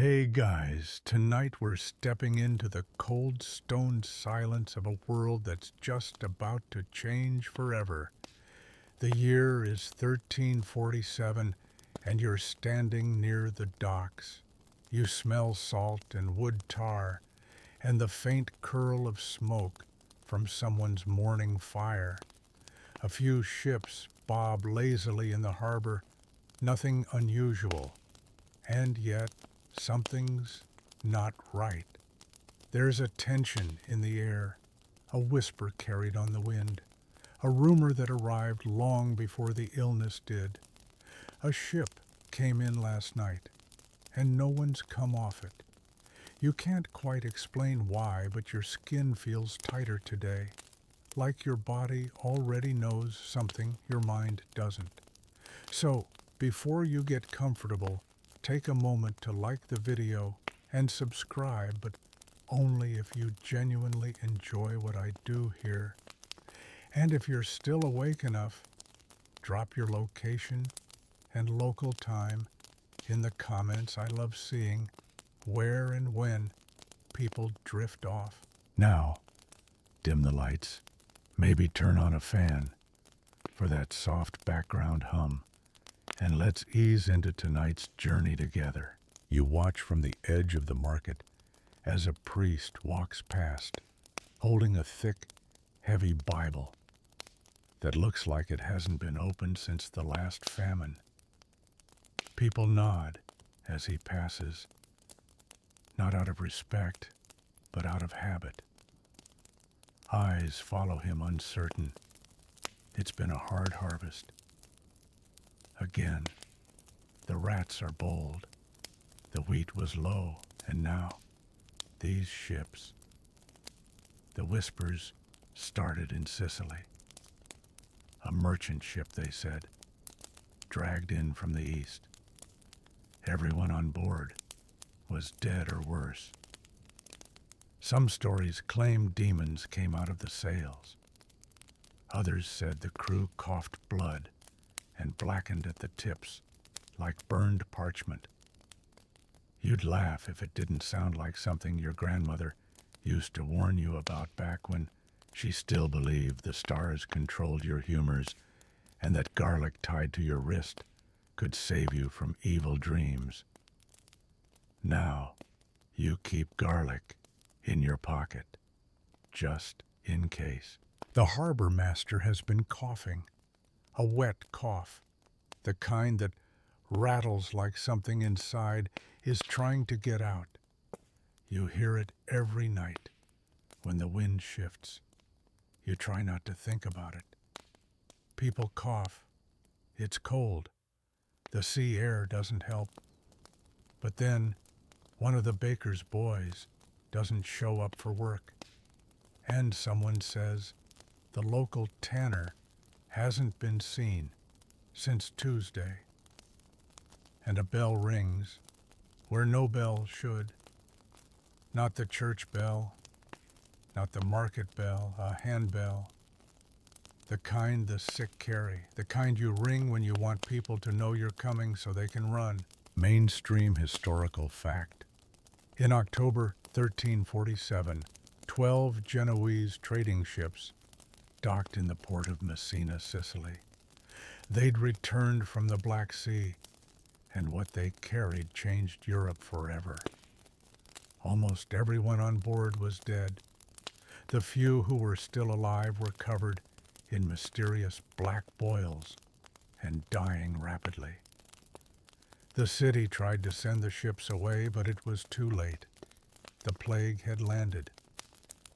Hey guys, tonight we're stepping into the cold stone silence of a world that's just about to change forever. The year is 1347 and you're standing near the docks. You smell salt and wood tar and the faint curl of smoke from someone's morning fire. A few ships bob lazily in the harbor, nothing unusual. And yet, something's not right. There's a tension in the air, a whisper carried on the wind, a rumor that arrived long before the illness did. A ship came in last night, and no one's come off it. You can't quite explain why, but your skin feels tighter today, like your body already knows something your mind doesn't. So, before you get comfortable, take a moment to like the video and subscribe, but only if you genuinely enjoy what I do here. And if you're still awake enough, drop your location and local time in the comments. I love seeing where and when people drift off. Now, dim the lights, maybe turn on a fan for that soft background hum. And let's ease into tonight's journey together. You watch from the edge of the market as a priest walks past, holding a thick, heavy Bible that looks like it hasn't been opened since the last famine. People nod as he passes, not out of respect, but out of habit. Eyes follow him uncertain. It's been a hard harvest. Again, the rats are bold. The wheat was low, and now, these ships. The whispers started in Sicily. A merchant ship, they said, dragged in from the east. Everyone on board was dead or worse. Some stories claimed demons came out of the sails. Others said the crew coughed blood and blackened at the tips like burned parchment. You'd laugh if it didn't sound like something your grandmother used to warn you about back when she still believed the stars controlled your humors and that garlic tied to your wrist could save you from evil dreams. Now, you keep garlic in your pocket, just in case. The harbor master has been coughing. A wet cough, the kind that rattles like something inside is trying to get out. You hear it every night when the wind shifts. You try not to think about it. People cough. It's cold. The sea air doesn't help. But then one of the baker's boys doesn't show up for work. And someone says the local tanner hasn't been seen since Tuesday. And a bell rings where no bell should. Not the church bell, not the market bell, a handbell. The kind the sick carry, the kind you ring when you want people to know you're coming so they can run. Mainstream historical fact. In October 1347, 12 Genoese trading ships docked in the port of Messina, Sicily. They'd returned from the Black Sea, and what they carried changed Europe forever. Almost everyone on board was dead. The few who were still alive were covered in mysterious black boils and dying rapidly. The city tried to send the ships away, but it was too late. The plague had landed,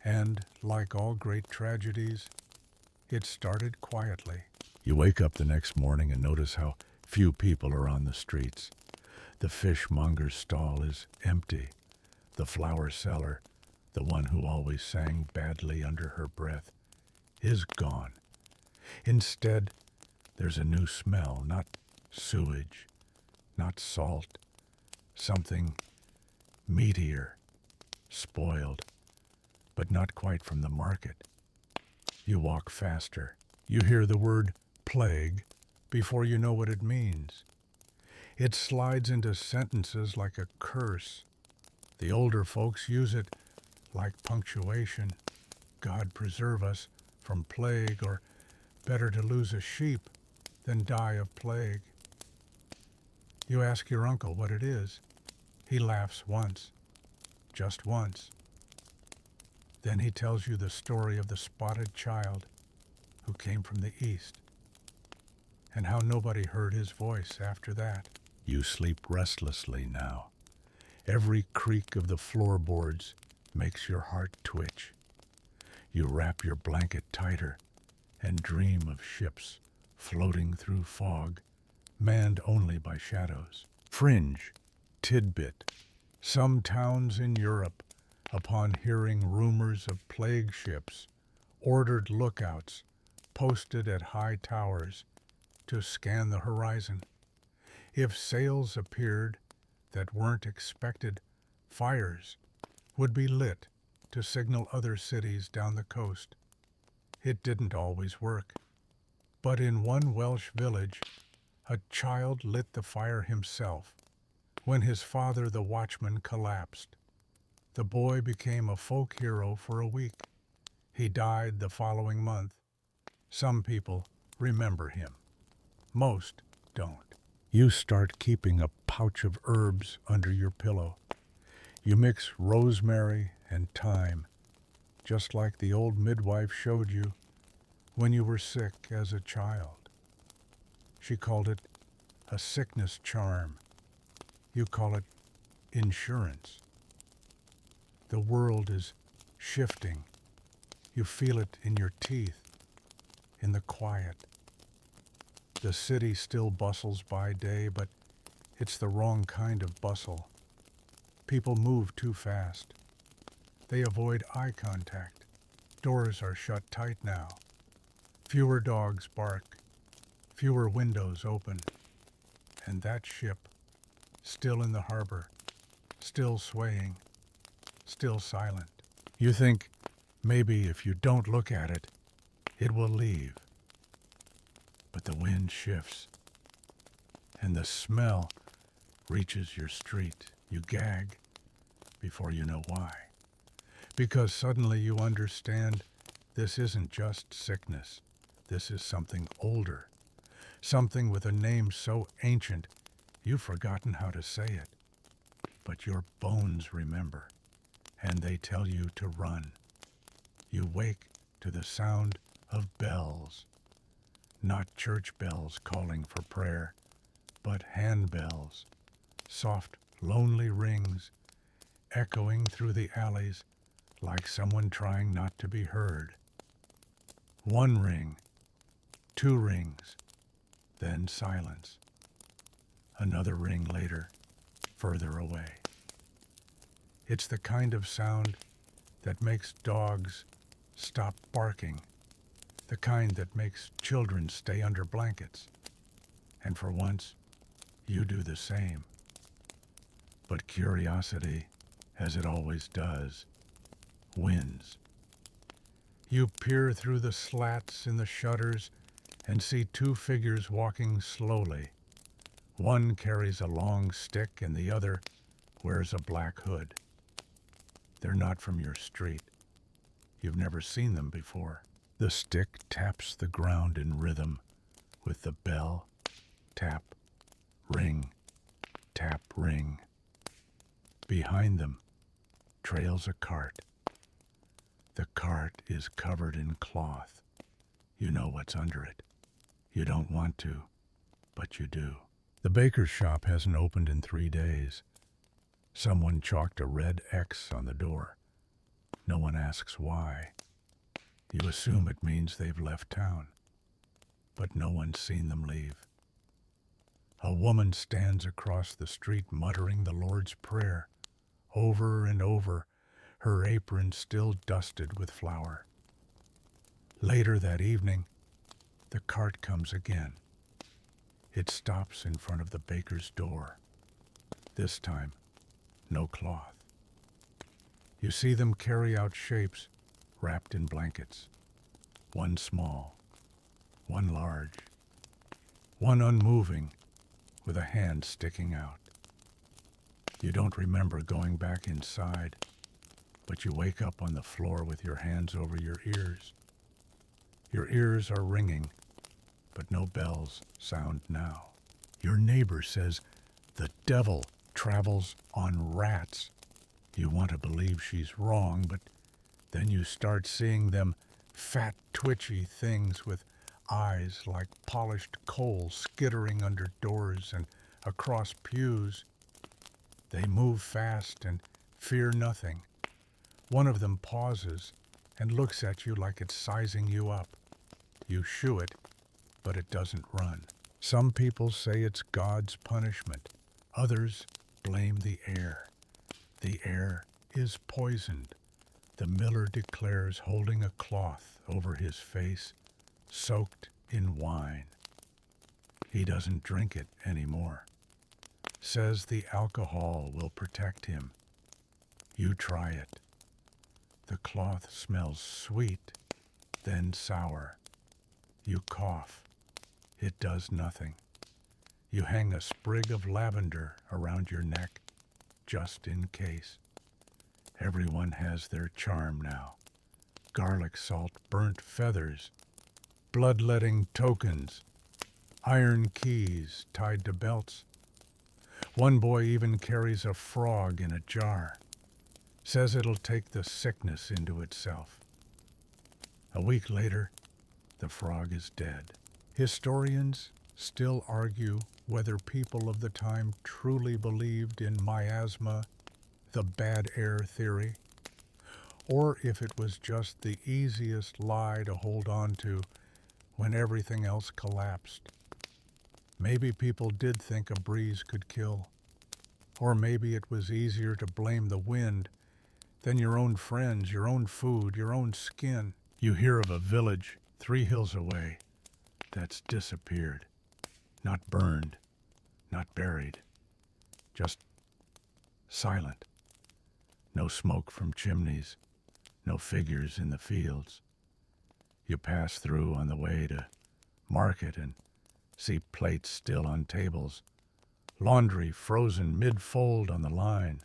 and, like all great tragedies, it started quietly. You wake up the next morning and notice how few people are on the streets. The fishmonger's stall is empty. The flower seller, the one who always sang badly under her breath, is gone. Instead, there's a new smell, not sewage, not salt, something meatier, spoiled, but not quite from the market. You walk faster. You hear the word plague before you know what it means. It slides into sentences like a curse. The older folks use it like punctuation. God preserve us from plague, or better to lose a sheep than die of plague. You ask your uncle what it is. He laughs once, just once. Then he tells you the story of the spotted child who came from the east, and how nobody heard his voice after that. You sleep restlessly now. Every creak of the floorboards makes your heart twitch. You wrap your blanket tighter and dream of ships floating through fog, manned only by shadows. Fringe, tidbit. Some towns in Europe, upon hearing rumors of plague ships, ordered lookouts posted at high towers to scan the horizon. If sails appeared that weren't expected, fires would be lit to signal other cities down the coast. It didn't always work, but in one Welsh village, a child lit the fire himself when his father, the watchman, collapsed. The boy became a folk hero for a week. He died the following month. Some people remember him. Most don't. You start keeping a pouch of herbs under your pillow. You mix rosemary and thyme, just like the old midwife showed you when you were sick as a child. She called it a sickness charm. You call it insurance. The world is shifting. You feel it in your teeth, in the quiet. The city still bustles by day, but it's the wrong kind of bustle. People move too fast. They avoid eye contact. Doors are shut tight now. Fewer dogs bark. Fewer windows open. And that ship, still in the harbor, still swaying, still silent. You think maybe if you don't look at it, it will leave. But the wind shifts, and the smell reaches your street. You gag before you know why. Because suddenly you understand this isn't just sickness. This is something older. Something with a name so ancient you've forgotten how to say it. But your bones remember, and they tell you to run. You wake to the sound of bells. Not church bells calling for prayer, but handbells, soft, lonely rings, echoing through the alleys like someone trying not to be heard. One ring, two rings, then silence. Another ring later, further away. It's the kind of sound that makes dogs stop barking, the kind that makes children stay under blankets. And for once, you do the same. But curiosity, as it always does, wins. You peer through the slats in the shutters and see two figures walking slowly. One carries a long stick and the other wears a black hood. They're not from your street. You've never seen them before. The stick taps the ground in rhythm with the bell, tap, ring, tap, ring. Behind them trails a cart. The cart is covered in cloth. You know what's under it. You don't want to, but you do. The baker's shop hasn't opened in 3 days. Someone chalked a red X on the door. No one asks why. You assume it means they've left town, but no one's seen them leave. A woman stands across the street muttering the Lord's Prayer over and over, her apron still dusted with flour. Later that evening, the cart comes again. It stops in front of the baker's door. This time, no cloth. You see them carry out shapes wrapped in blankets. One small, one large, one unmoving, with a hand sticking out. You don't remember going back inside, but you wake up on the floor with your hands over your ears. Your ears are ringing, but no bells sound now. Your neighbor says the devil travels on rats. You want to believe she's wrong, but then you start seeing them fat, twitchy things with eyes like polished coal skittering under doors and across pews. They move fast and fear nothing. One of them pauses and looks at you like it's sizing you up. You shoo it, but it doesn't run. Some people say it's God's punishment. Others blame the air. The air is poisoned. The miller declares, holding a cloth over his face, soaked in wine. He doesn't drink it anymore. Says the alcohol will protect him. You try it. The cloth smells sweet, then sour. You cough. It does nothing. You hang a sprig of lavender around your neck, just in case. Everyone has their charm now. Garlic salt, burnt feathers, bloodletting tokens, iron keys tied to belts. One boy even carries a frog in a jar. Says it'll take the sickness into itself. A week later, the frog is dead. Historians still argue whether people of the time truly believed in miasma, the bad air theory, or if it was just the easiest lie to hold on to when everything else collapsed. Maybe people did think a breeze could kill, or maybe it was easier to blame the wind than your own friends, your own food, your own skin. You hear of a village 3 hills away that's disappeared, not burned, not buried, just silent. No smoke from chimneys, no figures in the fields. You pass through on the way to market and see plates still on tables, laundry frozen mid-fold on the line.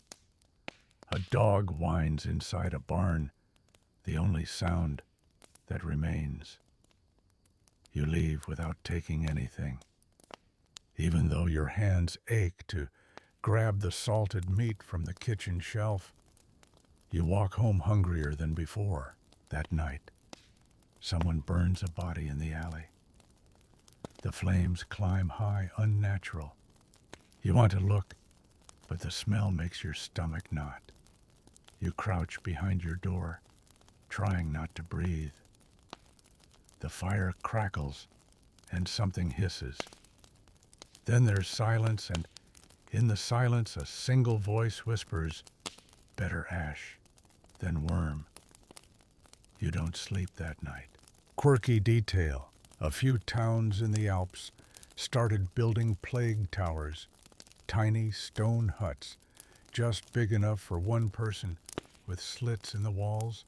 A dog whines inside a barn, the only sound that remains. You leave without taking anything, even though your hands ache to grab the salted meat from the kitchen shelf. You walk home hungrier than before. That night, someone burns a body in the alley. The flames climb high, unnatural. You want to look, but the smell makes your stomach knot. You crouch behind your door, trying not to breathe. The fire crackles, and something hisses. Then there's silence, and in the silence a single voice whispers, "Better ash than worm." You don't sleep that night. Quirky detail. A few towns in the Alps started building plague towers, tiny stone huts, just big enough for one person, with slits in the walls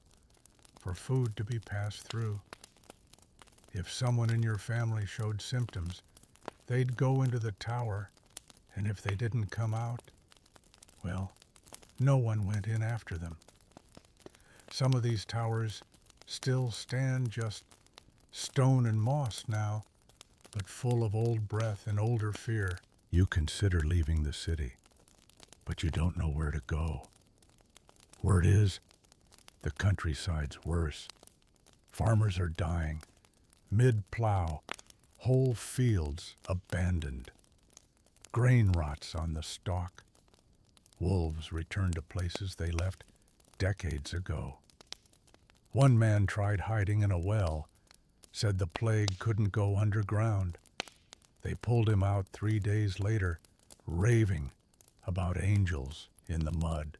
for food to be passed through. If someone in your family showed symptoms, they'd go into the tower, and if they didn't come out, well, no one went in after them. Some of these towers still stand, just stone and moss now, but full of old breath and older fear. You consider leaving the city, but you don't know where to go. Word is, the countryside's worse. Farmers are dying, mid-plow, whole fields abandoned. Grain rots on the stalk. Wolves return to places they left decades ago. One man tried hiding in a well, said the plague couldn't go underground. They pulled him out 3 days later, raving about angels in the mud.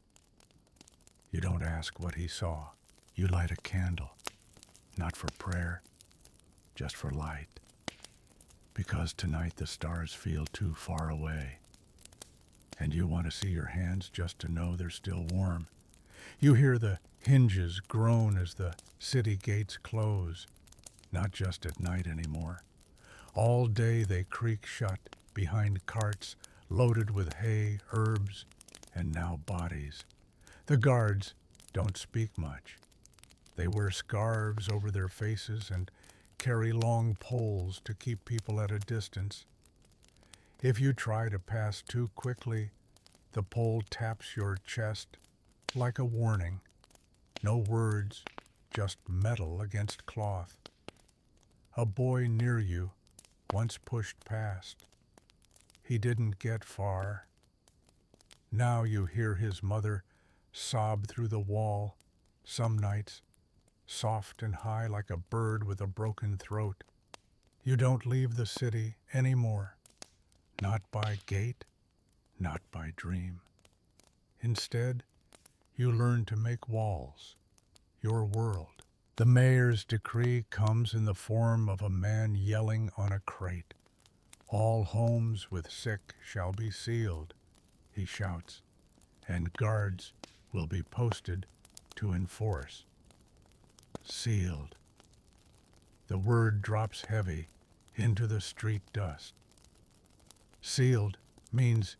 You don't ask what he saw. You light a candle, not for prayer, just for light. Because tonight the stars feel too far away. And you want to see your hands just to know they're still warm. You hear the hinges groan as the city gates close, not just at night anymore. All day they creak shut, behind carts loaded with hay, herbs, and now bodies. The guards don't speak much. They wear scarves over their faces and carry long poles to keep people at a distance. If you try to pass too quickly, the pole taps your chest like a warning. No words, just metal against cloth. A boy near you once pushed past. He didn't get far. Now you hear his mother sob through the wall, some nights, soft and high like a bird with a broken throat. You don't leave the city anymore, not by gate, not by dream. Instead, you learn to make walls, your world. The mayor's decree comes in the form of a man yelling on a crate. All homes with sick shall be sealed, he shouts, and guards will be posted to enforce. Sealed. The word drops heavy into the street dust. Sealed means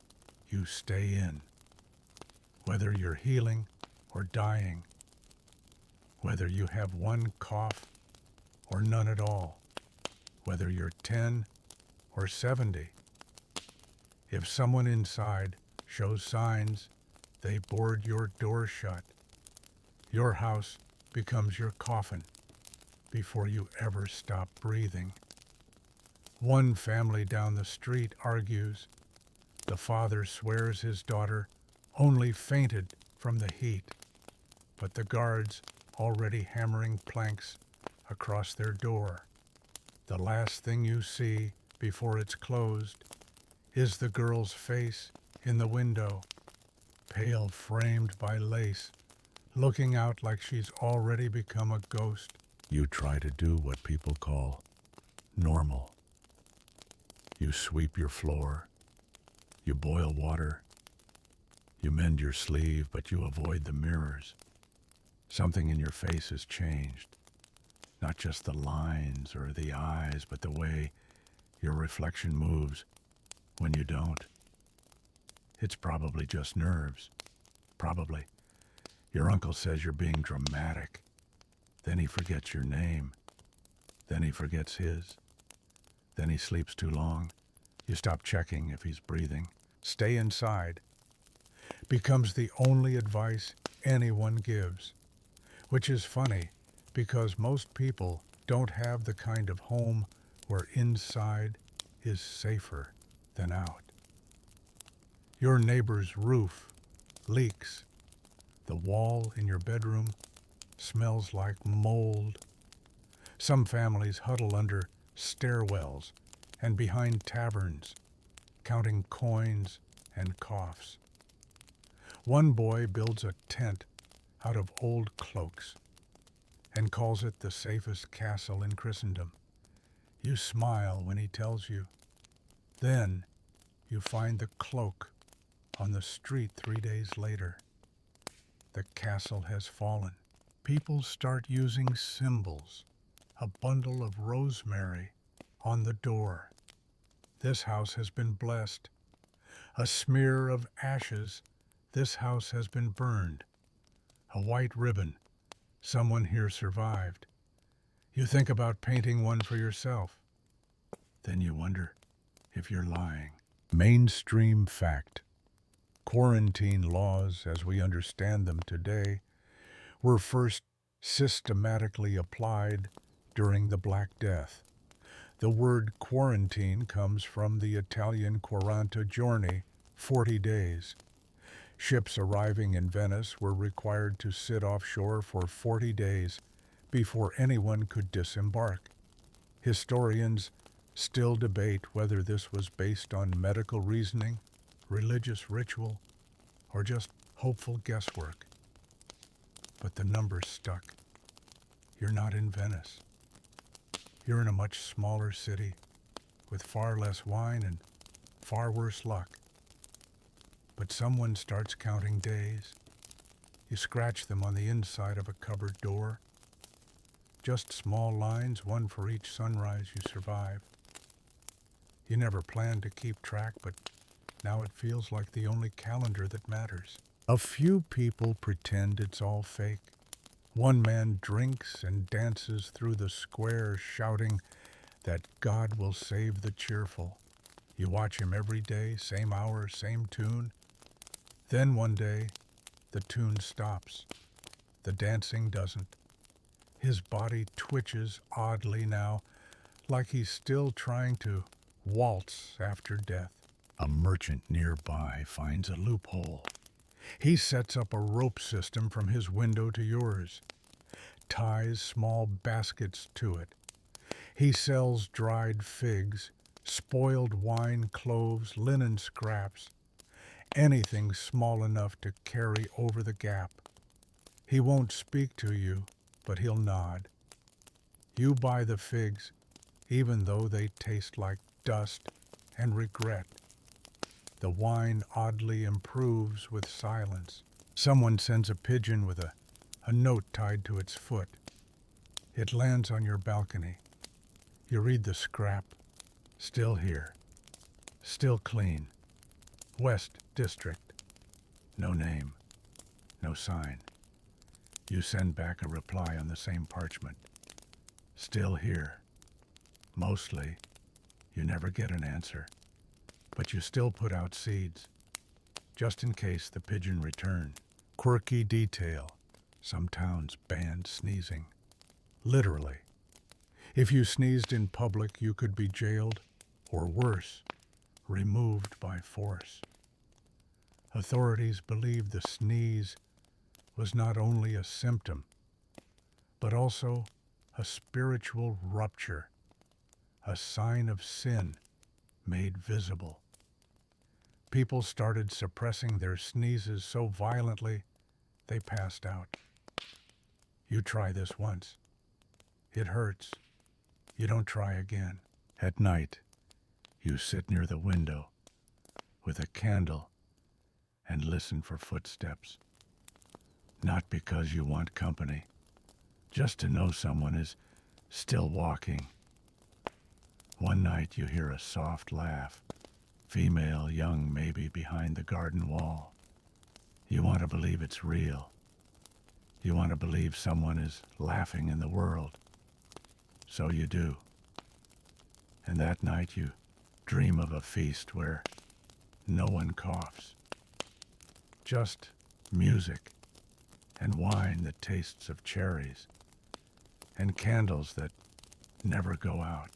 you stay in, whether you're healing or dying, whether you have one cough or none at all, whether you're 10 or 70. If someone inside shows signs, they board your door shut. Your house becomes your coffin before you ever stop breathing. One family down the street argues. The father swears his daughter only fainted from the heat, but the guards already hammering planks across their door. The last thing you see before it's closed is the girl's face in the window, pale framed by lace, looking out like she's already become a ghost. You try to do what people call normal. You sweep your floor, you boil water, you mend your sleeve, but you avoid the mirrors. Something in your face has changed. Not just the lines or the eyes, but the way your reflection moves when you don't. It's probably just nerves. Probably. Your uncle says you're being dramatic. Then he forgets your name. Then he forgets his. Then he sleeps too long. You stop checking if he's breathing. Stay inside becomes the only advice anyone gives, which is funny because most people don't have the kind of home where inside is safer than out. Your neighbor's roof leaks. The wall in your bedroom smells like mold. Some families huddle under stairwells and behind taverns, counting coins and coughs. One boy builds a tent out of old cloaks and calls it the safest castle in Christendom. You smile when he tells you. Then you find the cloak on the street 3 days later. The castle has fallen. People start using symbols, a bundle of rosemary on the door. This house has been blessed. A smear of ashes. This house has been burned. A white ribbon. Someone here survived. You think about painting one for yourself. Then you wonder if you're lying. Mainstream fact. Quarantine laws, as we understand them today, were first systematically applied during the Black Death. The word quarantine comes from the Italian 40 giorni, 40 days. Ships arriving in Venice were required to sit offshore for 40 days before anyone could disembark. Historians still debate whether this was based on medical reasoning, religious ritual, or just hopeful guesswork. But the numbers stuck. You're not in Venice. You're in a much smaller city with far less wine and far worse luck. But someone starts counting days. You scratch them on the inside of a cupboard door. Just small lines, one for each sunrise you survive. You never planned to keep track, but now it feels like the only calendar that matters. A few people pretend it's all fake. One man drinks and dances through the square shouting that God will save the cheerful. You watch him every day, same hour, same tune. Then one day, the tune stops. The dancing doesn't. His body twitches oddly now, like he's still trying to waltz after death. A merchant nearby finds a loophole. He sets up a rope system from his window to yours, ties small baskets to it. He sells dried figs, spoiled wine, cloves, linen scraps, anything small enough to carry over the gap. He won't speak to you, but he'll nod. You buy the figs, even though they taste like dust and regret. The wine oddly improves with silence. Someone sends a pigeon with a note tied to its foot. It lands on your balcony. You read the scrap. Still here. Still clean. West District. No name. No sign. You send back a reply on the same parchment. Still here. Mostly, you never get an answer. But you still put out seeds, just in case the pigeon returned. Quirky detail. Some towns banned sneezing. Literally. If you sneezed in public, you could be jailed, or worse, removed by force. Authorities believed the sneeze was not only a symptom, but also a spiritual rupture, a sign of sin made visible. People started suppressing their sneezes so violently they passed out. You try this once. It hurts. You don't try again. At night, you sit near the window with a candle and listen for footsteps. Not because you want company, just to know someone is still walking. One night you hear a soft laugh, female, young, maybe behind the garden wall. You want to believe it's real. You want to believe someone is laughing in the world. So you do. And that night you dream of a feast where no one coughs. Just music and wine that tastes of cherries and candles that never go out.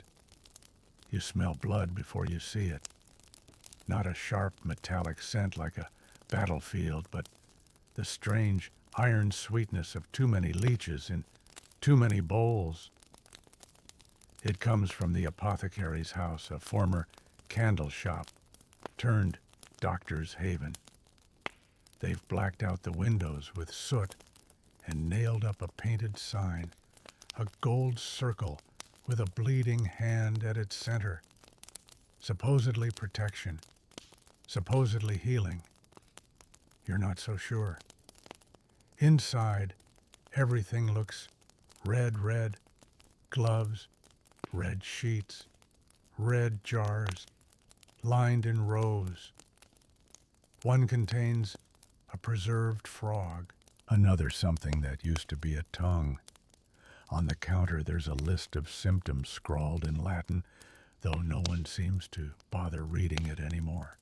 You smell blood before you see it. Not a sharp metallic scent like a battlefield, but the strange iron sweetness of too many leeches in too many bowls. It comes from the apothecary's house, a former candle shop turned doctor's haven. They've blacked out the windows with soot and nailed up a painted sign, a gold circle with a bleeding hand at its center. Supposedly protection, supposedly healing. You're not so sure. Inside, everything looks red, gloves, red sheets, red jars, lined in rows. One contains a preserved frog, another something that used to be a tongue. On the counter there's a list of symptoms scrawled in Latin, though no one seems to bother reading it anymore.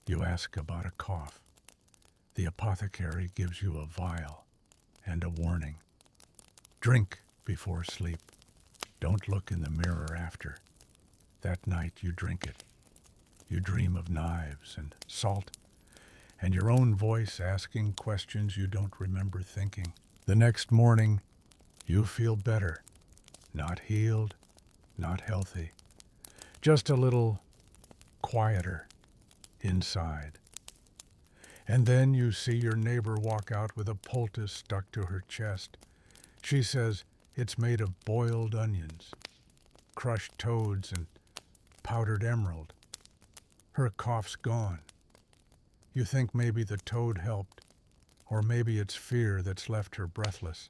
You ask about a cough. The apothecary gives you a vial and a warning. Drink before sleep. Don't look in the mirror after. That night you drink it. You dream of knives and salt, and your own voice asking questions you don't remember thinking. The next morning, you feel better. Not healed, not healthy. Just a little quieter inside. And then you see your neighbor walk out with a poultice stuck to her chest. She says it's made of boiled onions, crushed toads, and powdered emerald. Her cough's gone. You think maybe the toad helped, or maybe it's fear that's left her breathless.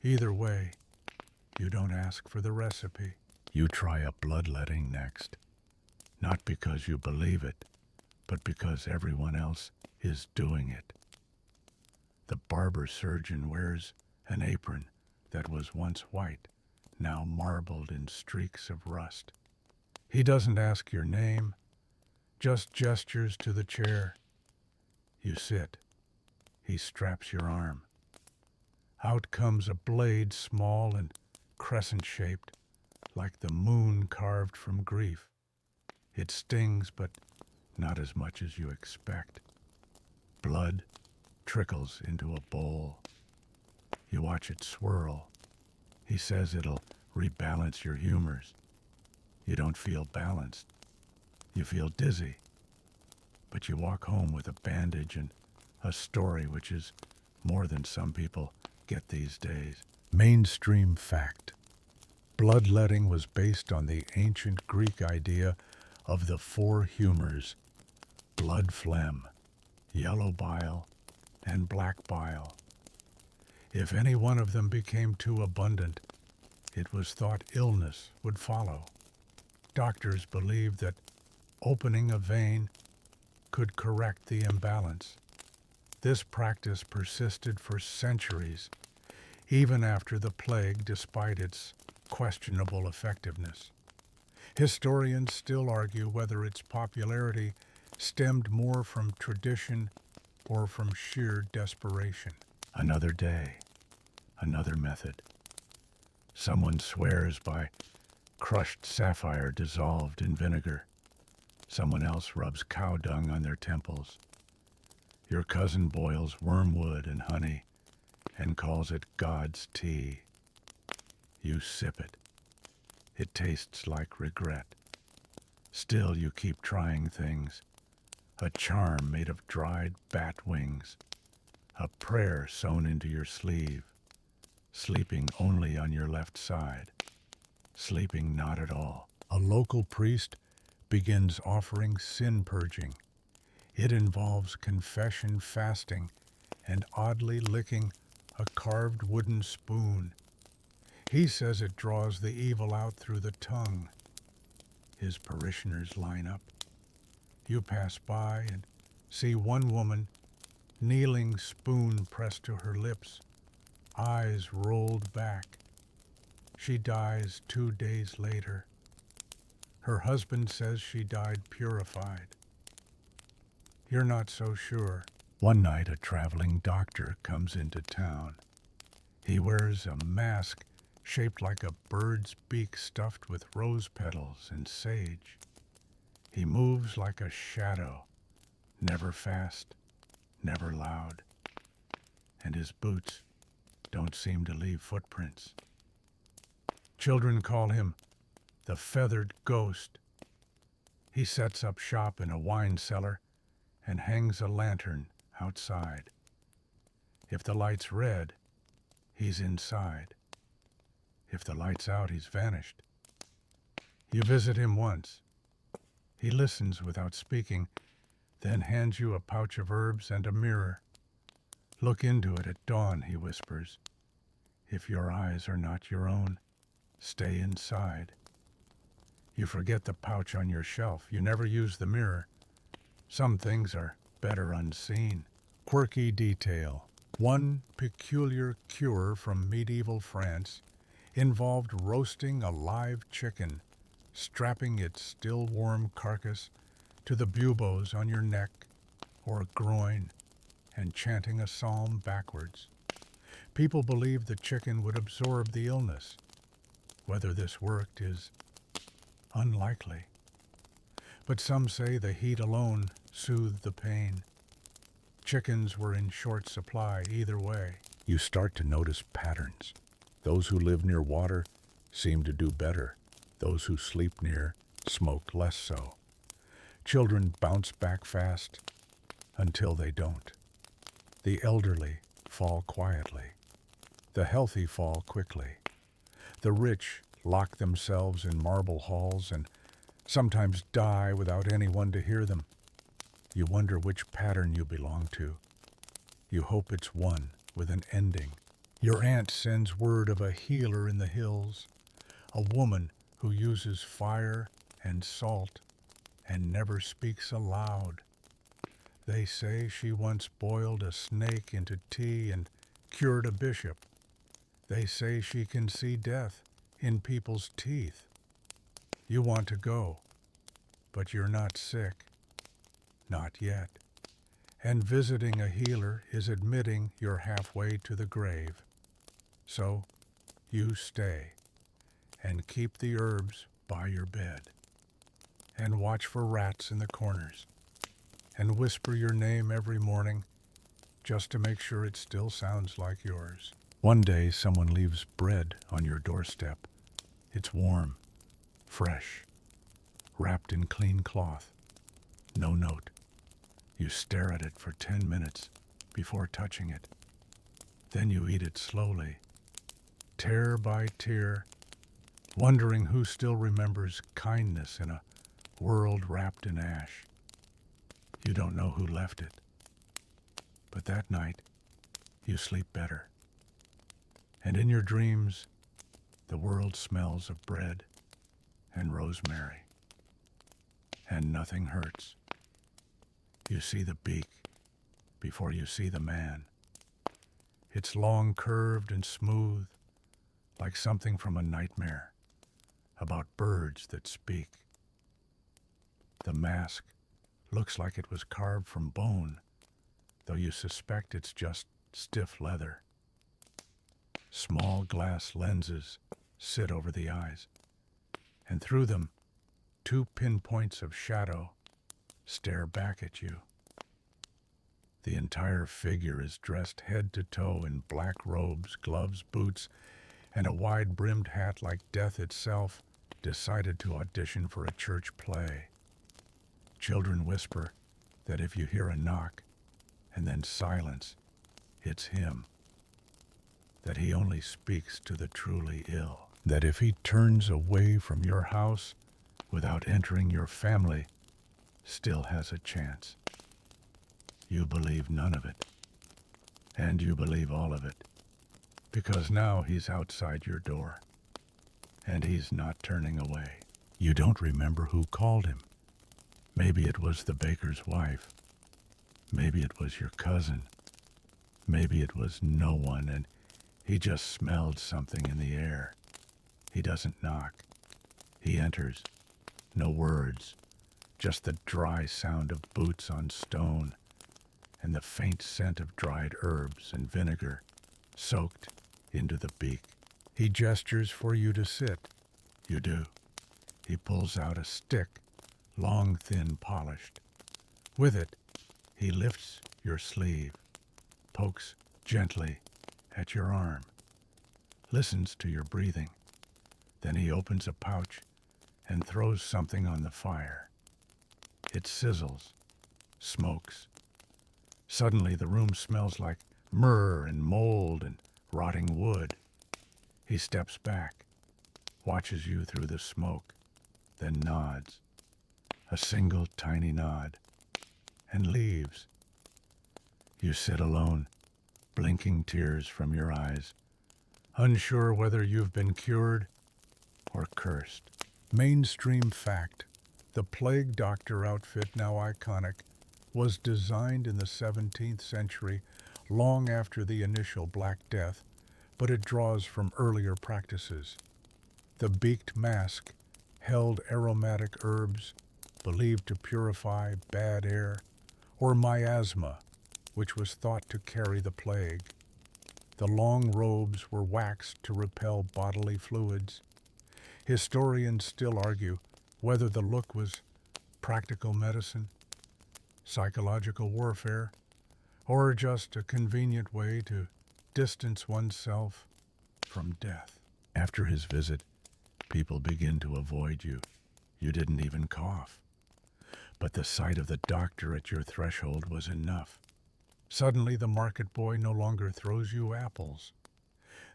Either way, you don't ask for the recipe. You try a bloodletting next. not because you believe it, but because everyone else is doing it. The barber surgeon wears an apron that was once white, now marbled in streaks of rust. He doesn't ask your name, just gestures to the chair. You sit. He straps your arm. Out comes a blade small and crescent-shaped, like the moon carved from grief. It stings, but not as much as you expect. Blood trickles into a bowl. You watch it swirl. He says it'll rebalance your humors. You don't feel balanced. You feel dizzy. But you walk home with a bandage and a story which is more than some people get these days. Mainstream fact. Bloodletting was based on the ancient Greek idea of the four humors: blood phlegm, yellow bile, and black bile. If any one of them became too abundant, it was thought illness would follow. Doctors believed that opening a vein could correct the imbalance. This practice persisted for centuries, even after the plague, despite its questionable effectiveness. Historians still argue whether its popularity stemmed more from tradition or from sheer desperation. Another day, another method. Someone swears by crushed sapphire dissolved in vinegar. Someone else rubs cow dung on their temples. Your cousin boils wormwood and honey and calls it God's tea. You sip it. It tastes like regret. Still you keep trying things. A charm made of dried bat wings. A prayer sewn into your sleeve. Sleeping only on your left side. Sleeping not at all. A local priest begins offering sin purging. It involves confession fasting and oddly licking a carved wooden spoon. He says it draws the evil out through the tongue. His parishioners line up. You pass by and see one woman kneeling, spoon pressed to her lips, eyes rolled back. She dies 2 days later. Her husband says she died purified. You're not so sure. One night a traveling doctor comes into town. He wears a mask shaped like a bird's beak stuffed with rose petals and sage. He moves like a shadow, never fast, never loud. And his boots don't seem to leave footprints. Children call him the feathered ghost. He sets up shop in a wine cellar and hangs a lantern outside. If the light's red, he's inside. If the light's out, he's vanished. You visit him once. He listens without speaking, then hands you a pouch of herbs and a mirror. Look into it at dawn, he whispers. If your eyes are not your own, stay inside. You forget the pouch on your shelf. You never use the mirror. Some things are better unseen. Quirky detail. One peculiar cure from medieval France involved roasting a live chicken, strapping its still warm carcass to the buboes on your neck or groin, and chanting a psalm backwards. People believed the chicken would absorb the illness. Whether this worked is unlikely. But some say the heat alone soothed the pain. Chickens were in short supply either way. You start to notice patterns. Those who live near water seem to do better. Those who sleep near smoke less so. Children bounce back fast until they don't. The elderly fall quietly. The healthy fall quickly. The rich lock themselves in marble halls and sometimes die without anyone to hear them. You wonder which pattern you belong to. You hope it's one with an ending. Your aunt sends word of a healer in the hills, a woman who uses fire and salt and never speaks aloud. They say she once boiled a snake into tea and cured a bishop. They say she can see death in people's teeth. You want to go, but you're not sick. Not yet. And visiting a healer is admitting you're halfway to the grave. So, you stay, and keep the herbs by your bed, and watch for rats in the corners, and whisper your name every morning just to make sure it still sounds like yours. One day someone leaves bread on your doorstep. It's warm, fresh, wrapped in clean cloth. No note. You stare at it for 10 minutes before touching it. Then you eat it slowly, tear by tear, wondering who still remembers kindness in a world wrapped in ash. You don't know who left it. But that night, you sleep better. And in your dreams, the world smells of bread and rosemary. And nothing hurts. You see the beak before you see the man. It's long, curved, and smooth, like something from a nightmare about birds that speak. The mask looks like it was carved from bone, though you suspect it's just stiff leather. Small glass lenses sit over the eyes, and through them, 2 pinpoints of shadow stare back at you. The entire figure is dressed head to toe in black robes, gloves, boots, and a wide-brimmed hat like death itself, decided to audition for a church play. Children whisper that if you hear a knock and then silence, it's him. That he only speaks to the truly ill. That if he turns away from your house without entering your family, still has a chance. You believe none of it. And you believe all of it. Because now he's outside your door. And he's not turning away. You don't remember who called him. Maybe it was the baker's wife. Maybe it was your cousin. Maybe it was no one, and he just smelled something in the air. He doesn't knock. He enters. No words. Just the dry sound of boots on stone and the faint scent of dried herbs and vinegar soaked into the beak. He gestures for you to sit. You do. He pulls out a stick, long, thin, polished. With it, he lifts your sleeve, pokes gently at your arm, listens to your breathing. Then he opens a pouch and throws something on the fire. It sizzles, smokes. Suddenly the room smells like myrrh and mold and rotting wood. He steps back, watches you through the smoke, then nods, a single tiny nod, and leaves. You sit alone, blinking tears from your eyes, unsure whether you've been cured or cursed. Mainstream fact: the plague doctor outfit, now iconic, was designed in the 17th century, long after the initial Black Death, but it draws from earlier practices. The beaked mask held aromatic herbs, believed to purify bad air, or miasma, which was thought to carry the plague. The long robes were waxed to repel bodily fluids. Historians still argue whether the look was practical medicine, psychological warfare, or just a convenient way to distance oneself from death. After his visit, people begin to avoid you. You didn't even cough. But the sight of the doctor at your threshold was enough. Suddenly, the market boy no longer throws you apples.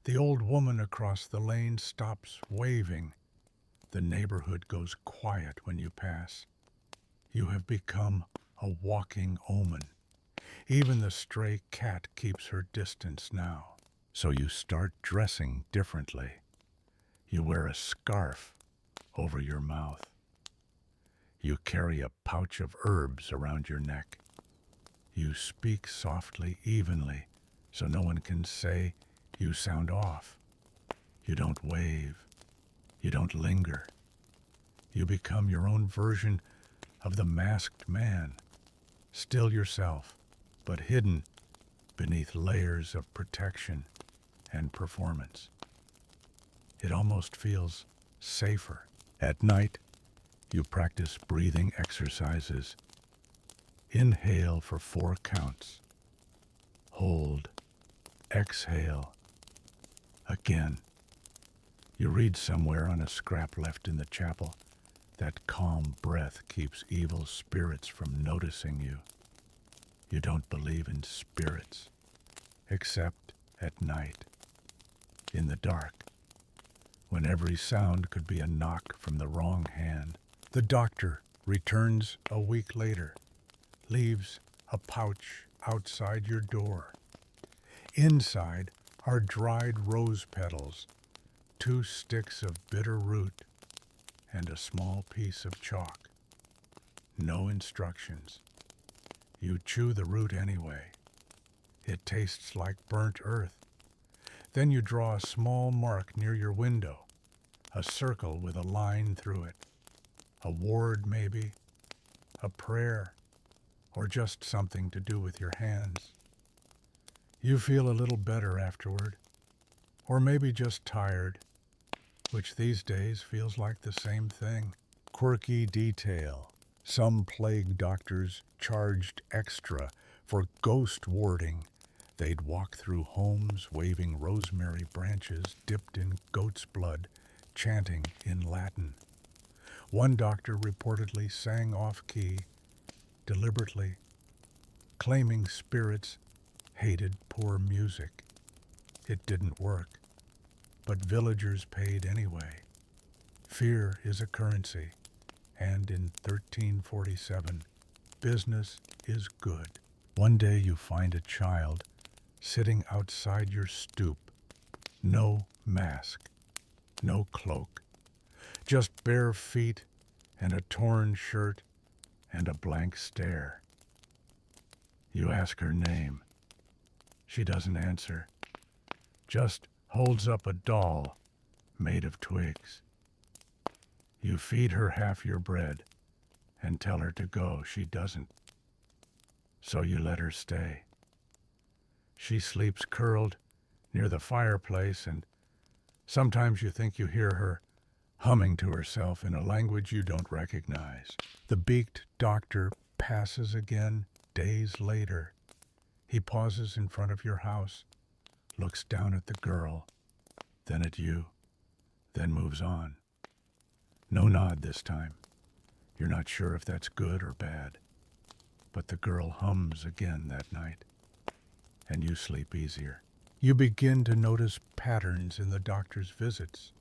The old woman across the lane stops waving. The neighborhood goes quiet when you pass. You have become a walking omen. Even the stray cat keeps her distance now. So you start dressing differently. You wear a scarf over your mouth. You carry a pouch of herbs around your neck. You speak softly, evenly, so no one can say you sound off. You don't wave. You don't linger. You become your own version of the masked man, still yourself, but hidden beneath layers of protection and performance. It almost feels safer. At night, you practice breathing exercises. Inhale for 4 counts. Hold. Exhale. Again. You read somewhere on a scrap left in the chapel that calm breath keeps evil spirits from noticing you. You don't believe in spirits, except at night, in the dark, when every sound could be a knock from the wrong hand. The doctor returns a week later, leaves a pouch outside your door. Inside are dried rose petals, 2 sticks of bitter root, and a small piece of chalk. No instructions. You chew the root anyway. It tastes like burnt earth. Then you draw a small mark near your window, a circle with a line through it. A word, maybe, a prayer, or just something to do with your hands. You feel a little better afterward, or maybe just tired, which these days feels like the same thing. Quirky detail. Some plague doctors charged extra for ghost warding. They'd walk through homes waving rosemary branches dipped in goat's blood, chanting in Latin. One doctor reportedly sang off-key, deliberately, claiming spirits hated poor music. It didn't work, but villagers paid anyway. Fear is a currency, and in 1347, business is good. One day you find a child sitting outside your stoop. No mask, no cloak, just bare feet and a torn shirt and a blank stare. You ask her name. She doesn't answer, just holds up a doll made of twigs. You feed her half your bread and tell her to go. She doesn't. So you let her stay. She sleeps curled near the fireplace, and sometimes you think you hear her humming to herself in a language you don't recognize. The beaked doctor passes again days later. He pauses in front of your house, looks down at the girl, then at you, then moves on. No nod this time. You're not sure if that's good or bad. But the girl hums again that night, and you sleep easier. You begin to notice patterns in the doctor's visits.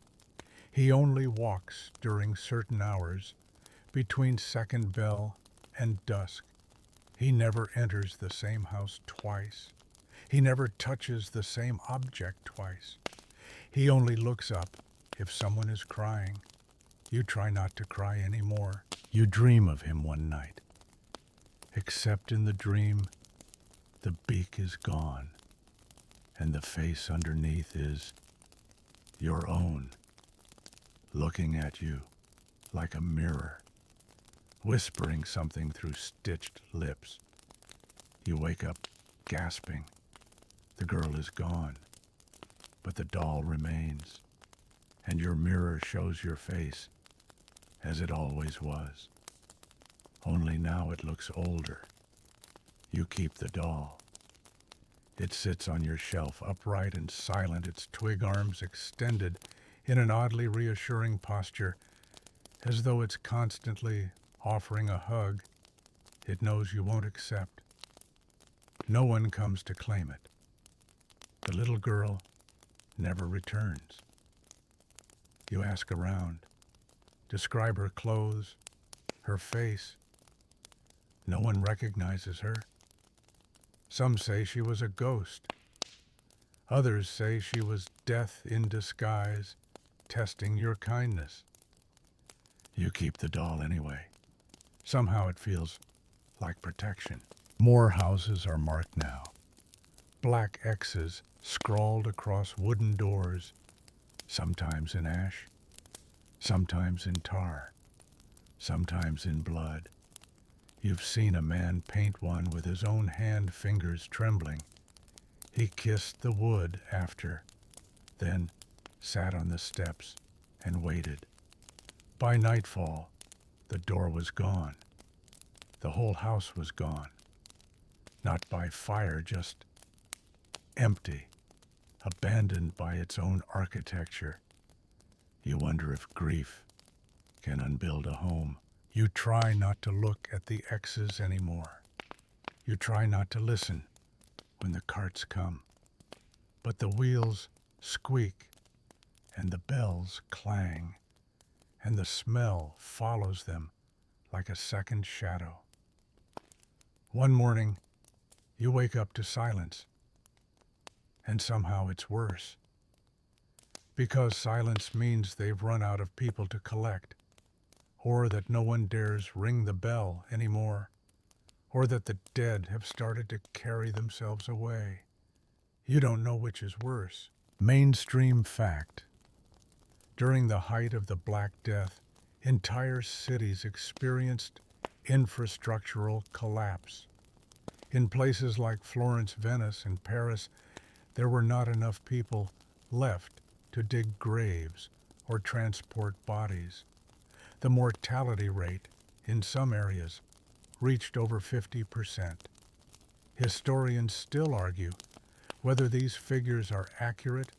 He only walks during certain hours, between second bell and dusk. He never enters the same house twice. He never touches the same object twice. He only looks up if someone is crying. You try not to cry anymore. You dream of him one night. Except in the dream, the beak is gone, and the face underneath is your own, looking at you like a mirror, whispering something through stitched lips. You wake up gasping. The girl is gone, but the doll remains, and your mirror shows your face as it always was. Only now it looks older. You keep the doll. It sits on your shelf, upright and silent, its twig arms extended in an oddly reassuring posture, as though it's constantly offering a hug it knows you won't accept. No one comes to claim it. The little girl never returns. You ask around, describe her clothes, her face. No one recognizes her. Some say she was a ghost. Others say she was death in disguise, testing your kindness. You keep the doll anyway. Somehow it feels like protection. More houses are marked now. Black X's scrawled across wooden doors, sometimes in ash, sometimes in tar, sometimes in blood. You've seen a man paint one with his own hand fingers trembling. He kissed the wood after, then sat on the steps and waited. By nightfall, the door was gone. The whole house was gone. Not by fire, just empty, abandoned by its own architecture. You wonder if grief can unbuild a home. You try not to look at the X's anymore. You try not to listen when the carts come. But the wheels squeak and the bells clang, and the smell follows them like a second shadow. One morning, you wake up to silence, and somehow it's worse. Because silence means they've run out of people to collect, or that no one dares ring the bell anymore, or that the dead have started to carry themselves away. You don't know which is worse. Mainstream fact. During the height of the Black Death, entire cities experienced infrastructural collapse. In places like Florence, Venice, and Paris, there were not enough people left to dig graves or transport bodies. The mortality rate in some areas reached over 50%. Historians still argue whether these figures are accurate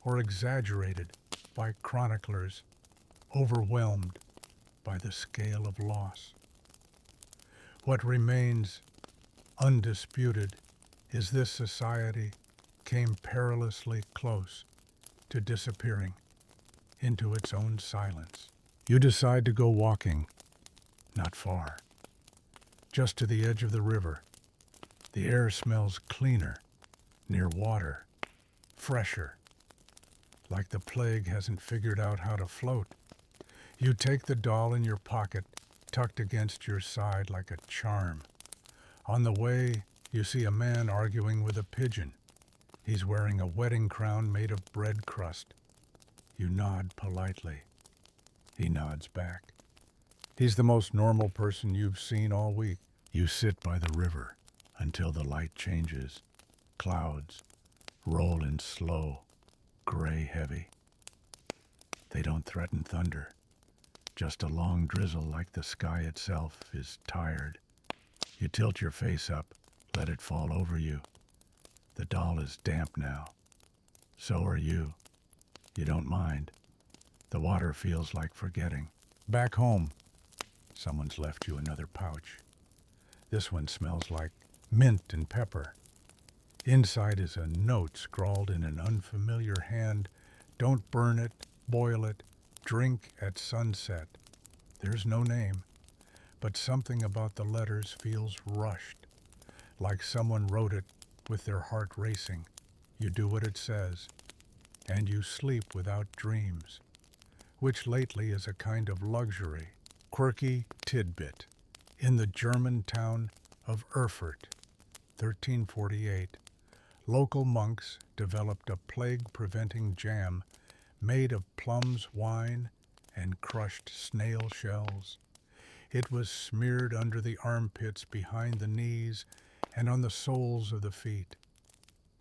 or exaggerated by chroniclers overwhelmed by the scale of loss. What remains undisputed is this society came perilously close to disappearing into its own silence. You decide to go walking, not far, just to the edge of the river. The air smells cleaner, near water, fresher, like the plague hasn't figured out how to float. You take the doll in your pocket, tucked against your side like a charm. On the way, you see a man arguing with a pigeon. He's wearing a wedding crown made of bread crust. You nod politely. He nods back. He's the most normal person you've seen all week. You sit by the river until the light changes. Clouds roll in slow, gray heavy. They don't threaten thunder. Just a long drizzle like the sky itself is tired. You tilt your face up, let it fall over you. The doll is damp now. So are you. You don't mind. The water feels like forgetting. Back home, someone's left you another pouch. This one smells like mint and pepper. Inside is a note scrawled in an unfamiliar hand. Don't burn it, boil it, drink at sunset. There's no name, but something about the letters feels rushed, like someone wrote it with their heart racing. You do what it says, and you sleep without dreams, which lately is a kind of luxury. Quirky tidbit. In the German town of Erfurt, 1348, local monks developed a plague-preventing jam made of plums, wine, and crushed snail shells. It was smeared under the armpits, behind the knees, and on the soles of the feet.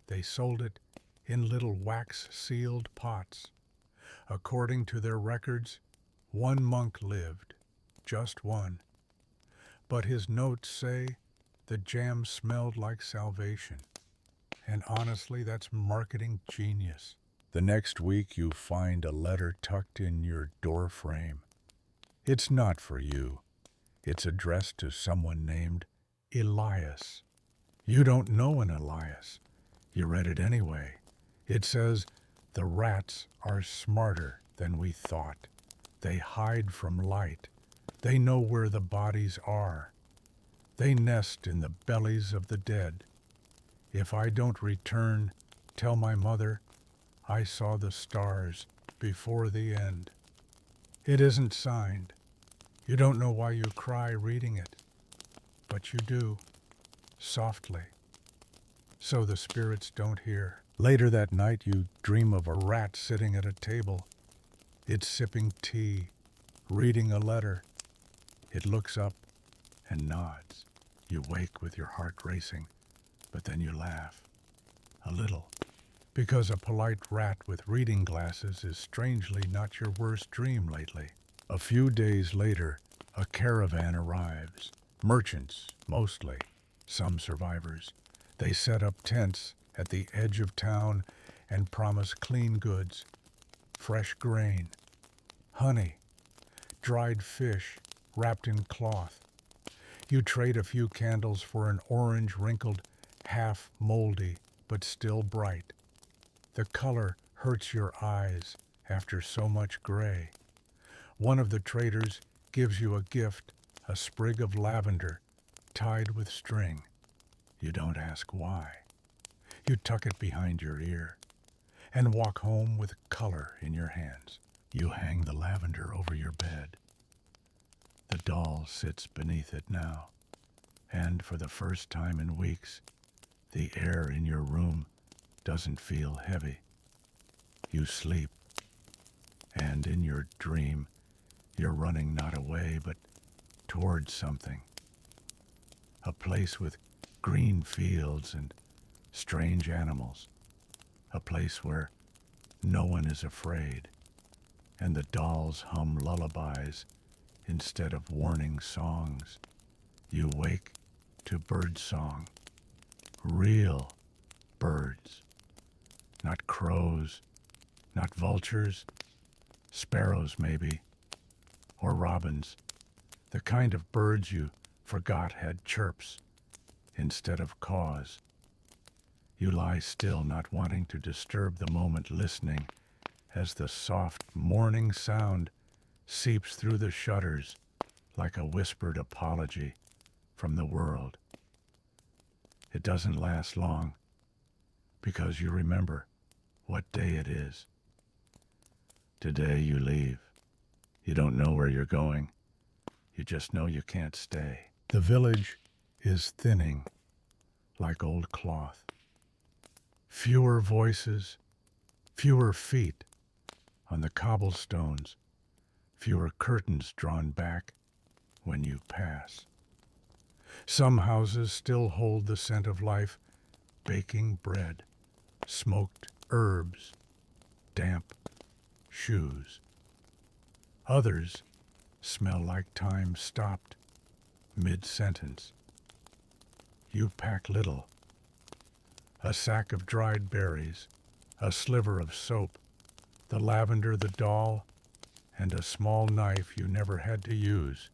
They sold it in little wax-sealed pots. According to their records, one monk lived, just one. But his notes say the jam smelled like salvation. And honestly, that's marketing genius. The next week you find a letter tucked in your door frame. It's not for you. It's addressed to someone named Elias. You don't know an Elias. You read it anyway. It says, "The rats are smarter than we thought. They hide from light. They know where the bodies are. They nest in the bellies of the dead. If I don't return, tell my mother I saw the stars before the end." It isn't signed. You don't know why you cry reading it, but you do, softly, so the spirits don't hear. Later that night you dream of a rat sitting at a table. It's sipping tea, reading a letter. It looks up and nods. You wake with your heart racing, but then you laugh. A little. Because a polite rat with reading glasses is strangely not your worst dream lately. A few days later, a caravan arrives. Merchants, mostly. Some survivors. They set up tents at the edge of town and promise clean goods, fresh grain, honey, dried fish wrapped in cloth. You trade a few candles for an orange wrinkled, half moldy, but still bright. The color hurts your eyes after so much gray. One of the traders gives you a gift, a sprig of lavender tied with string. You don't ask why. You tuck it behind your ear and walk home with color in your hands. You hang the lavender over your bed. The doll sits beneath it now, and for the first time in weeks, the air in your room doesn't feel heavy. You sleep, and in your dream, you're running not away, but towards something. A place with green fields and strange animals. A place where no one is afraid, and the dolls hum lullabies instead of warning songs. You wake to bird song. Real birds. Not crows, not vultures, sparrows maybe, or robins. The kind of birds you forgot had chirps instead of caws. You lie still, not wanting to disturb the moment, listening as the soft morning sound seeps through the shutters like a whispered apology from the world. It doesn't last long because you remember what day it is. Today you leave. You don't know where you're going. You just know you can't stay. The village is thinning like old cloth. Fewer voices, fewer feet on the cobblestones, fewer curtains drawn back when you pass. Some houses still hold the scent of life, baking bread, smoked herbs, damp shoes. Others smell like time stopped mid-sentence. You pack little. A sack of dried berries, a sliver of soap, the lavender, the doll, and a small knife you never had to use,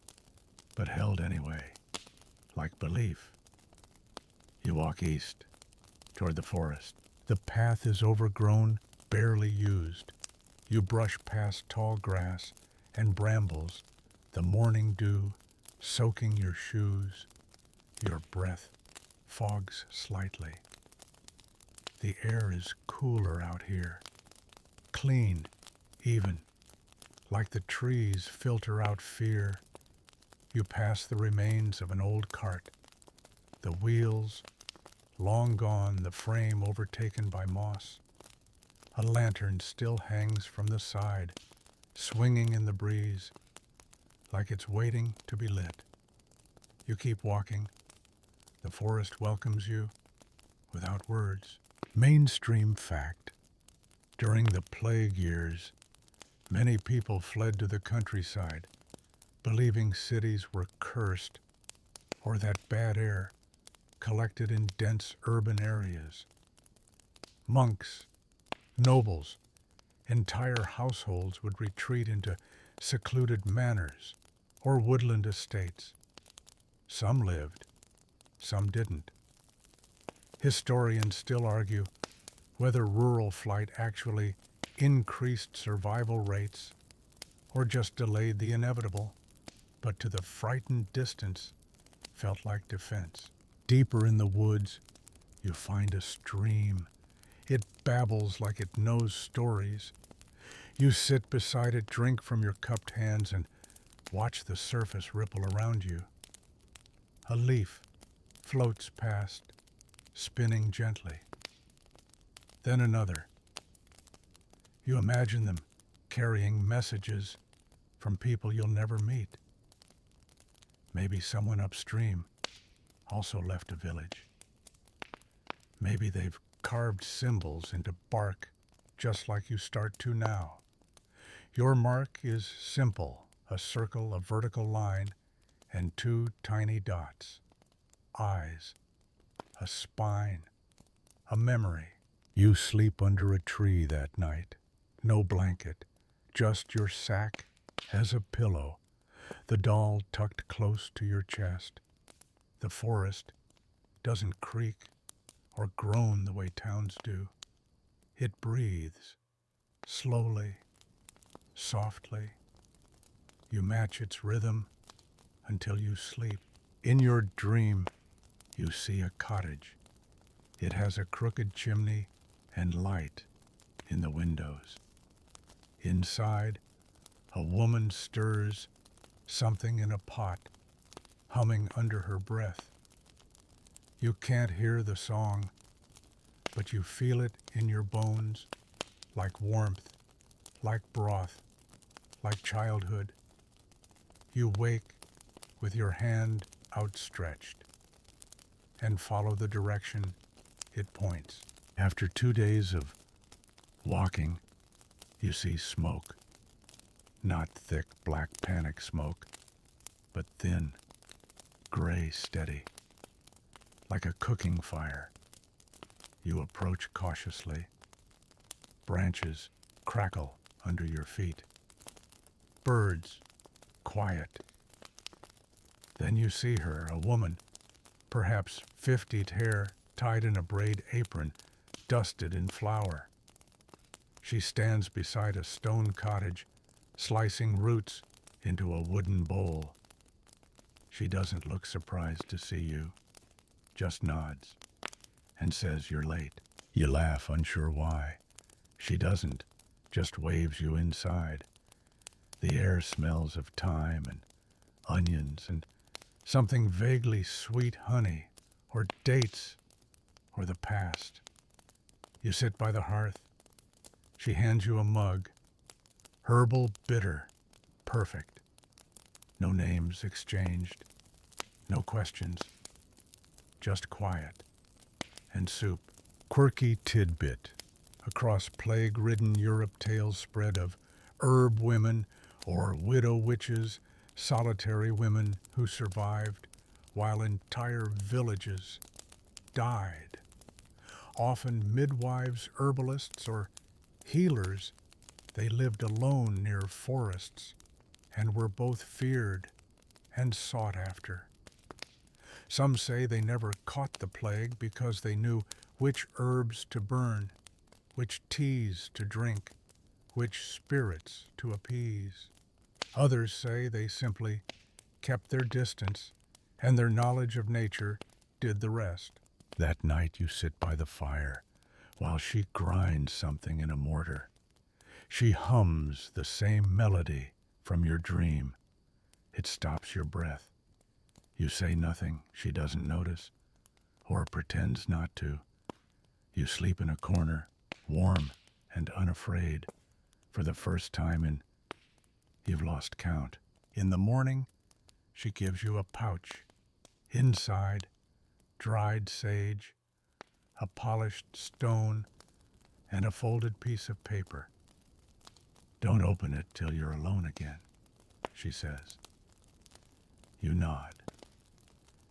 but held anyway, like belief. You walk east, toward the forest. The path is overgrown, barely used. You brush past tall grass and brambles, the morning dew soaking your shoes. Your breath fogs slightly. The air is cooler out here, clean, even, like the trees filter out fear. You pass the remains of an old cart, the wheels long gone, the frame overtaken by moss. A lantern still hangs from the side, swinging in the breeze, like it's waiting to be lit. You keep walking. The forest welcomes you without words. Mainstream fact. During the plague years, many people fled to the countryside, believing cities were cursed or that bad air collected in dense urban areas. Monks, nobles, entire households would retreat into secluded manors or woodland estates. Some lived, some didn't. Historians still argue whether rural flight actually increased survival rates or just delayed the inevitable, but to the frightened distance felt like defense. Deeper in the woods, you find a stream. It babbles like it knows stories. You sit beside it, drink from your cupped hands, and Watch the surface ripple around you. A leaf floats past, spinning gently. Then another. You imagine them carrying messages from people you'll never meet. Maybe someone upstream also left a village. Maybe they've carved symbols into bark just like you start to now. Your mark is simple, a circle, a vertical line, and two tiny dots. Eyes, a spine, a memory. You sleep under a tree that night. No blanket, just your sack as a pillow, the doll tucked close to your chest. The forest doesn't creak or groan the way towns do. It breathes, slowly, softly. You match its rhythm until you sleep. In your dream, you see a cottage. It has a crooked chimney and light in the windows. Inside, a woman stirs something in a pot, humming under her breath. You can't hear the song, but you feel it in your bones, like warmth, like broth, like childhood. You wake with your hand outstretched and follow the direction it points. After 2 days of walking, you see smoke. Not thick black panic smoke, but thin, gray steady, like a cooking fire. You approach cautiously. Branches crackle under your feet. Birds quiet. Then you see her, a woman, perhaps 50'd hair tied in a braid apron, dusted in flour. She stands beside a stone cottage, slicing roots into a wooden bowl. She doesn't look surprised to see you, just nods and says you're late. You laugh, unsure why. She doesn't, just waves you inside. The air smells of thyme and onions and something vaguely sweet honey or dates or the past. You sit by the hearth. She hands you a mug. Herbal bitter, perfect. No names exchanged, no questions, just quiet and soup. Quirky tidbit. Across plague-ridden Europe, tales spread of herb women or widow witches, solitary women who survived while entire villages died. Often midwives, herbalists, or healers, they lived alone near forests and were both feared and sought after. Some say they never caught the plague because they knew which herbs to burn, which teas to drink, which spirits to appease. Others say they simply kept their distance, and their knowledge of nature did the rest. That night you sit by the fire while she grinds something in a mortar. She hums the same melody from your dream. It stops your breath. You say nothing she doesn't notice, or pretends not to. You sleep in a corner, warm and unafraid, for the first time in you've lost count. In the morning, she gives you a pouch. Inside, dried sage, a polished stone, and a folded piece of paper. Don't open it till you're alone again, she says. You nod.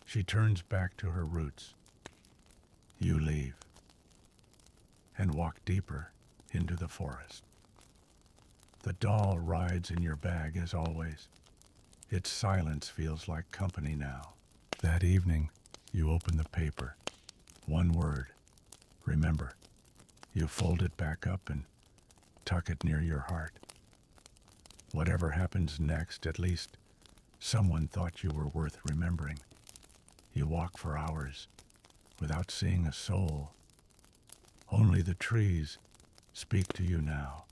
She turns back to her roots. You leave and walk deeper into the forest. The doll rides in your bag as always. Its silence feels like company now. That evening, you open the paper. One word. Remember. You fold it back up and tuck it near your heart. Whatever happens next, at least someone thought you were worth remembering. You walk for hours without seeing a soul. Only the trees speak to you now,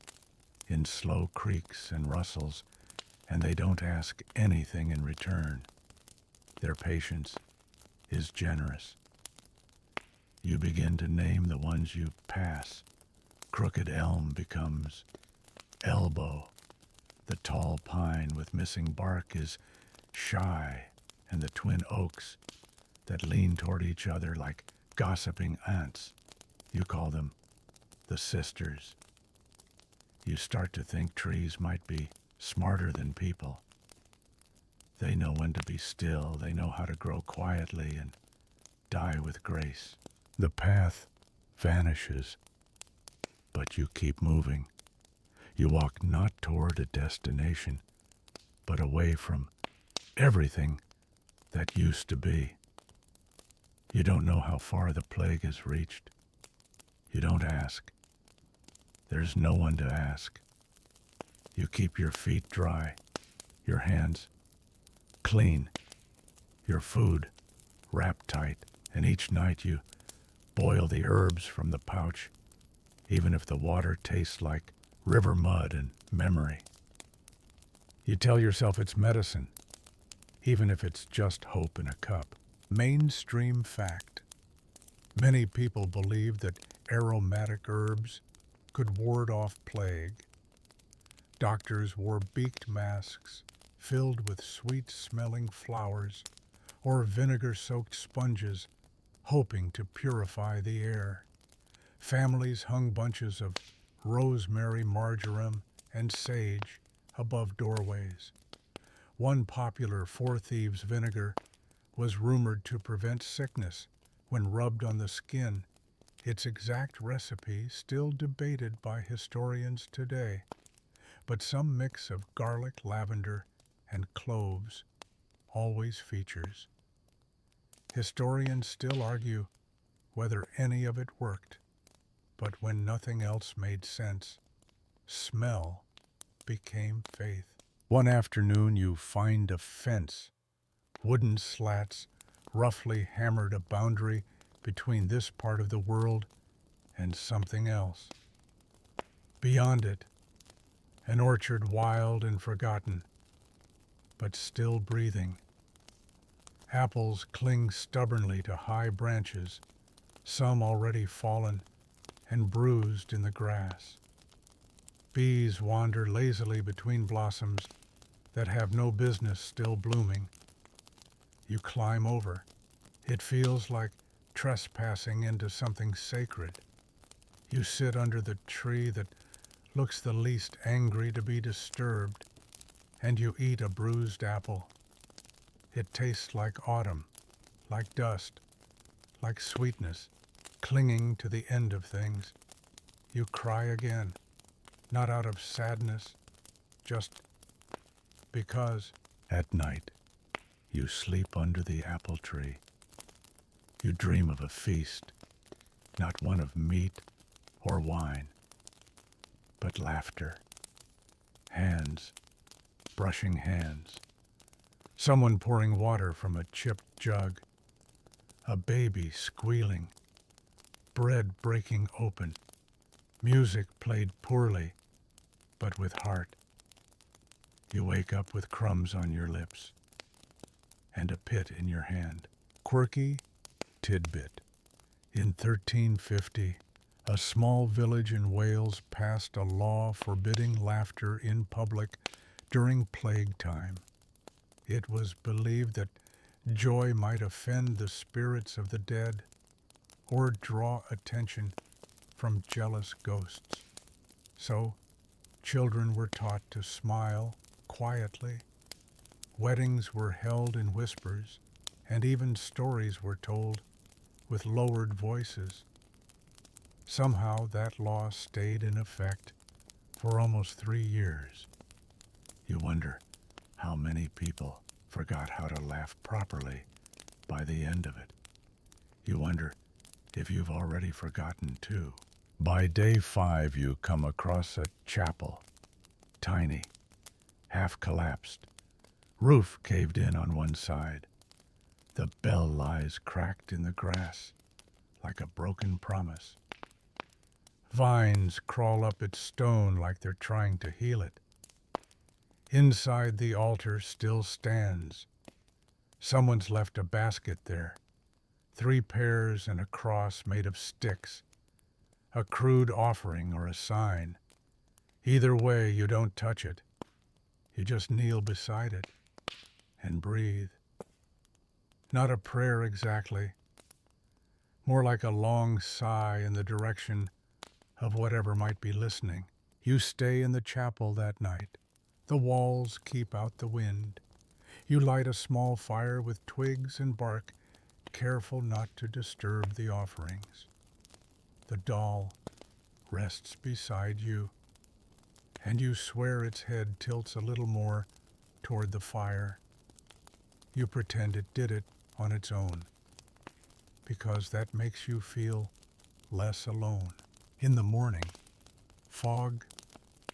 in slow creaks and rustles, and they don't ask anything in return. Their patience is generous. You begin to name the ones you pass. Crooked elm becomes elbow. The tall pine with missing bark is shy, and the twin oaks that lean toward each other like gossiping aunts, you call them the sisters. You start to think trees might be smarter than people. They know when to be still, they know how to grow quietly and die with grace. The path vanishes, but you keep moving. You walk not toward a destination, but away from everything that used to be. You don't know how far the plague has reached. You don't ask. There's no one to ask. You keep your feet dry, your hands clean, your food wrapped tight, and each night you boil the herbs from the pouch, even if the water tastes like river mud and memory. You tell yourself it's medicine, even if it's just hope in a cup. Mainstream fact. Many people believe that aromatic herbs could ward off plague. Doctors wore beaked masks filled with sweet-smelling flowers or vinegar-soaked sponges, hoping to purify the air. Families hung bunches of rosemary, marjoram, and sage above doorways. One popular Four Thieves vinegar was rumored to prevent sickness when rubbed on the skin, its exact recipe still debated by historians today. But some mix of garlic, lavender, and cloves always features. Historians still argue whether any of it worked, but when nothing else made sense, smell became faith. One afternoon you find a fence. Wooden slats roughly hammered a boundary between this part of the world and something else. Beyond it, an orchard wild and forgotten, but still breathing. Apples cling stubbornly to high branches, some already fallen and bruised in the grass. Bees wander lazily between blossoms that have no business still blooming. You climb over. It feels like trespassing into something sacred. You sit under the tree that looks the least angry to be disturbed, and you eat a bruised apple. It tastes like autumn, like dust, like sweetness, clinging to the end of things. You cry again, not out of sadness, just because. At night, you sleep under the apple tree. You dream of a feast, not one of meat or wine, but laughter, hands, brushing hands, someone pouring water from a chipped jug, a baby squealing, bread breaking open, music played poorly, but with heart. You wake up with crumbs on your lips and a pit in your hand. Quirky tidbit. In 1350, a small village in Wales passed a law forbidding laughter in public during plague time. It was believed that joy might offend the spirits of the dead or draw attention from jealous ghosts. So, children were taught to smile quietly. Weddings were held in whispers, and even stories were told with lowered voices. Somehow that law stayed in effect for almost 3 years. You wonder how many people forgot how to laugh properly by the end of it. You wonder if you've already forgotten too. By day 5, you come across a chapel, tiny, half collapsed, roof caved in on one side. The bell lies cracked in the grass like a broken promise. Vines crawl up its stone like they're trying to heal it. Inside the altar still stands. Someone's left a basket there, 3 pears and a cross made of sticks, a crude offering or a sign. Either way, you don't touch it. You just kneel beside it and breathe. Not a prayer exactly, more like a long sigh in the direction of whatever might be listening. You stay in the chapel that night. The walls keep out the wind. You light a small fire with twigs and bark, careful not to disturb the offerings. The doll rests beside you, and you swear its head tilts a little more toward the fire. You pretend it did it on its own, because that makes you feel less alone. In the morning, fog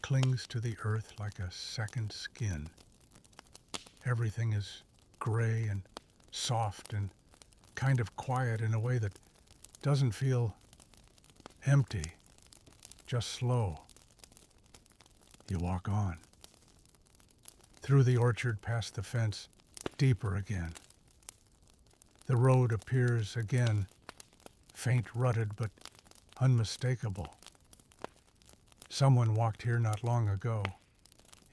clings to the earth like a second skin. Everything is gray and soft and kind of quiet in a way that doesn't feel empty, just slow. You walk on. Through the orchard, past the fence, deeper again. The road appears again, faint rutted but unmistakable. Someone walked here not long ago.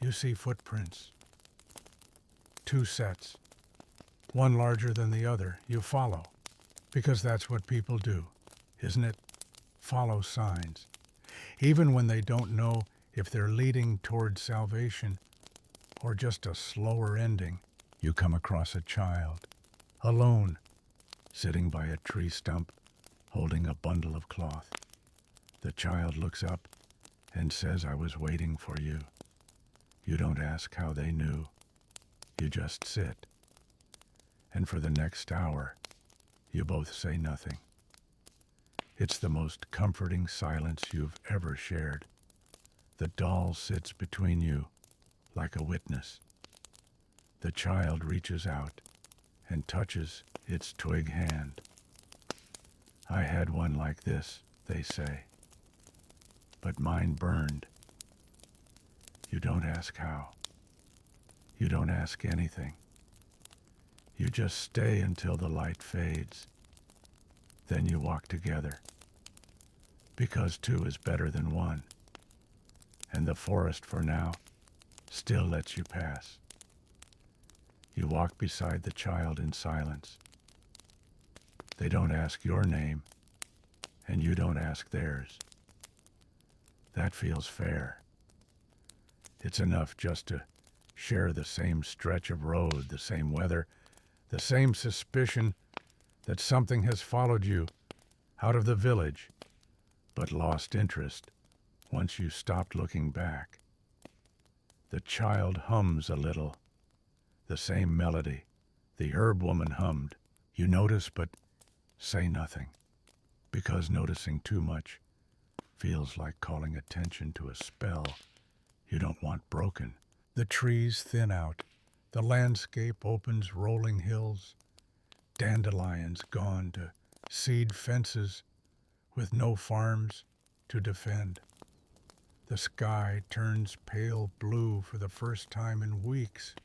You see footprints. 2 sets, one larger than the other. You follow, because that's what people do, isn't it? Follow signs. Even when they don't know if they're leading toward salvation or just a slower ending. You come across a child, alone, sitting by a tree stump, holding a bundle of cloth. The child looks up and says, "I was waiting for you." You don't ask how they knew. You just sit. And for the next hour, you both say nothing. It's the most comforting silence you've ever shared. The doll sits between you like a witness. The child reaches out and touches its twig hand. "I had one like this," they say, "but mine burned." You don't ask how. You don't ask anything. You just stay until the light fades. Then you walk together, because 2 is better than 1, and the forest for now still lets you pass. You walk beside the child in silence. They don't ask your name, and you don't ask theirs. That feels fair. It's enough just to share the same stretch of road, the same weather, the same suspicion that something has followed you out of the village, but lost interest once you stopped looking back. The child hums a little, the same melody the herb woman hummed. You notice but say nothing, because noticing too much feels like calling attention to a spell you don't want broken. The trees thin out. The landscape opens rolling hills, dandelions gone to seed fences with no farms to defend. The sky turns pale blue for the first time in weeks.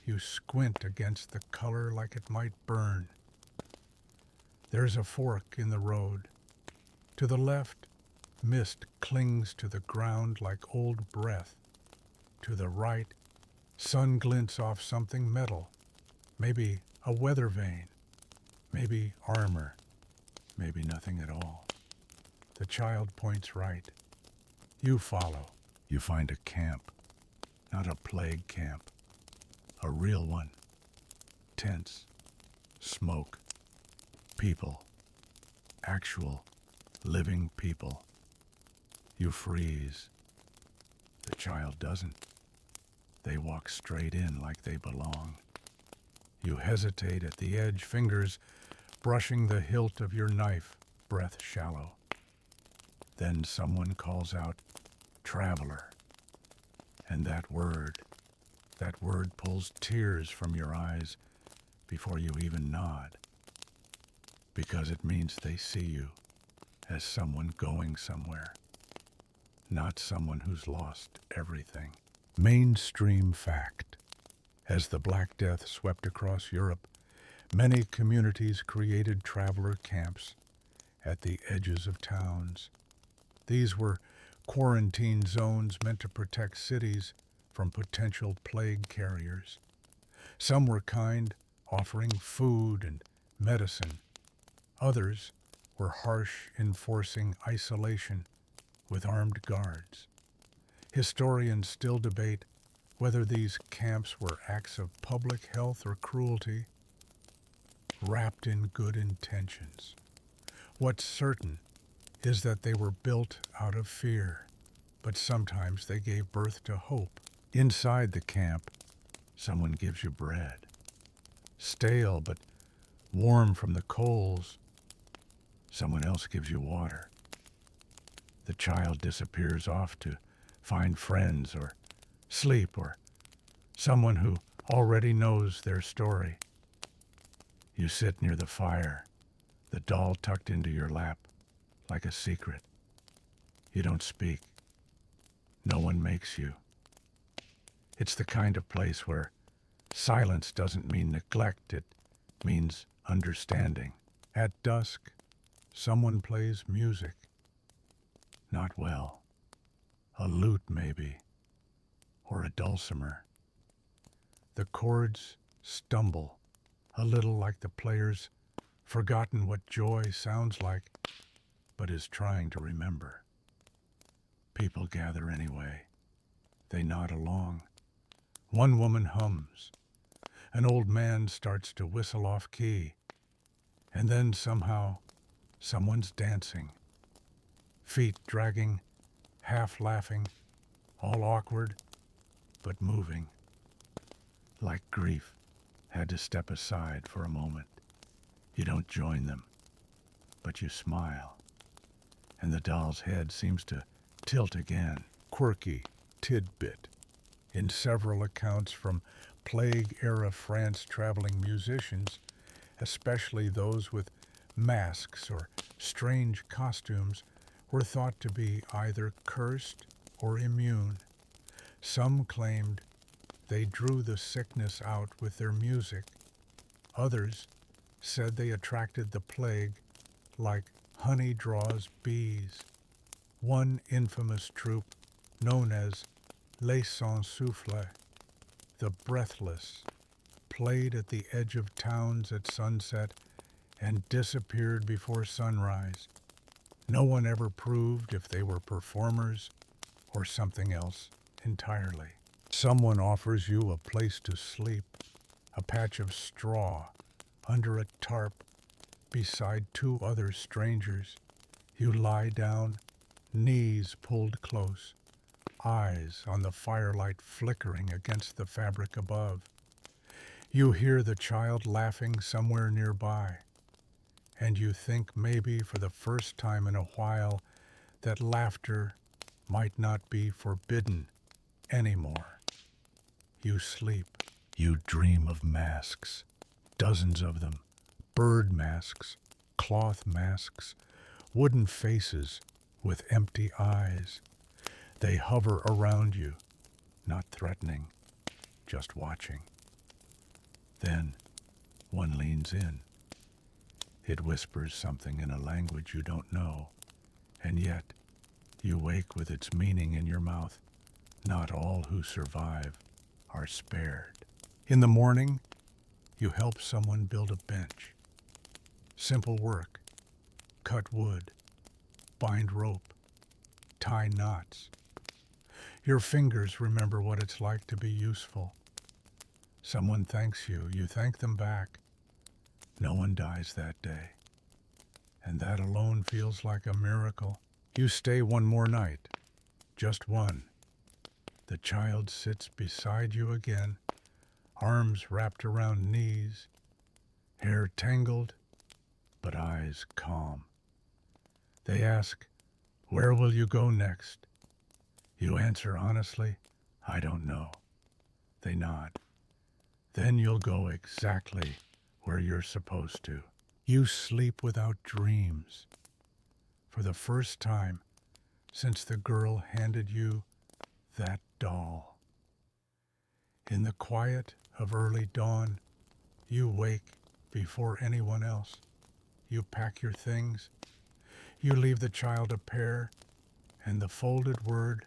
You squint against the color like it might burn. There's a fork in the road. To the left, mist clings to the ground like old breath. To the right, sun glints off something metal, maybe a weather vane, maybe armor, maybe nothing at all. The child points right. You follow. You find a camp, not a plague camp, a real one. Tents, smoke, people, actual, living people. You freeze. The child doesn't. They walk straight in like they belong. You hesitate at the edge, fingers brushing the hilt of your knife, breath shallow. Then someone calls out, "Traveler." And that word pulls tears from your eyes before you even nod, because it means they see you as someone going somewhere, not someone who's lost everything. Mainstream fact. As the Black Death swept across Europe, many communities created traveler camps at the edges of towns. These were quarantine zones meant to protect cities from potential plague carriers. Some were kind, offering food and medicine. Others were harsh, enforcing isolation with armed guards. Historians still debate whether these camps were acts of public health or cruelty, wrapped in good intentions. What's certain is that they were built out of fear, but sometimes they gave birth to hope. Inside the camp, someone gives you bread, stale but warm from the coals. Someone else gives you water. The child disappears off to find friends or sleep or someone who already knows their story. You sit near the fire, the doll tucked into your lap like a secret. You don't speak. No one makes you. It's the kind of place where silence doesn't mean neglect, it means understanding. At dusk, someone plays music. Not well. A lute, maybe, or a dulcimer. The chords stumble, a little like the player's forgotten what joy sounds like, but is trying to remember. People gather anyway. They nod along. One woman hums. An old man starts to whistle off key. And then somehow, someone's dancing. Feet dragging, half laughing, all awkward, but moving. Like grief had to step aside for a moment. You don't join them, but you smile. And the doll's head seems to tilt again. Quirky tidbit. In several accounts from Plague-era France traveling musicians, especially those with masks or strange costumes, were thought to be either cursed or immune. Some claimed they drew the sickness out with their music. Others said they attracted the plague like honey draws bees. One infamous troupe, known as Les Sans Souffle, the Breathless, played at the edge of towns at sunset and disappeared before sunrise. No one ever proved if they were performers or something else entirely. Someone offers you a place to sleep, a patch of straw under a tarp beside two other strangers. You lie down, knees pulled close, eyes on the firelight flickering against the fabric above. You hear the child laughing somewhere nearby, and you think maybe for the first time in a while that laughter might not be forbidden anymore. You sleep. You dream of masks, dozens of them, bird masks, cloth masks, wooden faces with empty eyes. They hover around you, not threatening, just watching. Then one leans in. It whispers something in a language you don't know, and yet you wake with its meaning in your mouth. Not all who survive are spared. In the morning, you help someone build a bench. Simple work. Cut wood, bind rope, tie knots. Your fingers remember what it's like to be useful. Someone thanks you, you thank them back. No one dies that day. And that alone feels like a miracle. You stay one more night, just one. The child sits beside you again, arms wrapped around knees, hair tangled, but eyes calm. They ask, "Where will you go next?" You answer honestly, "I don't know." They nod. Then you'll go exactly where you're supposed to. You sleep without dreams. For the first time since the girl handed you that doll. In the quiet of early dawn, you wake before anyone else. You pack your things. You leave the child a pair and the folded word,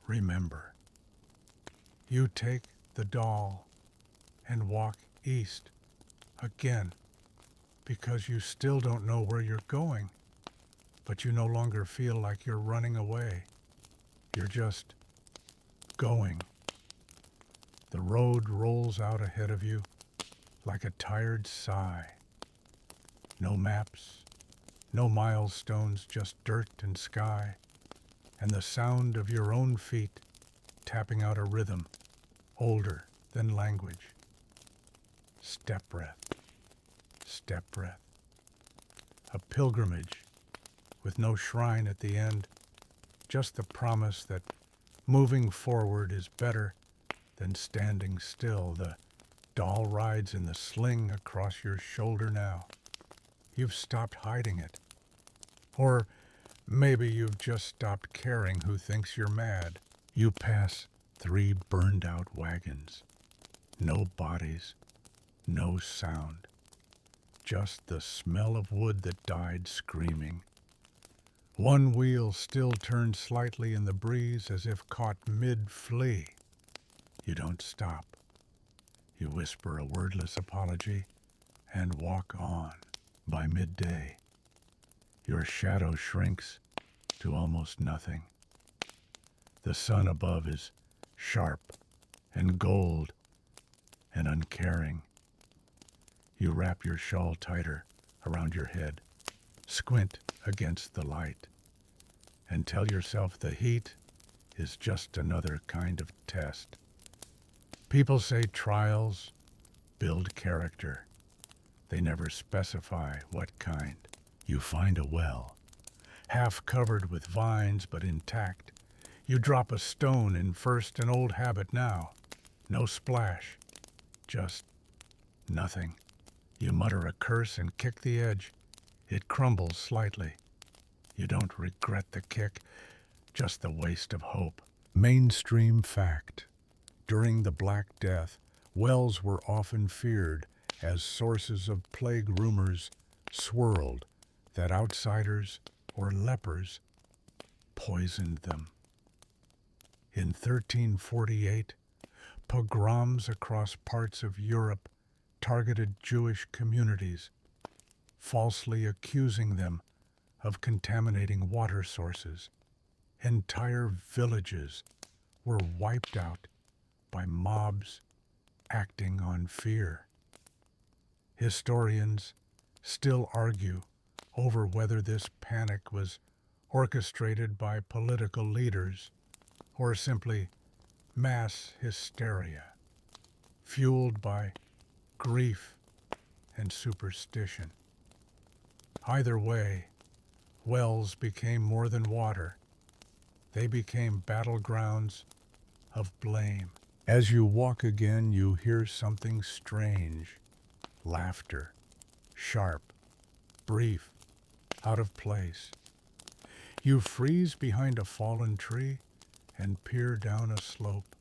remember. You take the doll and walk east again because you still don't know where you're going, but you no longer feel like you're running away. You're just going. The road rolls out ahead of you like a tired sigh. No maps, no milestones, just dirt and sky, and the sound of your own feet tapping out a rhythm older than language. Step breath, step breath. A pilgrimage with no shrine at the end, just the promise that moving forward is better than standing still. The doll rides in the sling across your shoulder now. You've stopped hiding it. Or maybe you've just stopped caring who thinks you're mad. You pass 3 burned-out wagons. No bodies, no sound. Just the smell of wood that died screaming. One wheel still turned slightly in the breeze as if caught mid-flee. You don't stop. You whisper a wordless apology and walk on. By midday, your shadow shrinks to almost nothing. The sun above is sharp and gold and uncaring. You wrap your shawl tighter around your head, squint against the light, and tell yourself the heat is just another kind of test. People say trials build character. They never specify what kind. You find a well, half covered with vines but intact. You drop a stone in first an old habit now. No splash, just nothing. You mutter a curse and kick the edge. It crumbles slightly. You don't regret the kick, just the waste of hope. Mainstream fact. During the Black Death, wells were often feared as sources of plague rumors swirled that outsiders or lepers poisoned them. In 1348, pogroms across parts of Europe targeted Jewish communities, falsely accusing them of contaminating water sources. Entire villages were wiped out by mobs acting on fear. Historians still argue over whether this panic was orchestrated by political leaders or simply mass hysteria, fueled by grief and superstition. Either way, wells became more than water. They became battlegrounds of blame. As you walk again, you hear something strange. Laughter, sharp, brief, out of place. You freeze behind a fallen tree and peer down a slope.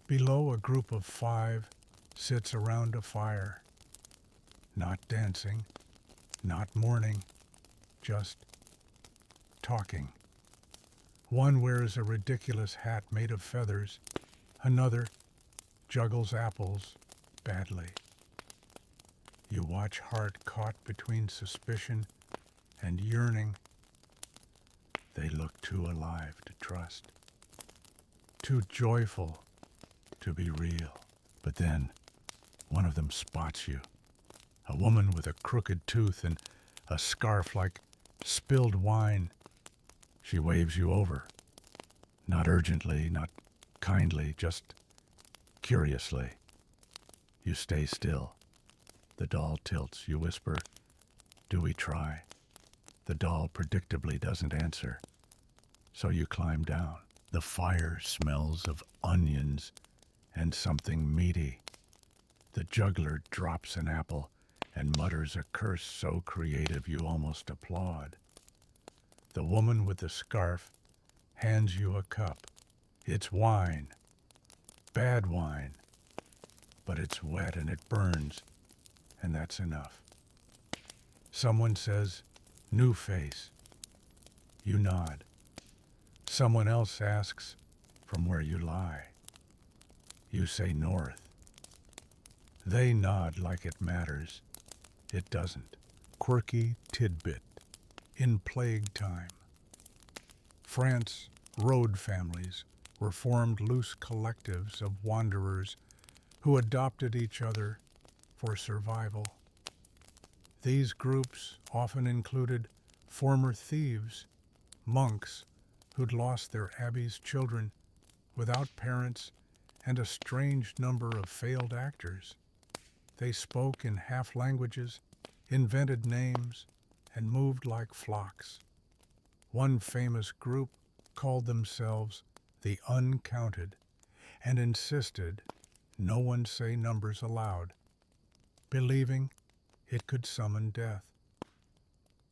Below, a group of 5 sits around a fire. Not dancing, not mourning, just talking. One wears a ridiculous hat made of feathers. Another juggles apples badly. You watch heart caught between suspicion and yearning. They look too alive to trust, too joyful to be real. But then one of them spots you, a woman with a crooked tooth and a scarf like spilled wine. She waves you over, not urgently, not kindly, just curiously. You stay still. The doll tilts. You whisper, "Do we try?" The doll predictably doesn't answer. So you climb down. The fire smells of onions and something meaty. The juggler drops an apple and mutters a curse so creative you almost applaud. The woman with the scarf hands you a cup. It's wine. bad wine, but it's wet and it burns, and that's enough. Someone says, new face. You nod. Someone else asks, from where you lie. You say north. They nod like it matters. It doesn't. Quirky tidbit. In plague time, France road families were formed loose collectives of wanderers who adopted each other for survival. These groups often included former thieves, monks who'd lost their abbey's children without parents, and a strange number of failed actors. They spoke in half languages, invented names, and moved like flocks. One famous group called themselves the Uncounted and insisted no one say numbers aloud, believing it could summon death.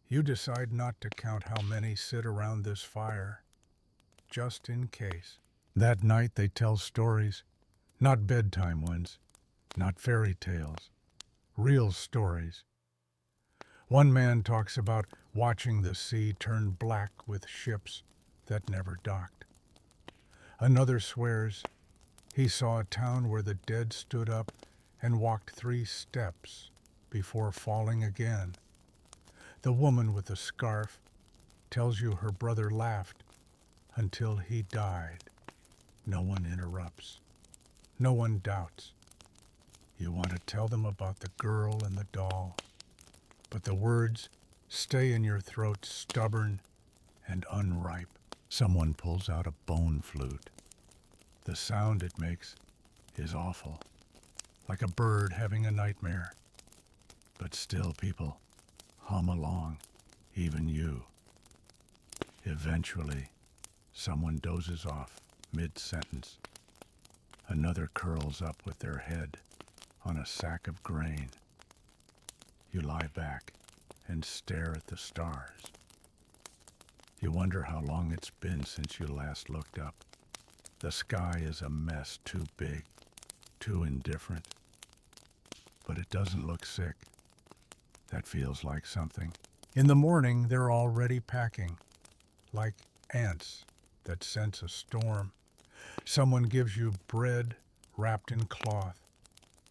You decide not to count how many sit around this fire, just in case. That night they tell stories, not bedtime ones, not fairy tales, real stories. One man talks about watching the sea turn black with ships that never docked. Another swears he saw a town where the dead stood up and walked 3 steps before falling again. The woman with the scarf tells you her brother laughed until he died. No one interrupts. No one doubts. You want to tell them about the girl and the doll, but the words stay in your throat stubborn and unripe. Someone pulls out a bone flute. The sound it makes is awful, like a bird having a nightmare. But still people hum along, even you. Eventually, someone dozes off mid-sentence. Another curls up with their head on a sack of grain. You lie back and stare at the stars. You wonder how long it's been since you last looked up. The sky is a mess, too big, too indifferent. But it doesn't look sick. That feels like something. In the morning, they're already packing, like ants that sense a storm. Someone gives you bread wrapped in cloth.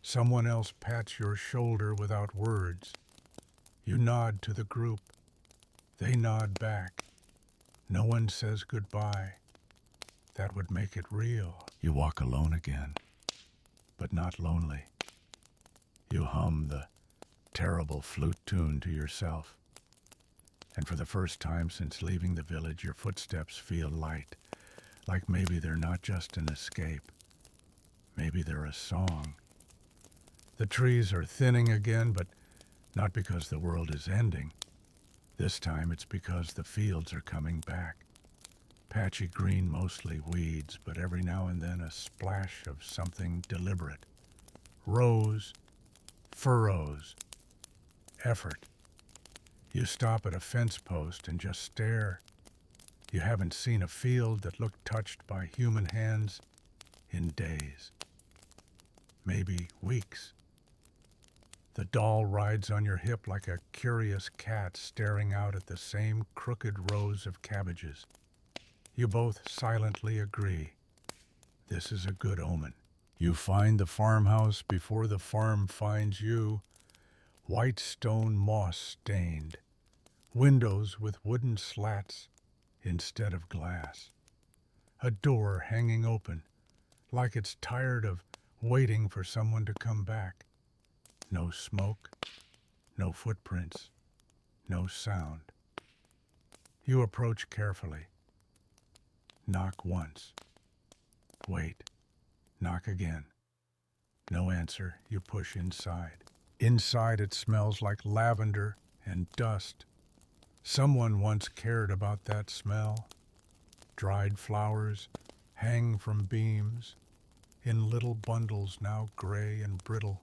Someone else pats your shoulder without words. You nod to the group. They nod back. No one says goodbye. That would make it real. You walk alone again, but not lonely. You hum the terrible flute tune to yourself. And for the first time since leaving the village, your footsteps feel light, like maybe they're not just an escape. Maybe they're a song. The trees are thinning again, but not because the world is ending. This time it's because the fields are coming back. Patchy green, mostly weeds, but every now and then a splash of something deliberate. Rows, furrows, effort. You stop at a fence post and just stare. You haven't seen a field that looked touched by human hands in days, maybe weeks. The doll rides on your hip like a curious cat staring out at the same crooked rows of cabbages. You both silently agree. This is a good omen. You find the farmhouse before the farm finds you. White stone moss stained. Windows with wooden slats instead of glass. A door hanging open, like it's tired of waiting for someone to come back. No smoke, no footprints, no sound. You approach carefully. Knock once. Wait. Knock again. No answer. You push inside. Inside it smells like lavender and dust. Someone once cared about that smell. Dried flowers hang from beams in little bundles now gray and brittle,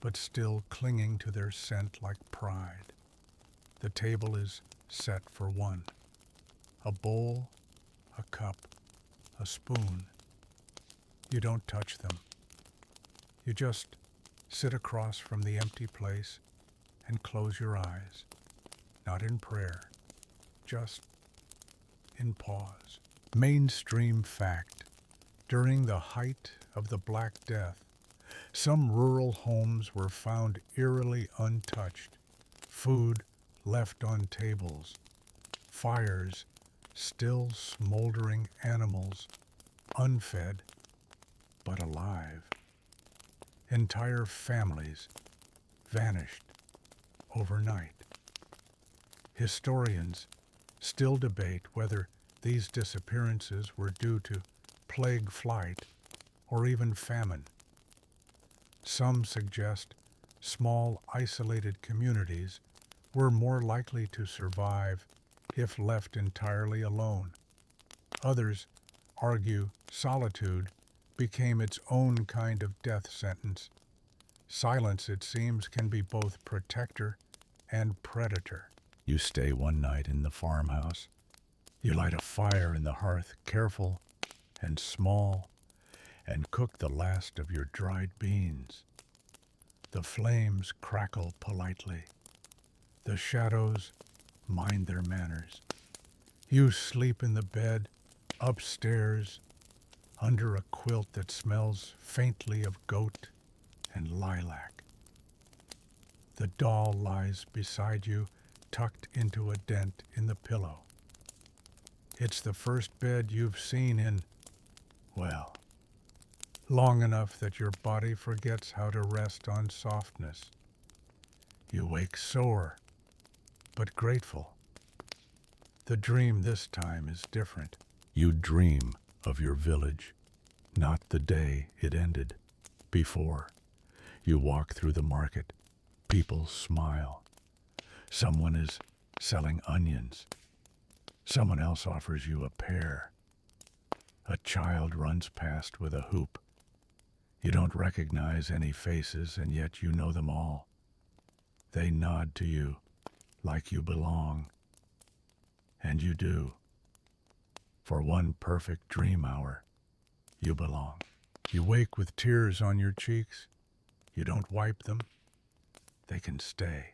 but still clinging to their scent like pride. The table is set for one. A bowl, a cup, a spoon. You don't touch them. You just sit across from the empty place and close your eyes, not in prayer, just in pause. Mainstream fact. During the height of the Black Death, some rural homes were found eerily untouched, food left on tables, fires still smoldering, animals unfed but alive. Entire families vanished overnight. Historians still debate whether these disappearances were due to plague flight or even famine. Some suggest small, isolated communities were more likely to survive if left entirely alone. Others argue solitude became its own kind of death sentence. Silence, it seems, can be both protector and predator. You stay one night in the farmhouse. You light a fire in the hearth, careful and small, and cook the last of your dried beans. The flames crackle politely. The shadows mind their manners. You sleep in the bed, upstairs, under a quilt that smells faintly of goat and lilac. The doll lies beside you, tucked into a dent in the pillow. It's the first bed you've seen in, well, long enough that your body forgets how to rest on softness. You wake sore, but grateful. The dream this time is different. You dream of your village, not the day it ended. Before, you walk through the market. People smile. Someone is selling onions. Someone else offers you a pear. A child runs past with a hoop. You don't recognize any faces, and yet you know them all. They nod to you like you belong. And you do. For one perfect dream hour, you belong. You wake with tears on your cheeks. You don't wipe them. They can stay.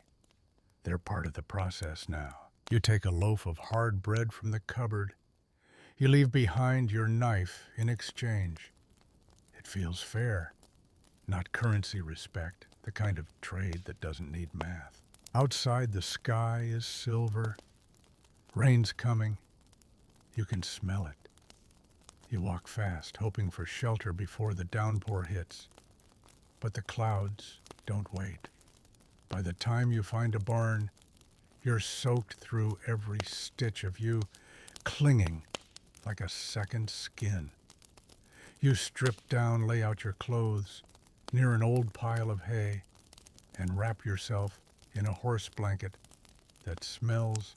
They're part of the process now. You take a loaf of hard bread from the cupboard. You leave behind your knife in exchange. It feels fair, not currency respect, the kind of trade that doesn't need math. Outside, the sky is silver. Rain's coming. You can smell it. You walk fast, hoping for shelter before the downpour hits. But the clouds don't wait. By the time you find a barn, you're soaked through every stitch of you, clinging like a second skin. You strip down, lay out your clothes near an old pile of hay, and wrap yourself in a horse blanket that smells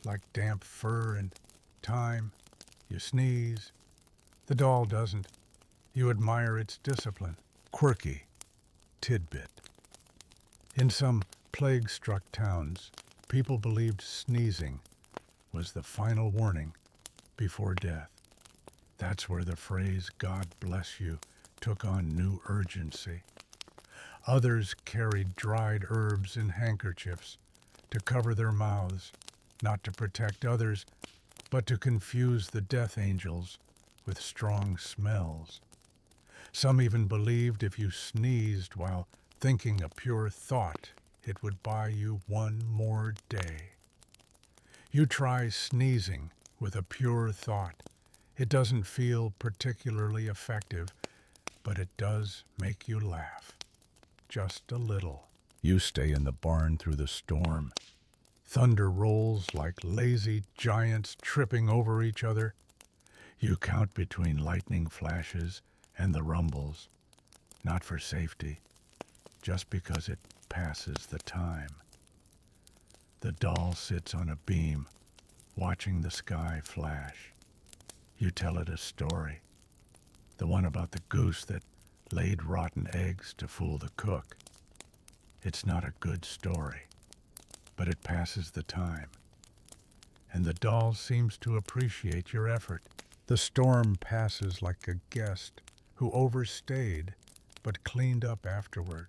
like damp fur and thyme. You sneeze. The doll doesn't. You admire its discipline. Quirky tidbit. In some plague-struck towns, people believed sneezing was the final warning before death. That's where the phrase, "God bless you," took on new urgency. Others carried dried herbs in handkerchiefs to cover their mouths, not to protect others, but to confuse the death angels with strong smells. Some even believed if you sneezed while thinking a pure thought, it would buy you one more day. You try sneezing with a pure thought. It doesn't feel particularly effective, but it does make you laugh. Just a little. You stay in the barn through the storm. Thunder rolls like lazy giants tripping over each other. You count between lightning flashes and the rumbles, not for safety, just because it passes the time. The doll sits on a beam, watching the sky flash. You tell it a story, the one about the goose that laid rotten eggs to fool the cook. It's not a good story, but it passes the time, and the doll seems to appreciate your effort. The storm passes like a guest who overstayed but cleaned up afterward.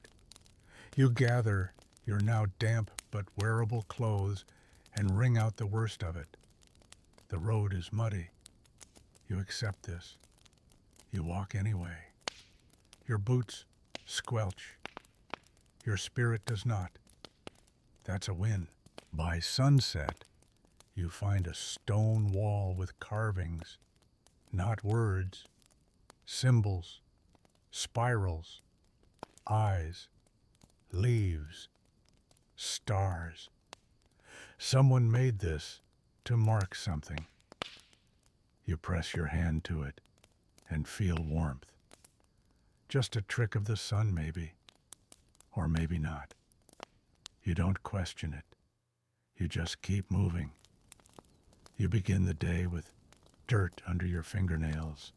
You gather your now damp but wearable clothes and wring out the worst of it. The road is muddy. You accept this. You walk anyway. Your boots squelch. Your spirit does not. That's a win. By sunset, you find a stone wall with carvings, not words, symbols, spirals, eyes, leaves, stars. Someone made this to mark something. You press your hand to it and feel warmth. Just a trick of the sun, maybe, or maybe not. You don't question it. You just keep moving. You begin the day with dirt under your fingernails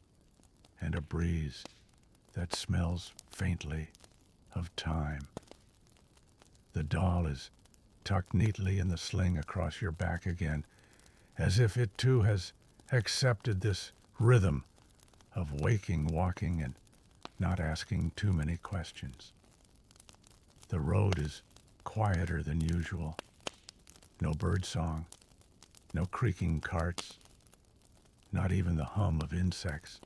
and a breeze that smells faintly of time. The doll is tucked neatly in the sling across your back again, as if it too has accepted this rhythm of waking, walking, and not asking too many questions. The road is quieter than usual. No bird song, no creaking carts, not even the hum of insects.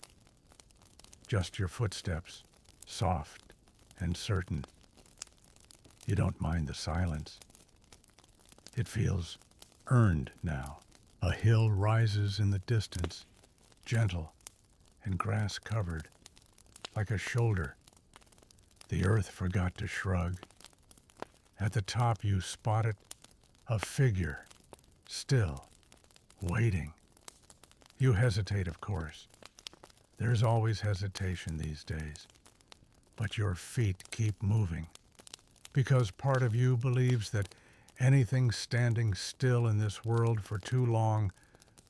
Just your footsteps, soft and certain. You don't mind the silence. It feels earned now. A hill rises in the distance, gentle and grass-covered, like a shoulder. The earth forgot to shrug. At the top you spot it, a figure, still, waiting. You hesitate, of course. There's always hesitation these days. But your feet keep moving, because part of you believes that anything standing still in this world for too long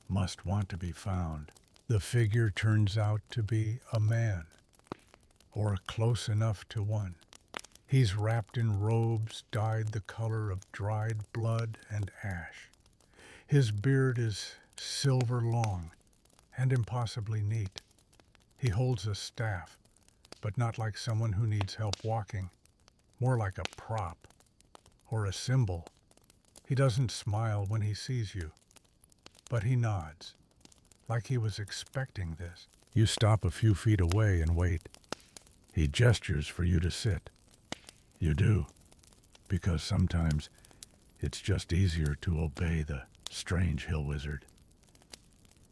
must want to be found. The figure turns out to be a man, or close enough to one. He's wrapped in robes dyed the color of dried blood and ash. His beard is silver long and impossibly neat. He holds a staff, but not like someone who needs help walking, more like a prop or a symbol. He doesn't smile when he sees you, but he nods, like he was expecting this. You stop a few feet away and wait. He gestures for you to sit. You do, because sometimes it's just easier to obey the strange hill wizard.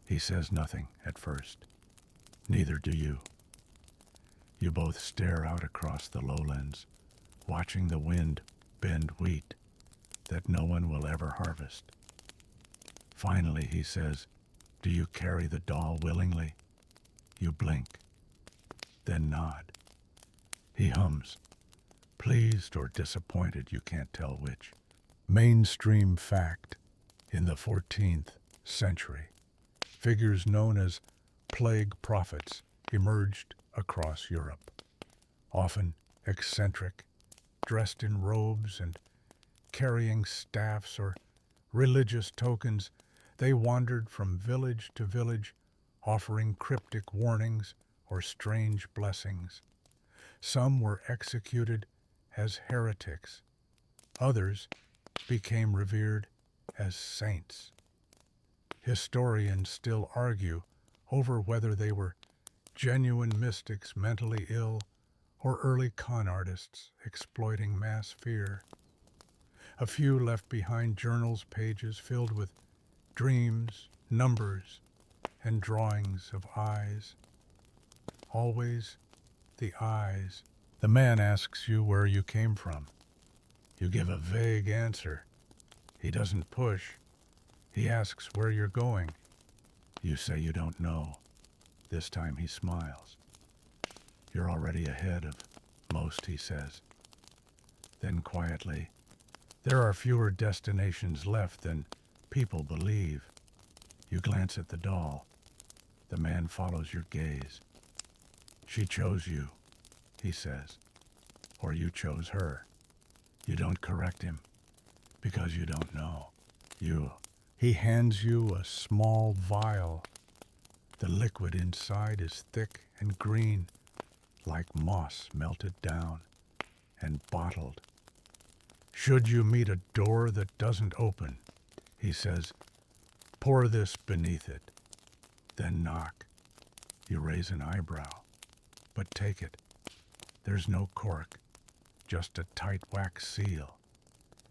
He says nothing at first. Neither do you. You both stare out across the lowlands, watching the wind bend wheat that no one will ever harvest. Finally, he says, "Do you carry the doll willingly?" You blink, then nod. He hums, pleased or disappointed, you can't tell which. Mainstream fact. In the 14th century, figures known as plague prophets emerged across Europe. Often eccentric, dressed in robes and carrying staffs or religious tokens, they wandered from village to village, offering cryptic warnings or strange blessings. Some were executed as heretics. Others became revered as saints. Historians still argue over whether they were genuine mystics mentally ill or early con artists exploiting mass fear. A few left behind journals pages filled with dreams, numbers, and drawings of eyes. Always the eyes. The man asks you where you came from. You give a vague answer. He doesn't push. He asks where you're going. You say you don't know. This time he smiles. You're already ahead of most, he says. Then quietly, there are fewer destinations left than people believe. You glance at the doll. The man follows your gaze. She chose you, he says, or you chose her. You don't correct him, because you don't know. He hands you a small vial. The liquid inside is thick and green, like moss melted down and bottled. Should you meet a door that doesn't open, he says, pour this beneath it, then knock. You raise an eyebrow, but take it. There's no cork, just a tight wax seal.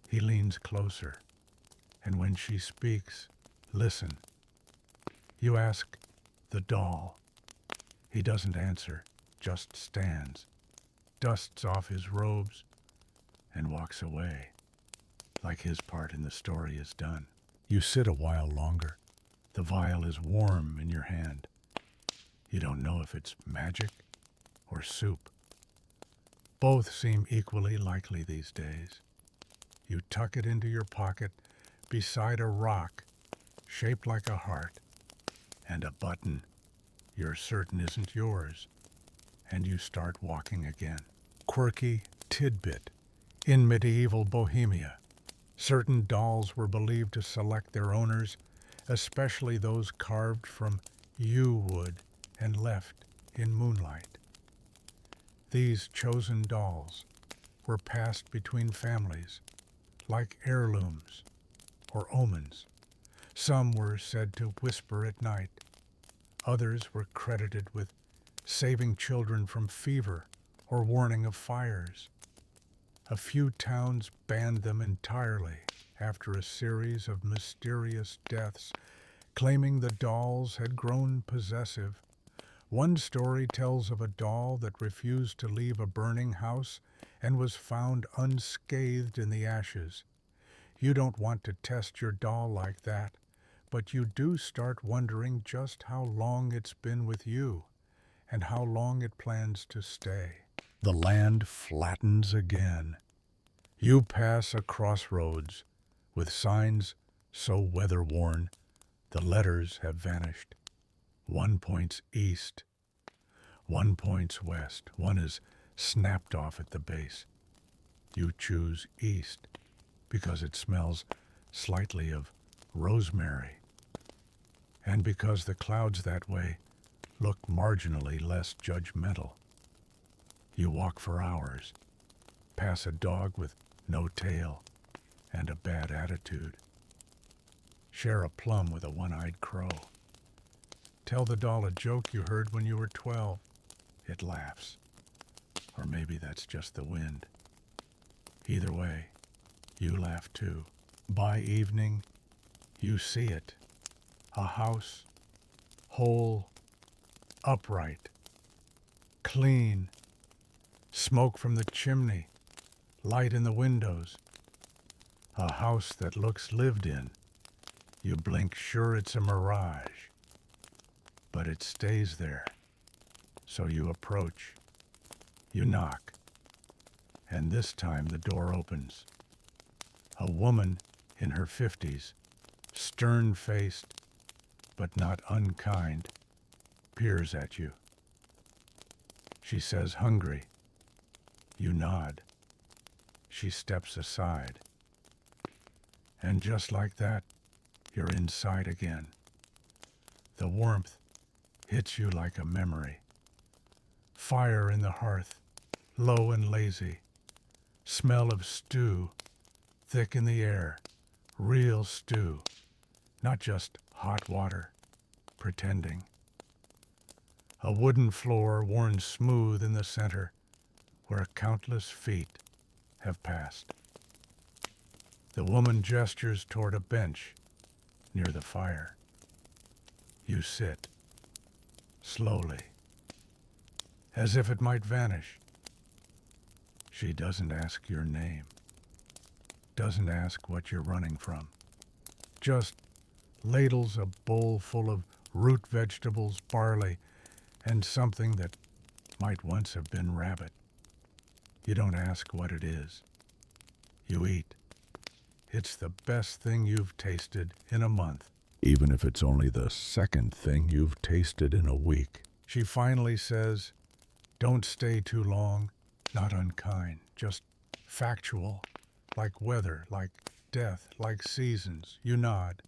He leans closer, and when she speaks, listen. You ask, the doll. He doesn't answer, just stands, dusts off his robes, and walks away, like his part in the story is done. You sit a while longer. The vial is warm in your hand. You don't know if it's magic or soup. Both seem equally likely these days. You tuck it into your pocket beside a rock shaped like a heart and a button you're certain isn't yours, and you start walking again. Quirky tidbit. In medieval Bohemia, certain dolls were believed to select their owners, especially those carved from yew wood and left in moonlight. These chosen dolls were passed between families like heirlooms or omens. Some were said to whisper at night. Others were credited with saving children from fever or warning of fires. A few towns banned them entirely after a series of mysterious deaths, claiming the dolls had grown possessive. One story tells of a doll that refused to leave a burning house and was found unscathed in the ashes. You don't want to test your doll like that, but you do start wondering just how long it's been with you and how long it plans to stay. The land flattens again. You pass a crossroads with signs so weather-worn the letters have vanished. One points east, one points west. One is snapped off at the base. You choose east because it smells slightly of rosemary, and because the clouds that way look marginally less judgmental. You walk for hours, pass a dog with no tail and a bad attitude. Share a plum with a one-eyed crow. Tell the doll a joke you heard when you were 12. It laughs. Or maybe that's just the wind. Either way, you laugh too. By evening, you see it. A house, whole, upright, clean, smoke from the chimney, light in the windows. A house that looks lived in. You blink sure it's a mirage, but it stays there. So you approach. You knock, and this time the door opens. A woman in her 50s, stern-faced but not unkind, peers at you. She says, "Hungry?" You nod. She steps aside. And just like that, you're inside again. The warmth hits you like a memory. Fire in the hearth, low and lazy. Smell of stew, thick in the air. Real stew, not just hot water, pretending. A wooden floor worn smooth in the center, where countless feet have passed. The woman gestures toward a bench near the fire. You sit, slowly, as if it might vanish. She doesn't ask your name, doesn't ask what you're running from, just ladles a bowl full of root vegetables, barley, and something that might once have been rabbit. You don't ask what it is. You eat. It's the best thing you've tasted in a month, even if it's only the second thing you've tasted in a week. She finally says, "Don't stay too long," not unkind, just factual, like weather, like death, like seasons. You nod.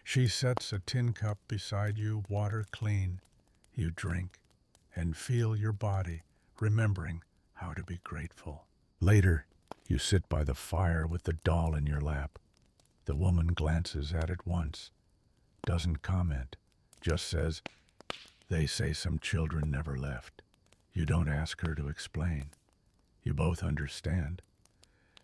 She sets a tin cup beside you, water clean. You drink and feel your body remembering how to be grateful. Later, you sit by the fire with the doll in your lap. The woman glances at it once, doesn't comment, just says, "They say some children never left." You don't ask her to explain. You both understand.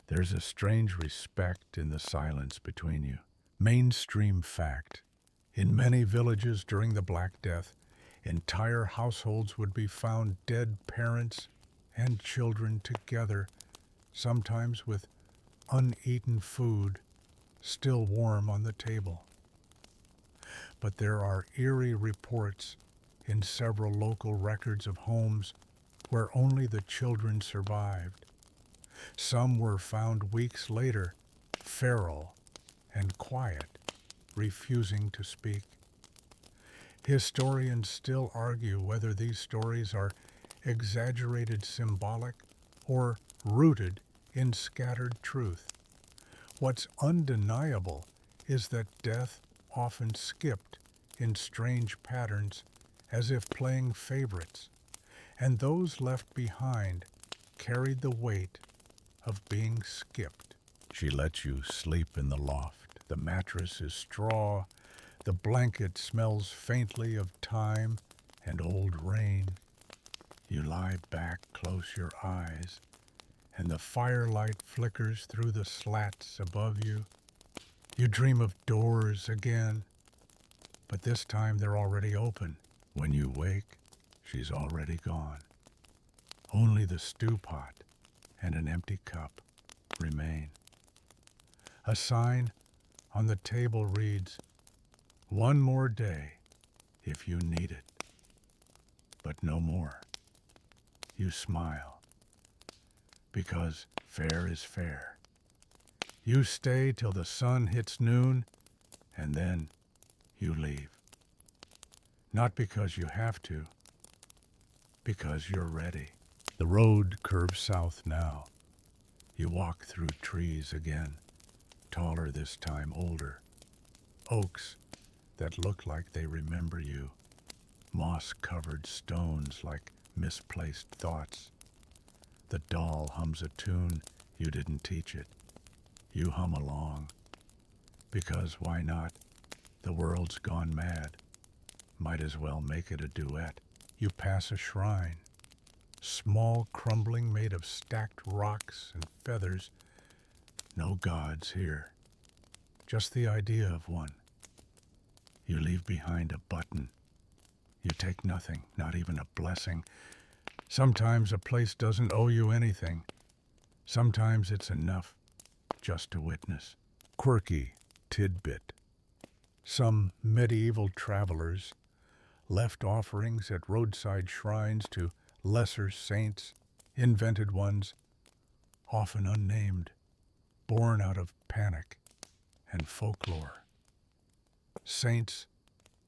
There's a strange respect in the silence between you. Mainstream fact. In many villages during the Black Death, entire households would be found dead, parents and children together, sometimes with uneaten food still warm on the table. But there are eerie reports in several local records of homes where only the children survived. Some were found weeks later, feral and quiet, refusing to speak. Historians still argue whether these stories are exaggerated symbolic or rooted in scattered truth. What's undeniable is that death often skipped in strange patterns as if playing favorites, and those left behind carried the weight of being skipped. She lets you sleep in the loft. The mattress is straw. The blanket smells faintly of thyme and old rain. You lie back, close your eyes, and the firelight flickers through the slats above you. You dream of doors again, but this time they're already open. When you wake, she's already gone. Only the stew pot and an empty cup remain. A sign on the table reads, "One more day if you need it, but no more." You smile, because fair is fair. You stay till the sun hits noon, and then you leave. Not because you have to, because you're ready. The road curves south now. You walk through trees again, taller this time, older. Oaks that look like they remember you. Moss-covered stones like misplaced thoughts. The doll hums a tune, you didn't teach it. You hum along. Because why not? The world's gone mad. Might as well make it a duet. You pass a shrine. Small crumbling made of stacked rocks and feathers. No gods here. Just the idea of one. You leave behind a button. You take nothing, not even a blessing. Sometimes a place doesn't owe you anything. Sometimes it's enough just to witness. Quirky tidbit. Some medieval travelers left offerings at roadside shrines to lesser saints, invented ones, often unnamed, born out of panic and folklore. Saints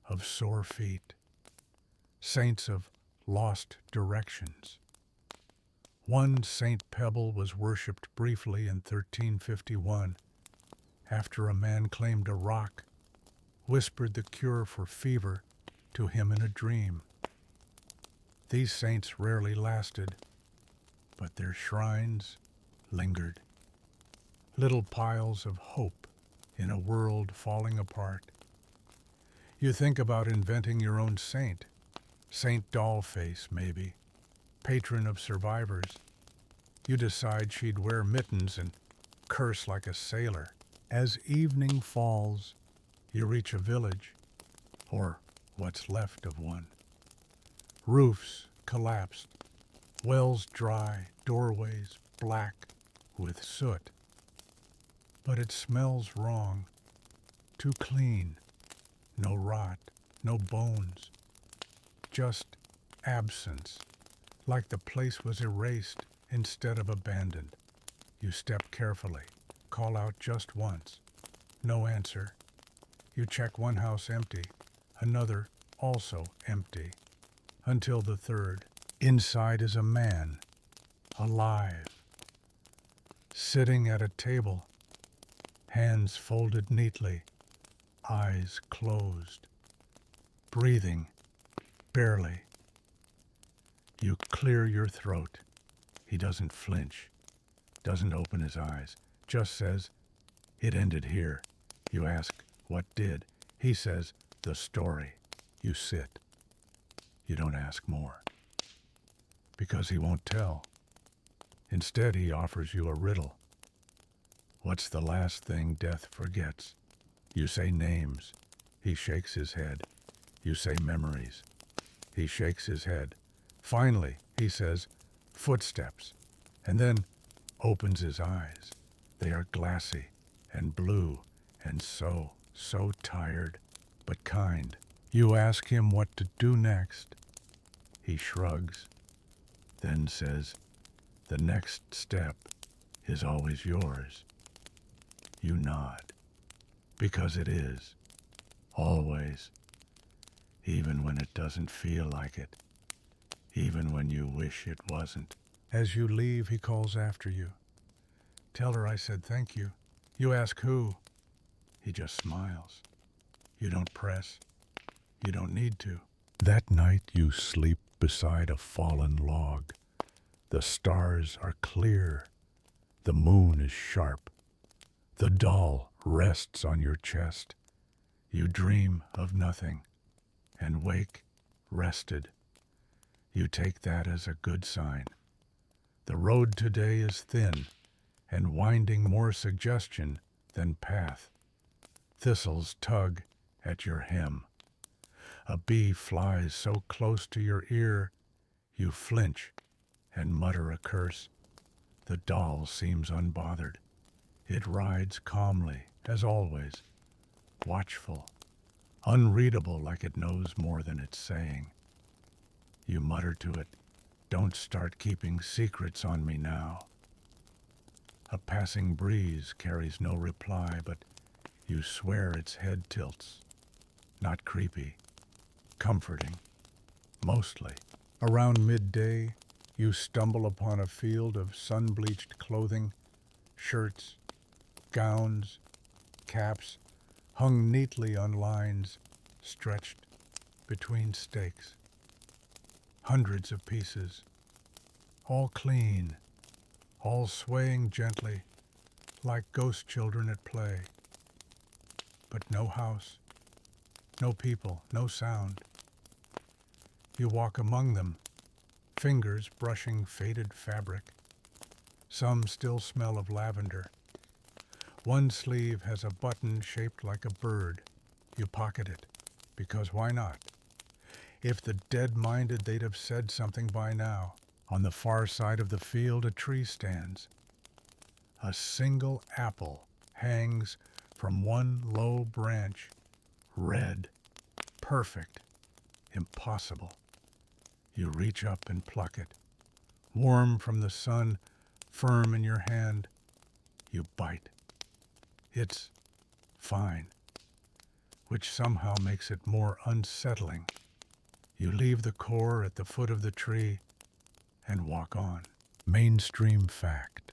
of sore feet. Saints of lost directions. One Saint Pebble was worshipped briefly in 1351 after a man claimed a rock whispered the cure for fever to him in a dream. These saints rarely lasted, but their shrines lingered. Little piles of hope in a world falling apart. You think about inventing your own saint. Saint Dollface, maybe. Patron of survivors. You decide she'd wear mittens and curse like a sailor. As evening falls, you reach a village, or what's left of one. Roofs collapsed, wells dry, doorways black with soot. But it smells wrong, too clean. No rot, no bones, just absence, like the place was erased instead of abandoned. You step carefully, call out just once. No answer. You check one house empty, another also empty, until the third. Inside is a man, alive, sitting at a table, hands folded neatly, eyes closed, breathing barely. You clear your throat. He doesn't flinch, doesn't open his eyes, just says, "It ended here." You ask, "What did?" He says, "The story." You sit. You don't ask more. Because he won't tell. Instead, he offers you a riddle. What's the last thing death forgets? You say names. He shakes his head. You say memories. He shakes his head. Finally, he says, "Footsteps," and then opens his eyes. They are glassy and blue and so tired, but kind. You ask him what to do next. He shrugs, then says, "The next step is always yours." You nod, because it is, always, even when it doesn't feel like it, even when you wish it wasn't. As you leave, he calls after you. "Tell her I said thank you." You ask who. He just smiles. You don't press. You don't need to. That night you sleep beside a fallen log. The stars are clear. The moon is sharp. The doll rests on your chest. You dream of nothing and wake rested. You take that as a good sign. The road today is thin and winding, more suggestion than path. Thistles tug at your hem. A bee flies so close to your ear, you flinch and mutter a curse. The doll seems unbothered. It rides calmly, as always, watchful, unreadable, like it knows more than it's saying. You mutter to it, "Don't start keeping secrets on me now." A passing breeze carries no reply, but you swear its head tilts. Not creepy, comforting, mostly. Around midday, you stumble upon a field of sun-bleached clothing, shirts, gowns, caps, hung neatly on lines, stretched between stakes. Hundreds of pieces, all clean, all swaying gently, like ghost children at play. But no house, no people, no sound. You walk among them, fingers brushing faded fabric. Some still smell of lavender. One sleeve has a button shaped like a bird. You pocket it, because why not? If the dead-minded, they'd have said something by now. On the far side of the field, a tree stands. A single apple hangs from one low branch, red, perfect, impossible. You reach up and pluck it, warm from the sun, firm in your hand. You bite. It's fine, which somehow makes it more unsettling. You leave the core at the foot of the tree and walk on. Mainstream fact.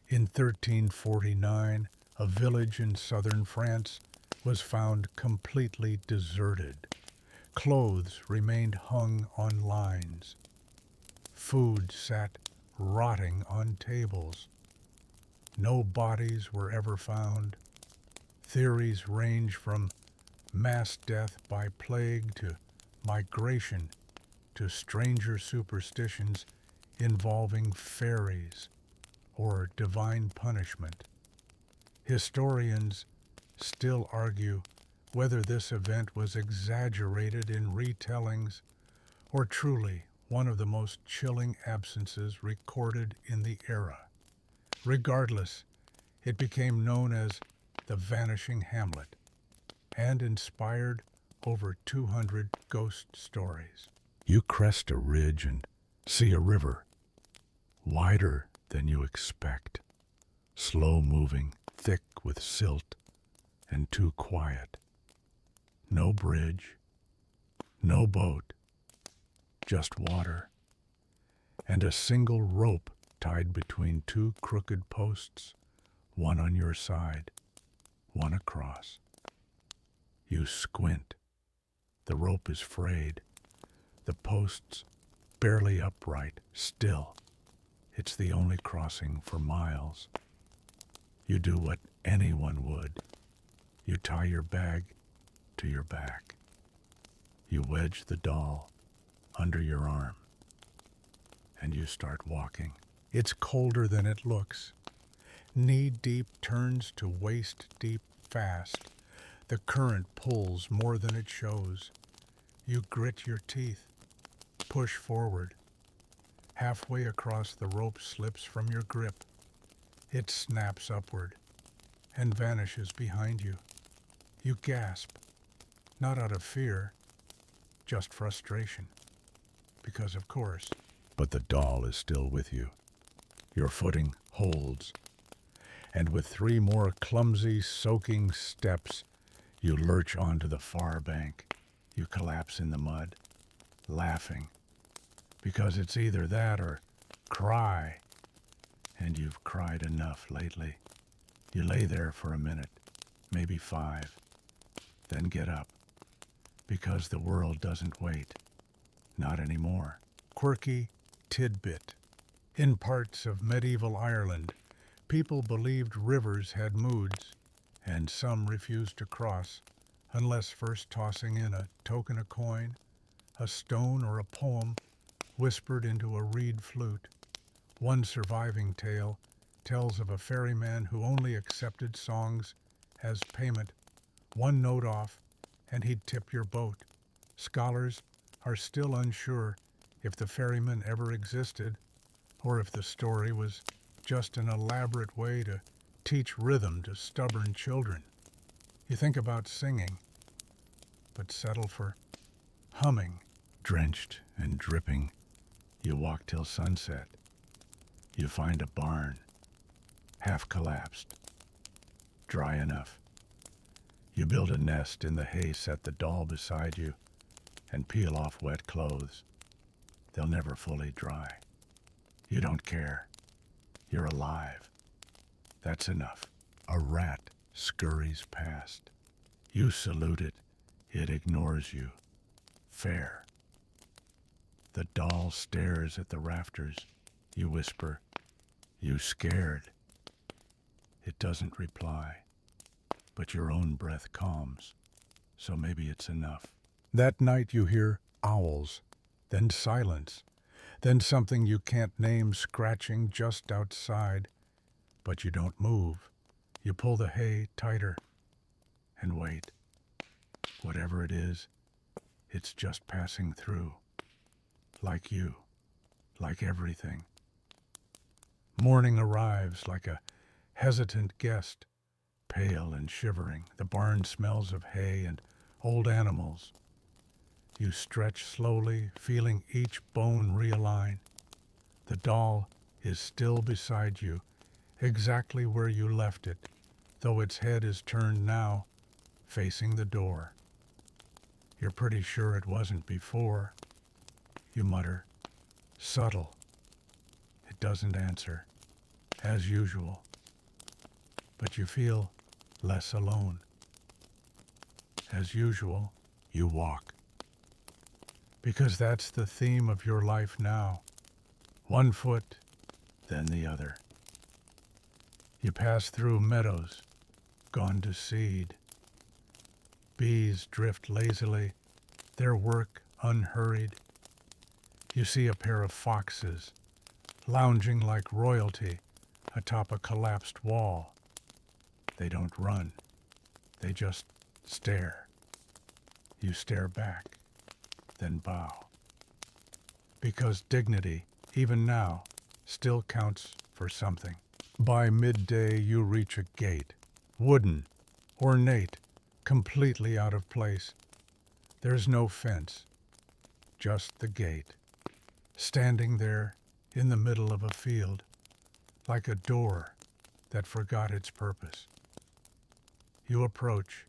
In 1349, a village in southern France was found completely deserted. Clothes remained hung on lines. Food sat rotting on tables. No bodies were ever found. Theories range from mass death by plague to migration to stranger superstitions involving fairies or divine punishment. Historians still argue whether this event was exaggerated in retellings or truly one of the most chilling absences recorded in the era. Regardless, it became known as the Vanishing Hamlet and inspired over 200 ghost stories. You crest a ridge and see a river, wider than you expect, slow-moving, thick with silt, and too quiet. No bridge, no boat, just water, and a single rope tied between two crooked posts, one on your side, one across. You squint. The rope is frayed, the posts barely upright, still. It's the only crossing for miles. You do what anyone would. You tie your bag to your back. You wedge the doll under your arm, and you start walking. It's colder than it looks. Knee-deep turns to waist-deep fast. The current pulls more than it shows. You grit your teeth, push forward. Halfway across, the rope slips from your grip. It snaps upward and vanishes behind you. You gasp, not out of fear, just frustration. Because of course. But the doll is still with you. Your footing holds. And with 3 more clumsy, soaking steps, you lurch onto the far bank. You collapse in the mud, laughing. Because it's either that or cry. And you've cried enough lately. You lay there for a minute, maybe 5, then get up. Because the world doesn't wait. Not anymore. Quirky tidbit. In parts of medieval Ireland, people believed rivers had moods, and some refused to cross unless first tossing in a token, a coin, a stone, or a poem whispered into a reed flute. One surviving tale tells of a ferryman who only accepted songs as payment. 1 note off, and he'd tip your boat. Scholars are still unsure if the ferryman ever existed, or if the story was just an elaborate way to teach rhythm to stubborn children. You think about singing, but settle for humming. Drenched and dripping, you walk till sunset. You find a barn, half collapsed, dry enough. You build a nest in the hay, set the doll beside you, and peel off wet clothes. They'll never fully dry. You don't care. You're alive. That's enough. A rat scurries past. You salute it. It ignores you. Fair. The doll stares at the rafters. You whisper, "You scared?" It doesn't reply, but your own breath calms, so maybe it's enough. That night you hear owls, then silence, then something you can't name scratching just outside, but you don't move. You pull the hay tighter and wait. Whatever it is, it's just passing through. Like you, like everything. Morning arrives like a hesitant guest, pale and shivering. The barn smells of hay and old animals. You stretch slowly, feeling each bone realign. The doll is still beside you, exactly where you left it, though its head is turned now, facing the door. You're pretty sure it wasn't before. You mutter, "Subtle." It doesn't answer, as usual. But you feel less alone. As usual, you walk. Because that's the theme of your life now. 1 foot, then the other. You pass through meadows, gone to seed. Bees drift lazily, their work unhurried. You see a pair of foxes, lounging like royalty atop a collapsed wall. They don't run, they just stare. You stare back, then bow. Because dignity, even now, still counts for something. By midday you reach a gate, wooden, ornate, completely out of place. There's no fence, just the gate, standing there in the middle of a field, like a door that forgot its purpose. You approach,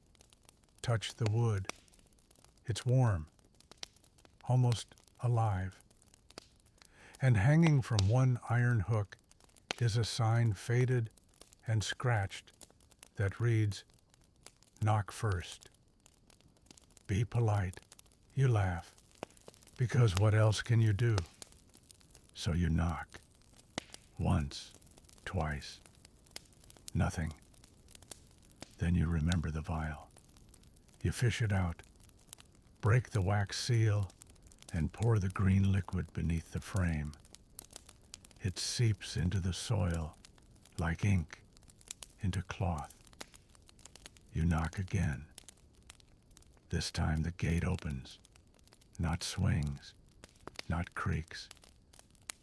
touch the wood. It's warm, almost alive. And hanging from one iron hook is a sign faded and scratched that reads, "Knock first." Be polite. You laugh. Because what else can you do? So you knock. Once, twice. Nothing. Then you remember the vial. You fish it out, break the wax seal, and pour the green liquid beneath the frame. It seeps into the soil like ink into cloth. You knock again. This time the gate opens, not swings, not creaks,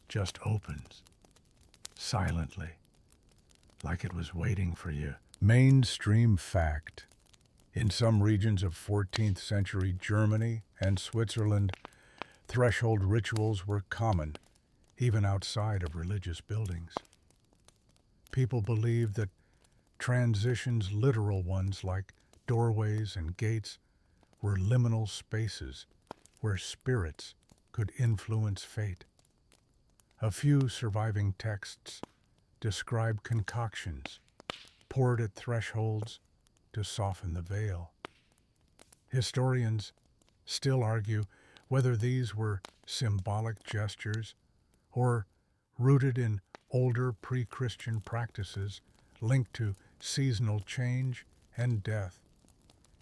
just opens, silently, like it was waiting for you. Mainstream fact. In some regions of 14th century Germany and Switzerland, threshold rituals were common, even outside of religious buildings. People believed that transitions, literal ones like doorways and gates, were liminal spaces where spirits could influence fate. A few surviving texts describe concoctions poured at thresholds to soften the veil. Historians still argue whether these were symbolic gestures or rooted in older pre-Christian practices linked to seasonal change and death.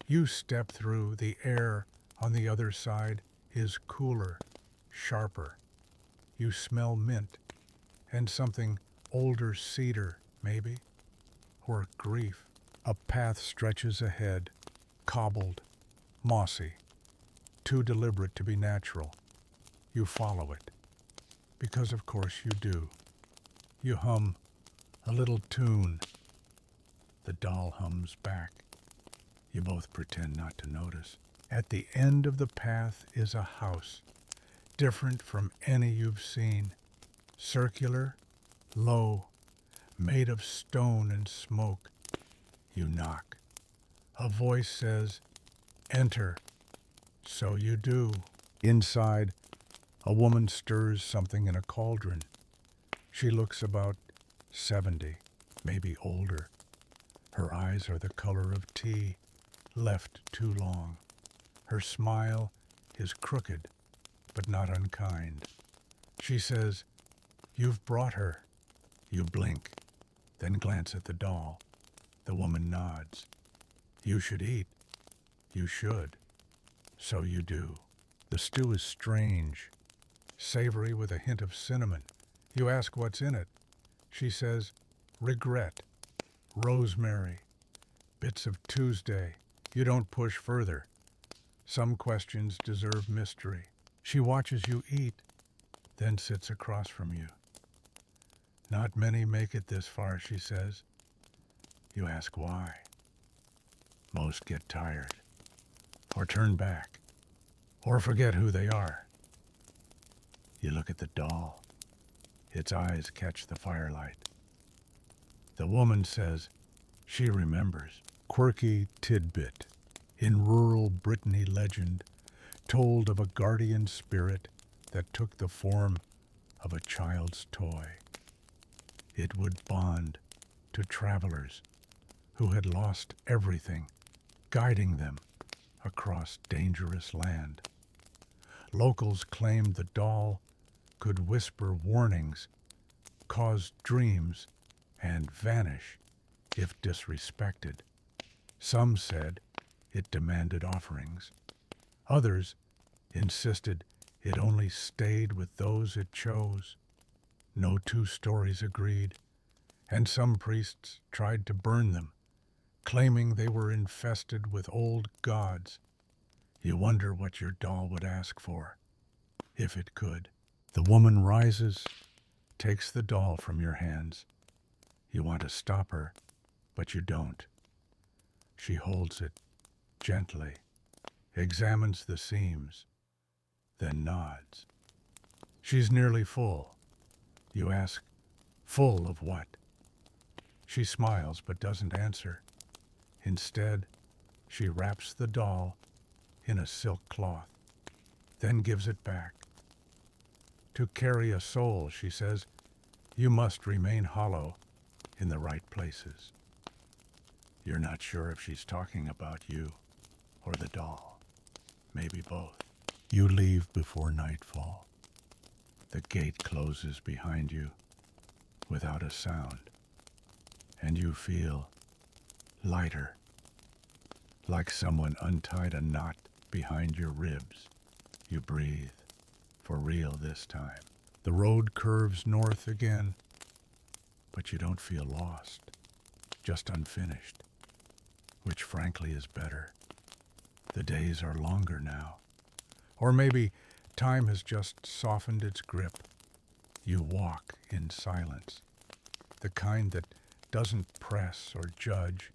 You step through, the air on the other side is cooler, sharper. You smell mint and something older, cedar, maybe, or grief. A path stretches ahead, cobbled, mossy, too deliberate to be natural. You follow it, because of course you do. You hum a little tune. The doll hums back. You both pretend not to notice. At the end of the path is a house, different from any you've seen. Circular, low, made of stone and smoke. You knock. A voice says, "Enter." So you do. Inside, a woman stirs something in a cauldron. She looks about 70, maybe older. Her eyes are the color of tea, left too long. Her smile is crooked, but not unkind. She says, "You've brought her." You blink, then glance at the doll. The woman nods. "You should eat." You should. So you do. The stew is strange, savory with a hint of cinnamon. You ask what's in it. She says, "Regret, rosemary, bits of Tuesday." You don't push further. Some questions deserve mystery. She watches you eat, then sits across from you. "Not many make it this far," she says. You ask why. Most get tired, or turn back, or forget who they are. You look at the doll. Its eyes catch the firelight. The woman says she remembers. Quirky tidbit in rural Brittany legend told of a guardian spirit that took the form of a child's toy. It would bond to travelers who had lost everything, guiding them across dangerous land. Locals claimed the doll could whisper warnings, cause dreams, and vanish if disrespected. Some said it demanded offerings. Others insisted it only stayed with those it chose. No two stories agreed, and some priests tried to burn them, claiming they were infested with old gods. You wonder what your doll would ask for, if it could. The woman rises, takes the doll from your hands. You want to stop her, but you don't. She holds it gently, examines the seams, then nods. She's nearly full. You ask, "Full of what?" She smiles but doesn't answer. Instead, she wraps the doll in a silk cloth, then gives it back. To carry a soul, she says, you must remain hollow in the right places. You're not sure if she's talking about you or the doll. Maybe both. You leave before nightfall. The gate closes behind you without a sound, and you feel lighter, like someone untied a knot behind your ribs. You breathe, for real this time. The road curves north again, but you don't feel lost, just unfinished, which frankly is better. The days are longer now, or maybe time has just softened its grip. You walk in silence, the kind that doesn't press or judge,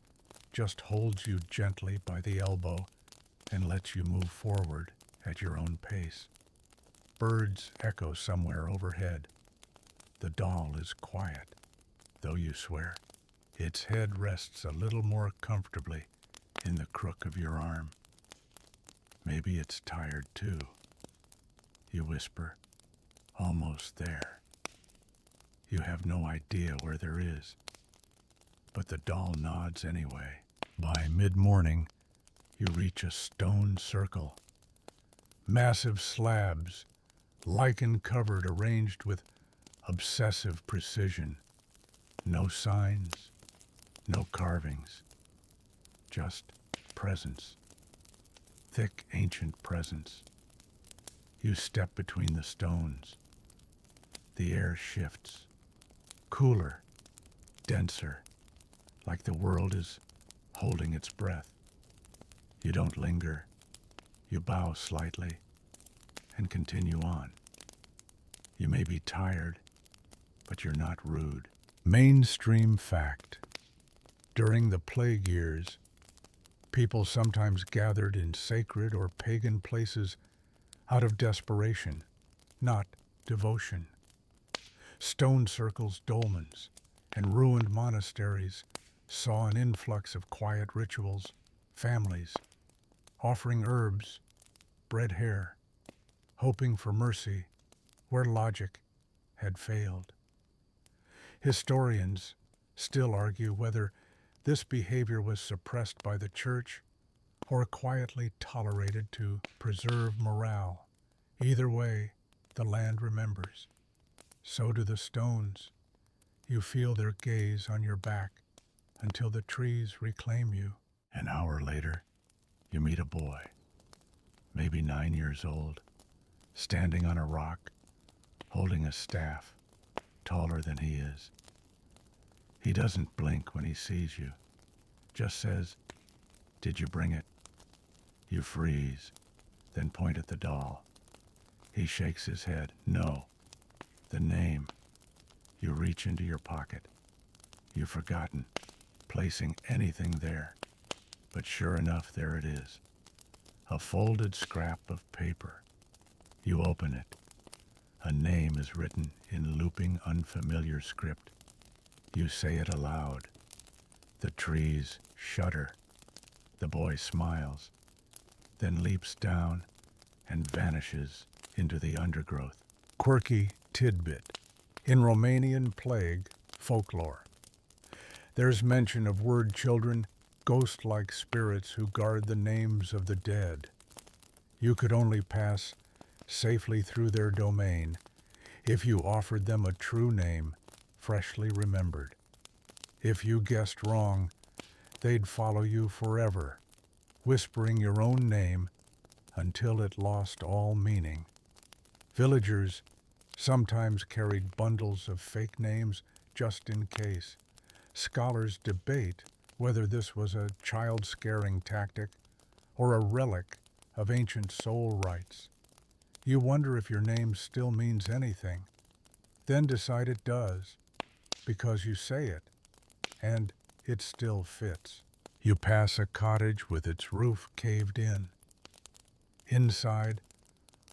just holds you gently by the elbow and lets you move forward at your own pace. Birds echo somewhere overhead. The doll is quiet, though you swear. Its head rests a little more comfortably in the crook of your arm. Maybe it's tired too. You whisper, almost there. You have no idea where there is, but the doll nods anyway. By mid-morning, you reach a stone circle. Massive slabs, lichen-covered, arranged with obsessive precision. No signs, no carvings, just presence. Thick, ancient presence. You step between the stones. The air shifts, cooler, denser, like the world is holding its breath. You don't linger. You bow slightly and continue on. You may be tired, but you're not rude. Mainstream fact. During the plague years, people sometimes gathered in sacred or pagan places out of desperation, not devotion. Stone circles, dolmens, and ruined monasteries saw an influx of quiet rituals, families, offering herbs, bred hair, hoping for mercy where logic had failed. Historians still argue whether this behavior was suppressed by the church or quietly tolerated to preserve morale. Either way, the land remembers. So do the stones. You feel their gaze on your back until the trees reclaim you. An hour later, you meet a boy, maybe 9 years old, standing on a rock, holding a staff, taller than he is. He doesn't blink when he sees you, just says, "Did you bring it?" You freeze, then point at the doll. He shakes his head. "No." The name. You reach into your pocket. You've forgotten placing anything there, but sure enough, there it is. A folded scrap of paper. You open it. A name is written in looping, unfamiliar script. You say it aloud. The trees shudder. The boy smiles, then leaps down and vanishes into the undergrowth. Quirky tidbit. In Romanian plague folklore, there's mention of word children, ghost-like spirits who guard the names of the dead. You could only pass safely through their domain if you offered them a true name, freshly remembered. If you guessed wrong, they'd follow you forever, whispering your own name until it lost all meaning. Villagers sometimes carried bundles of fake names just in case. Scholars debate whether this was a child-scaring tactic or a relic of ancient soul rites. You wonder if your name still means anything, then decide it does, because you say it, and it still fits. You pass a cottage with its roof caved in. Inside,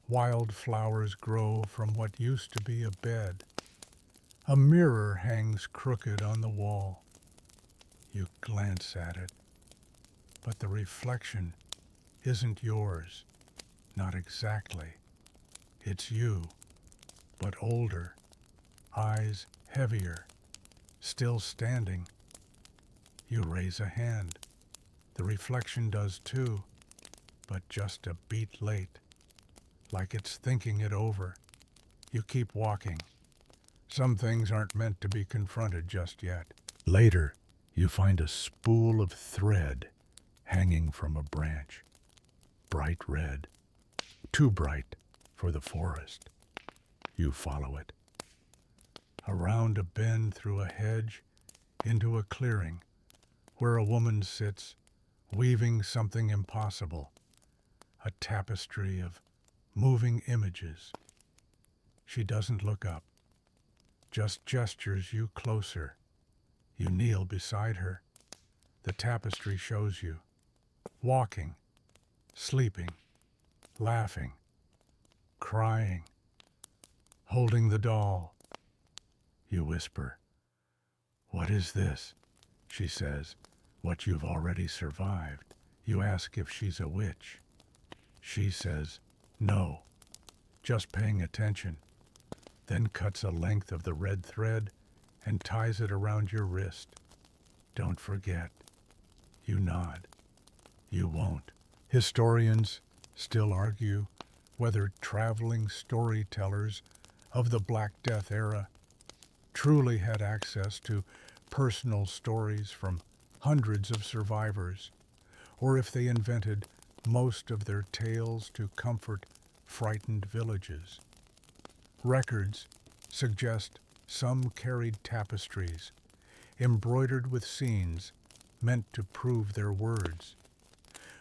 wild flowers grow from what used to be a bed. A mirror hangs crooked on the wall. You glance at it, but the reflection isn't yours. Not exactly. It's you, but older, eyes heavier, still standing. You raise a hand. The reflection does too, but just a beat late, like it's thinking it over. You keep walking. Some things aren't meant to be confronted just yet. Later, you find a spool of thread hanging from a branch. Bright red. Too bright for the forest. You follow it. Around a bend through a hedge, into a clearing, where a woman sits, weaving something impossible. A tapestry of moving images. She doesn't look up, just gestures you closer. You kneel beside her. The tapestry shows you, walking, sleeping, laughing, crying, holding the doll. You whisper, "What is this?" She says, "What you've already survived." You ask if she's a witch. She says, "No, just paying attention," then cuts a length of the red thread and ties it around your wrist. "Don't forget." You nod. You won't. Historians still argue whether traveling storytellers of the Black Death era truly had access to personal stories from hundreds of survivors, or if they invented most of their tales to comfort frightened villages. Records suggest some carried tapestries, embroidered with scenes meant to prove their words.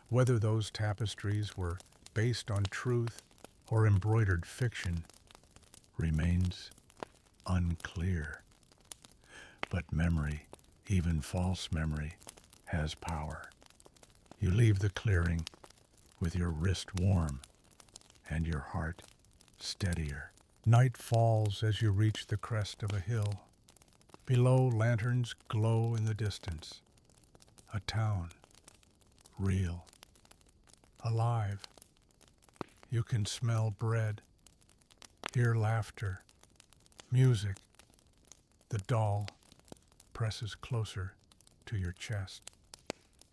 Whether those tapestries were based on truth or embroidered fiction remains unclear. But memory, even false memory, has power. You leave the clearing with your wrist warm and your heart steadier. Night falls as you reach the crest of a hill. Below, lanterns glow in the distance. A town, real, alive. You can smell bread, hear laughter, music. The doll presses closer to your chest.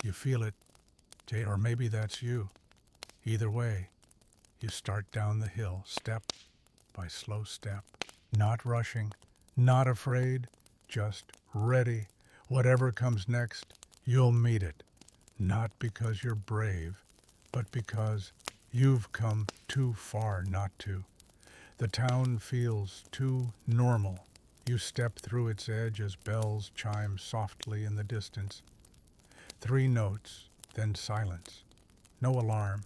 You feel it, or maybe that's you. Either way, you start down the hill, step by slow step, not rushing, not afraid, just ready. Whatever comes next, you'll meet it, not because you're brave, but because you've come too far not to. The town feels too normal. You step through its edge as bells chime softly in the distance. 3 notes, then silence. No alarm,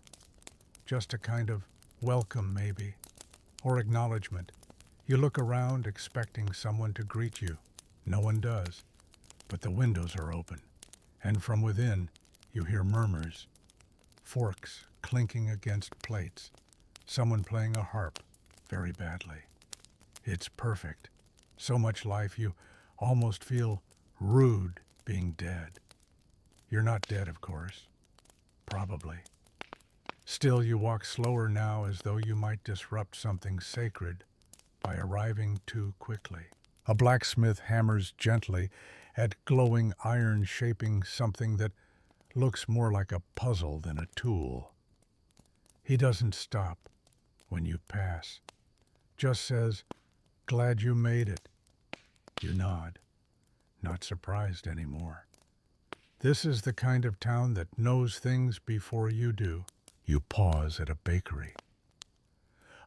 just a kind of welcome maybe, or acknowledgement. You look around expecting someone to greet you. No one does, but the windows are open, and from within you hear murmurs, forks clinking against plates, someone playing a harp very badly. It's perfect. So much life you almost feel rude being dead. You're not dead, of course. Probably. Still, you walk slower now as though you might disrupt something sacred by arriving too quickly. A blacksmith hammers gently at glowing iron, shaping something that looks more like a puzzle than a tool. He doesn't stop when you pass, just says, "Glad you made it." You nod, not surprised anymore. This is the kind of town that knows things before you do. You pause at a bakery.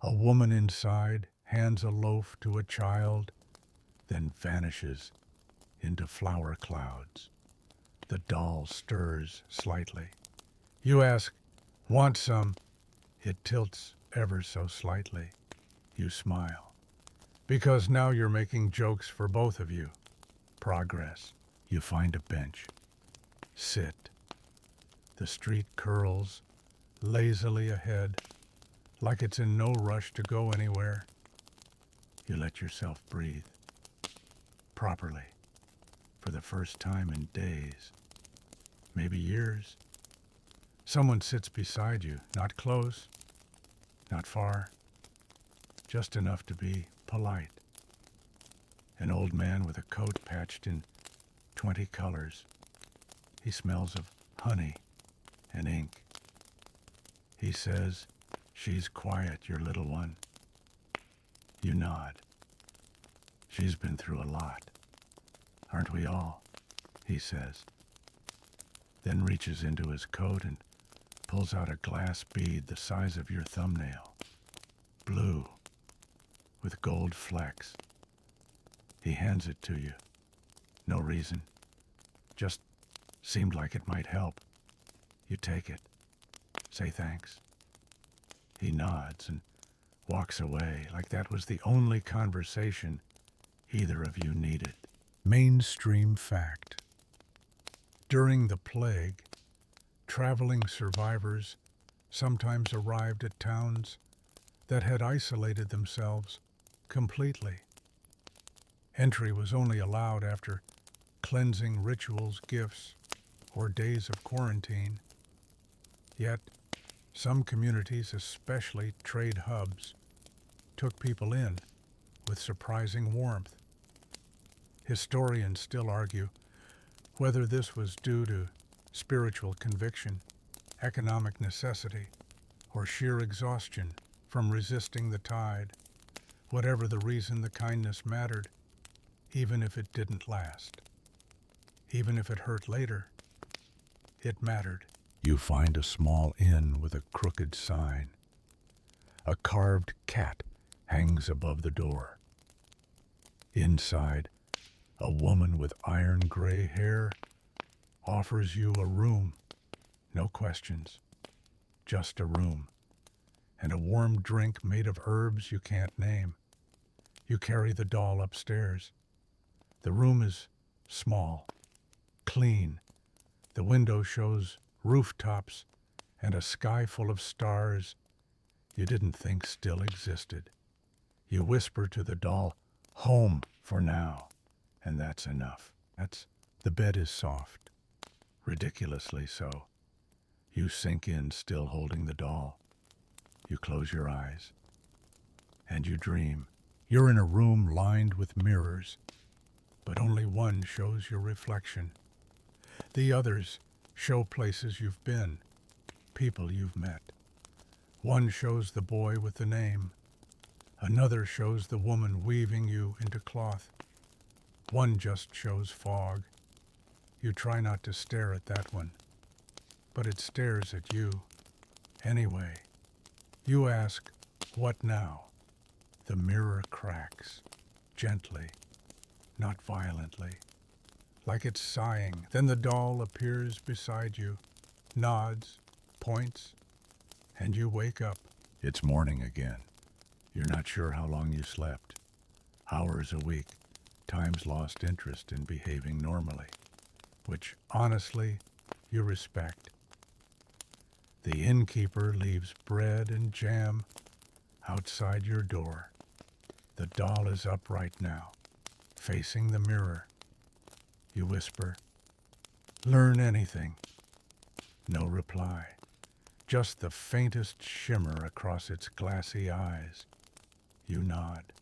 A woman inside hands a loaf to a child, then vanishes into flour clouds. The doll stirs slightly. You ask, "Want some?" It tilts ever so slightly. You smile. Because now you're making jokes for both of you. Progress. You find a bench. Sit. The street curls lazily ahead, like it's in no rush to go anywhere. You let yourself breathe. Properly. For the first time in days. Maybe years. Someone sits beside you, not close, not far, just enough to be polite. An old man with a coat patched in 20 colors. He smells of honey and ink. He says, "She's quiet, your little one." You nod. She's been through a lot. Aren't we all? He says. Then reaches into his coat and pulls out a glass bead the size of your thumbnail. Blue, with gold flecks. He hands it to you. No reason. Just seemed like it might help. You take it. Say thanks. He nods and walks away like that was the only conversation either of you needed. Mainstream fact. During the plague, traveling survivors sometimes arrived at towns that had isolated themselves completely. Entry was only allowed after cleansing rituals, gifts, or days of quarantine. Yet, some communities, especially trade hubs, took people in with surprising warmth. Historians still argue whether this was due to spiritual conviction, economic necessity, or sheer exhaustion from resisting the tide. Whatever the reason, the kindness mattered, even if it didn't last. Even if it hurt later, it mattered. You find a small inn with a crooked sign. A carved cat hangs above the door. Inside, a woman with iron gray hair offers you a room. No questions, just a room, and a warm drink made of herbs you can't name. You carry the doll upstairs. The room is small, clean. The window shows rooftops and a sky full of stars you didn't think still existed. You whisper to the doll, "Home for now," and that's enough. The bed is soft, ridiculously so. You sink in, still holding the doll. You close your eyes, and you dream. You're in a room lined with mirrors, but only one shows your reflection. The others show places you've been, people you've met. One shows the boy with the name. Another shows the woman weaving you into cloth. One just shows fog. You try not to stare at that one, but it stares at you anyway. You ask, "What now?" The mirror cracks, gently, not violently, like it's sighing. Then the doll appears beside you, nods, points, and you wake up. It's morning again. You're not sure how long you slept. Hours a week. Time's lost interest in behaving normally, which, honestly, you respect. The innkeeper leaves bread and jam outside your door. The doll is upright now, facing the mirror. You whisper, "Learn anything?" No reply, just the faintest shimmer across its glassy eyes. You nod,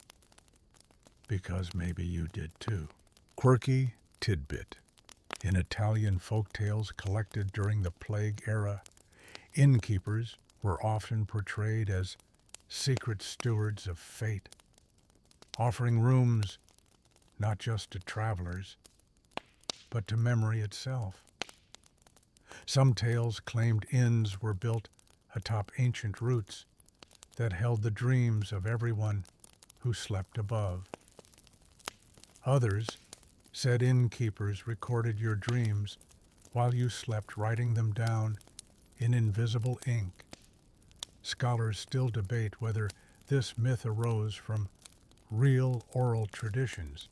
because maybe you did too. Quirky tidbit. In Italian folktales collected during the plague era, innkeepers were often portrayed as secret stewards of fate, offering rooms not just to travelers, but to memory itself. Some tales claimed inns were built atop ancient roots that held the dreams of everyone who slept above. Others said innkeepers recorded your dreams while you slept, writing them down in invisible ink. Scholars still debate whether this myth arose from real oral traditions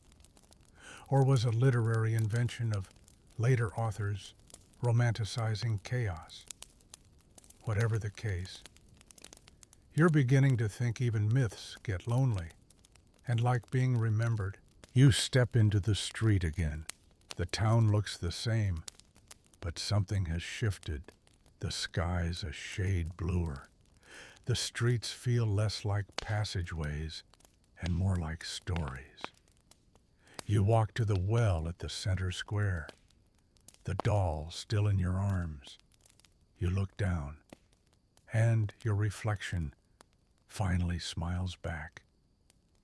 or was a literary invention of later authors romanticizing chaos. Whatever the case, you're beginning to think even myths get lonely and like being remembered. You step into the street again. The town looks the same, but something has shifted. The sky's a shade bluer. The streets feel less like passageways and more like stories. You walk to the well at the center square, the doll still in your arms. You look down, and your reflection finally smiles back.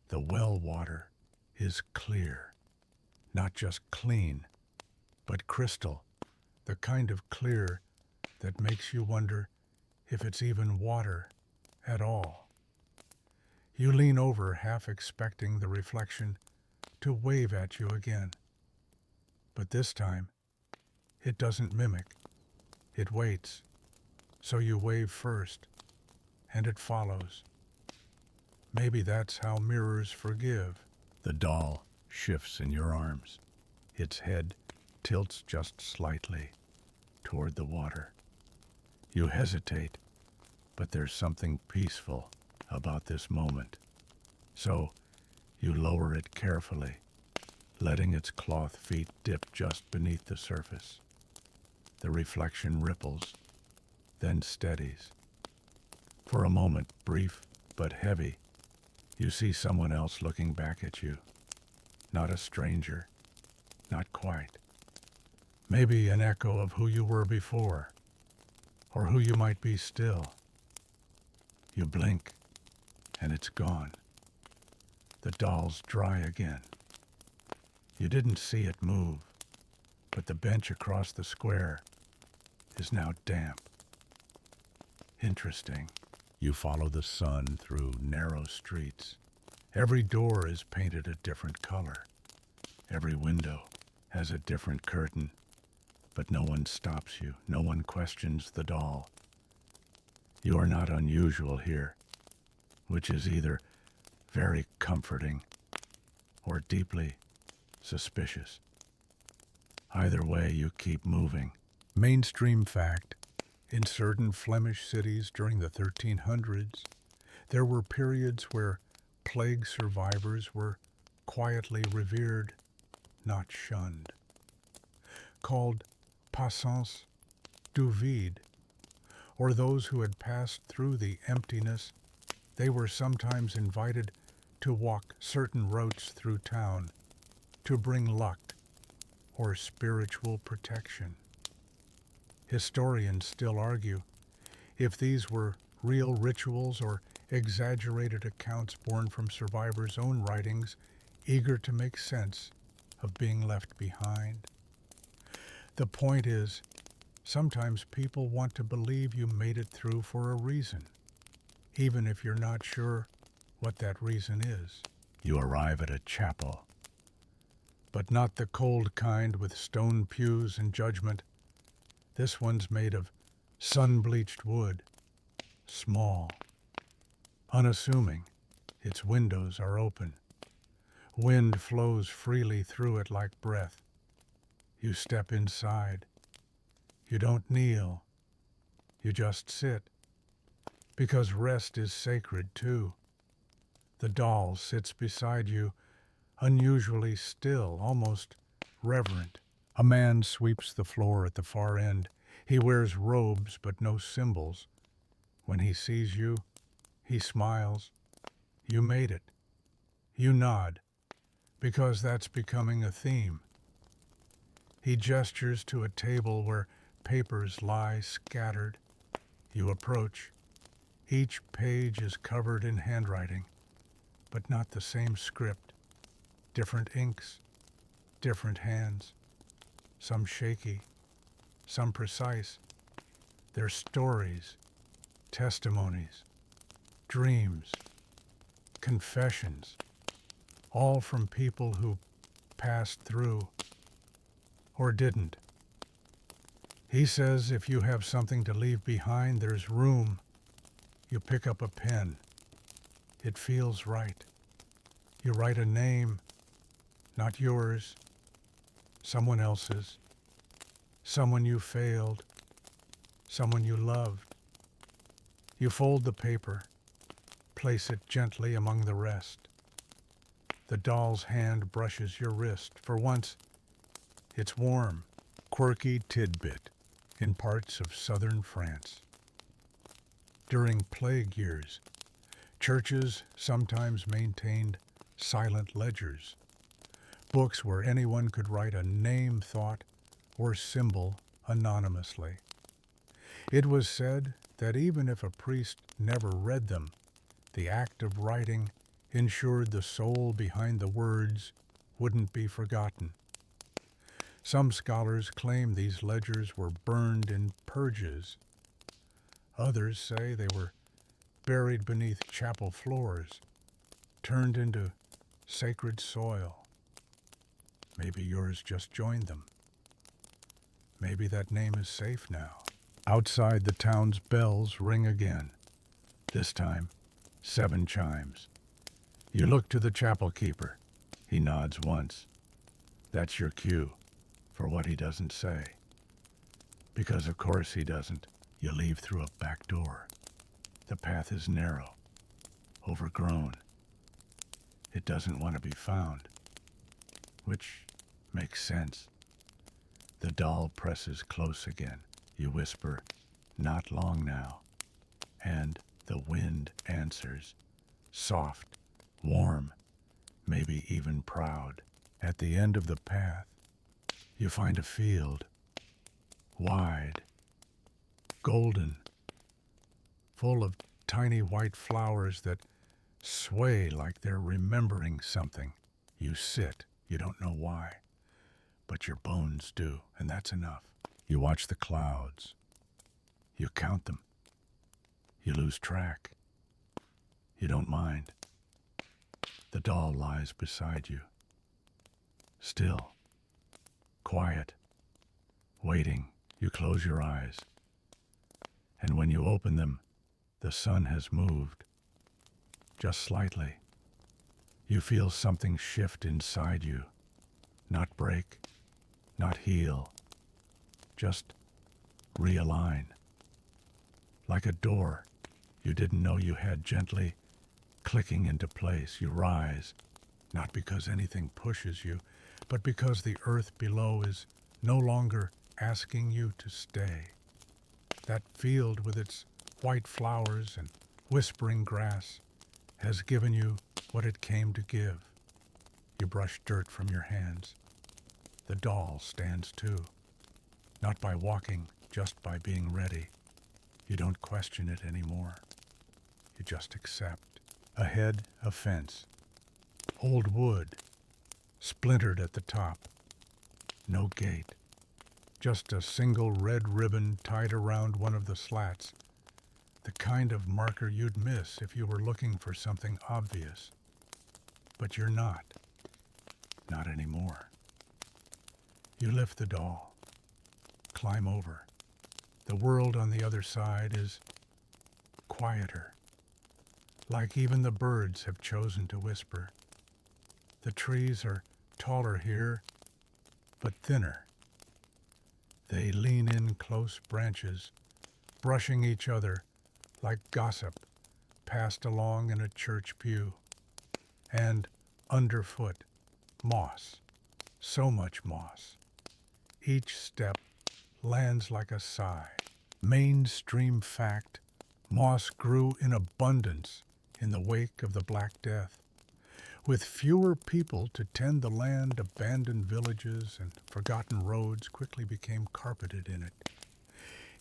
The well water is clear, not just clean, but crystal, the kind of clear that makes you wonder if it's even water at all. You lean over, half expecting the reflection to wave at you again. But this time, it doesn't mimic. It waits. So you wave first, and it follows. Maybe that's how mirrors forgive. The doll shifts in your arms. Its head tilts just slightly toward the water. You hesitate, but there's something peaceful about this moment. So you lower it carefully, letting its cloth feet dip just beneath the surface. The reflection ripples, then steadies. For a moment, brief but heavy, you see someone else looking back at you. Not a stranger, not quite. Maybe an echo of who you were before, or who you might be still. You blink, and it's gone. The doll's dry again. You didn't see it move, but the bench across the square is now damp. Interesting. You follow the sun through narrow streets. Every door is painted a different color. Every window has a different curtain. But no one stops you. No one questions the doll. You are not unusual here, which is either very comforting or deeply suspicious. Either way, you keep moving. Mainstream fact: in certain Flemish cities during the 1300s, there were periods where plague survivors were quietly revered, not shunned. Called passants du vide, or those who had passed through the emptiness, they were sometimes invited to walk certain routes through town to bring luck or spiritual protection. Historians still argue if these were real rituals or exaggerated accounts born from survivors' own writings, eager to make sense of being left behind. The point is, sometimes people want to believe you made it through for a reason, even if you're not sure what that reason is. You arrive at a chapel, but not the cold kind with stone pews and judgment. This one's made of sun-bleached wood, small, unassuming. Its windows are open. Wind flows freely through it like breath. You step inside. You don't kneel. You just sit. Because rest is sacred too. The doll sits beside you, unusually still, almost reverent. A man sweeps the floor at the far end. He wears robes but no symbols. When he sees you, he smiles. You made it. You nod, because that's becoming a theme. He gestures to a table where papers lie scattered. You approach. Each page is covered in handwriting, but not the same script. Different inks, different hands. Some shaky, some precise. They're stories, testimonies, dreams, confessions, all from people who passed through or didn't. He says if you have something to leave behind, there's room. You pick up a pen. It feels right. You write a name, not yours, someone else's, someone you failed, someone you loved. You fold the paper, place it gently among the rest. The doll's hand brushes your wrist. For once, it's warm. Quirky tidbit in parts of southern France. During plague years, churches sometimes maintained silent ledgers, books where anyone could write a name, thought, or symbol anonymously. It was said that even if a priest never read them, the act of writing ensured the soul behind the words wouldn't be forgotten. Some scholars claim these ledgers were burned in purges. Others say they were buried beneath chapel floors, turned into sacred soil. Maybe yours just joined them. Maybe that name is safe now. Outside, the town's bells ring again. This time, 7 chimes. You look to the chapel keeper. He nods once. That's your cue for what he doesn't say. Because of course he doesn't. You leave through a back door. The path is narrow, overgrown. It doesn't want to be found, which makes sense. The doll presses close again. You whisper, "Not long now." And the wind answers, soft, warm, maybe even proud. At the end of the path, you find a field, wide, golden, full of tiny white flowers that sway like they're remembering something. You sit, you don't know why, but your bones do, and that's enough. You watch the clouds. You count them. You lose track. You don't mind. The doll lies beside you. Still. Quiet. Waiting. You close your eyes. And when you open them, the sun has moved. Just slightly. You feel something shift inside you. Not break. Not heal. Just realign. Like a door you didn't know you had gently clicking into place. You rise, not because anything pushes you, but because the earth below is no longer asking you to stay. That field with its white flowers and whispering grass has given you what it came to give. You brush dirt from your hands. The doll stands too. Not by walking, just by being ready. You don't question it anymore. You just accept. Ahead, a fence. Old wood, splintered at the top. No gate. Just a single red ribbon tied around one of the slats. The kind of marker you'd miss if you were looking for something obvious. But you're not. Not anymore. You lift the doll. Climb over. The world on the other side is quieter, like even the birds have chosen to whisper. The trees are taller here, but thinner. They lean in close branches, brushing each other like gossip passed along in a church pew. And underfoot, moss, so much moss. Each step lands like a sigh. Mainstream fact, moss grew in abundance in the wake of the Black Death. With fewer people to tend the land, abandoned villages and forgotten roads quickly became carpeted in it.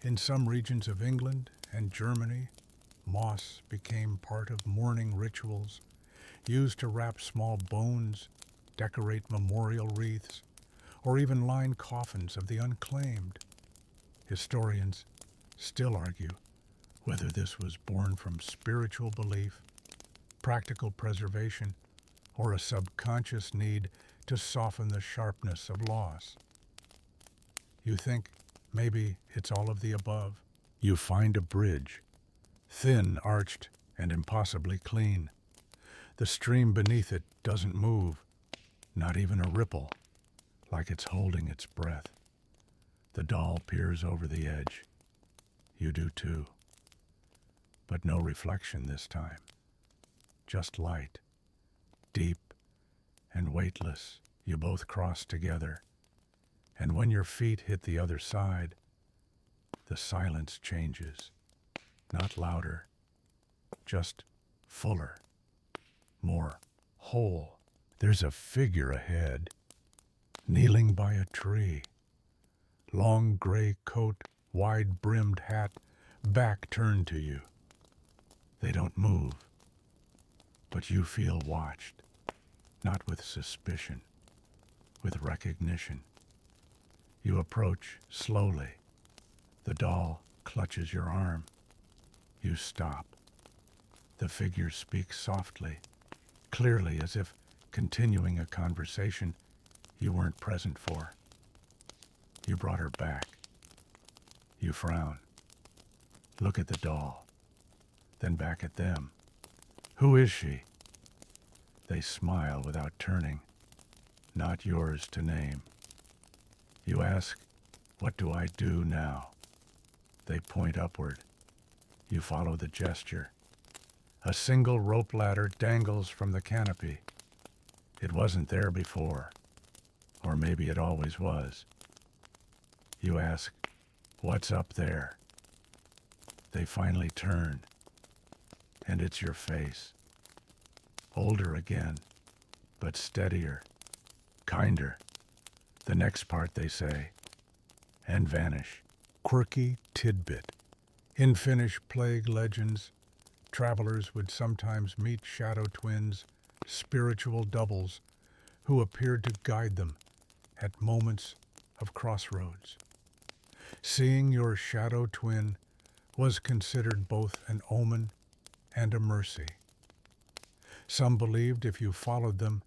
In some regions of England and Germany, moss became part of mourning rituals, used to wrap small bones, decorate memorial wreaths, or even line coffins of the unclaimed. Historians still argue whether this was born from spiritual belief, practical preservation, or a subconscious need to soften the sharpness of loss. You think maybe it's all of the above. You find a bridge, thin, arched, and impossibly clean. The stream beneath it doesn't move, not even a ripple, like it's holding its breath. The doll peers over the edge. You do too. But no reflection this time. Just light, deep and weightless. You both cross together. And when your feet hit the other side, the silence changes. Not louder, just fuller, more whole. There's a figure ahead, kneeling by a tree. Long gray coat, wide-brimmed hat, back turned to you. They don't move, But you feel watched, not with suspicion, with recognition. You approach slowly. The doll clutches your arm. You stop. The figure speaks softly, clearly, as if continuing a conversation you weren't present for. You brought her back. You frown. Look at the doll, then back at them. Who is she? They smile without turning. Not yours to name. You ask, what do I do now? They point upward. You follow the gesture. A single rope ladder dangles from the canopy. It wasn't there before, or maybe it always was. You ask, what's up there? They finally turn, and it's your face. Older again, but steadier, kinder. The next part they say, and vanish. Quirky tidbit. In Finnish plague legends, travelers would sometimes meet shadow twins, spiritual doubles, who appeared to guide them at moments of crossroads. Seeing your shadow twin was considered both an omen and a mercy. Some believed if you followed them,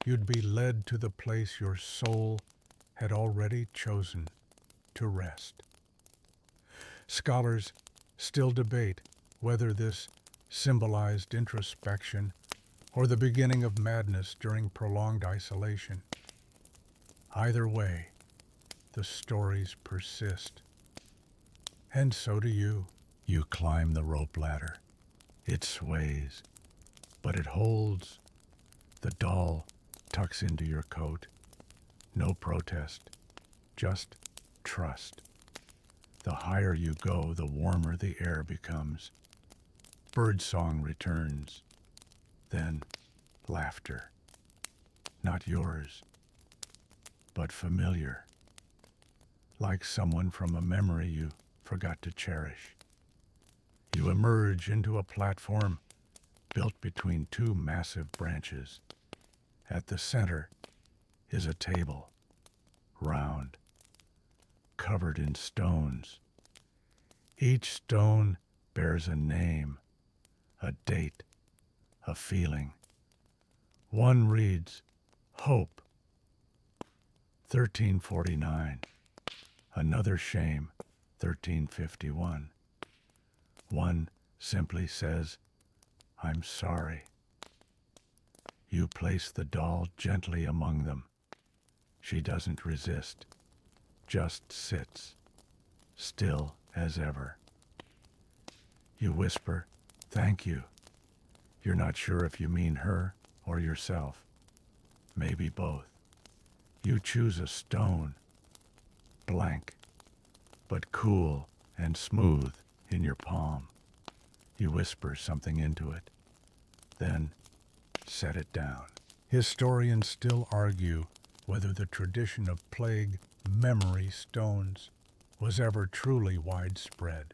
you'd be led to the place your soul had already chosen to rest. Scholars still debate whether this symbolized introspection or the beginning of madness during prolonged isolation. Either way, the stories persist. And so do you. You climb the rope ladder. It sways, but it holds. The doll tucks into your coat. No protest, just trust. The higher you go, the warmer the air becomes. Birdsong returns. Then laughter. Not yours, but familiar. Like someone from a memory you forgot to cherish. You emerge into a platform built between two massive branches. At the center is a table, round, covered in stones. Each stone bears a name, a date, a feeling. One reads, Hope, 1349. Another Shame, 1351. One simply says, I'm sorry. You place the doll gently among them. She doesn't resist, just sits, still as ever. You whisper, thank you. You're not sure if you mean her or yourself. Maybe both. You choose a stone, blank, but cool and smooth in your palm. You whisper something into it, then set it down. Historians still argue whether the tradition of plague memory stones was ever truly widespread.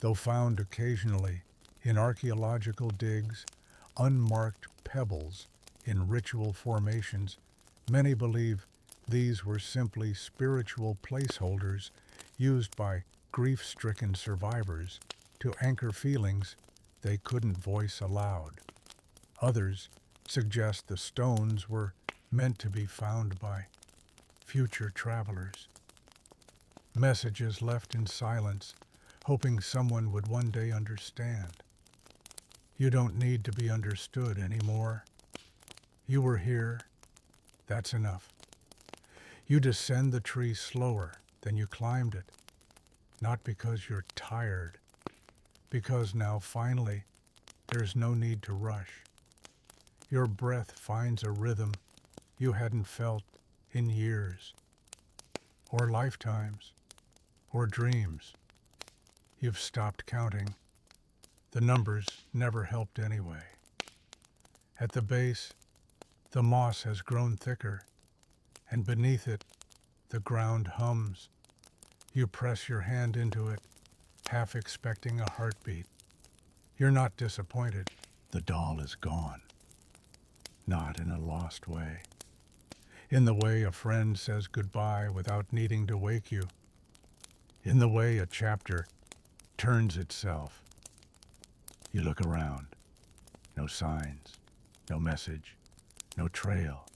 Though found occasionally in archaeological digs, unmarked pebbles in ritual formations, many believe these were simply spiritual placeholders used by grief-stricken survivors to anchor feelings they couldn't voice aloud. Others suggest the stones were meant to be found by future travelers. Messages left in silence, hoping someone would one day understand. You don't need to be understood anymore. You were here. That's enough. You descend the tree slower than you climbed it, not because you're tired, because now finally there's no need to rush. Your breath finds a rhythm you hadn't felt in years, or lifetimes, or dreams. You've stopped counting. The numbers never helped anyway. At the base, the moss has grown thicker, and beneath it, the ground hums. You press your hand into it, half expecting a heartbeat. You're not disappointed, The doll is gone, not in a lost way, in the way a friend says goodbye without needing to wake you, in the way a chapter turns itself. You look around, no signs, no message, no trail,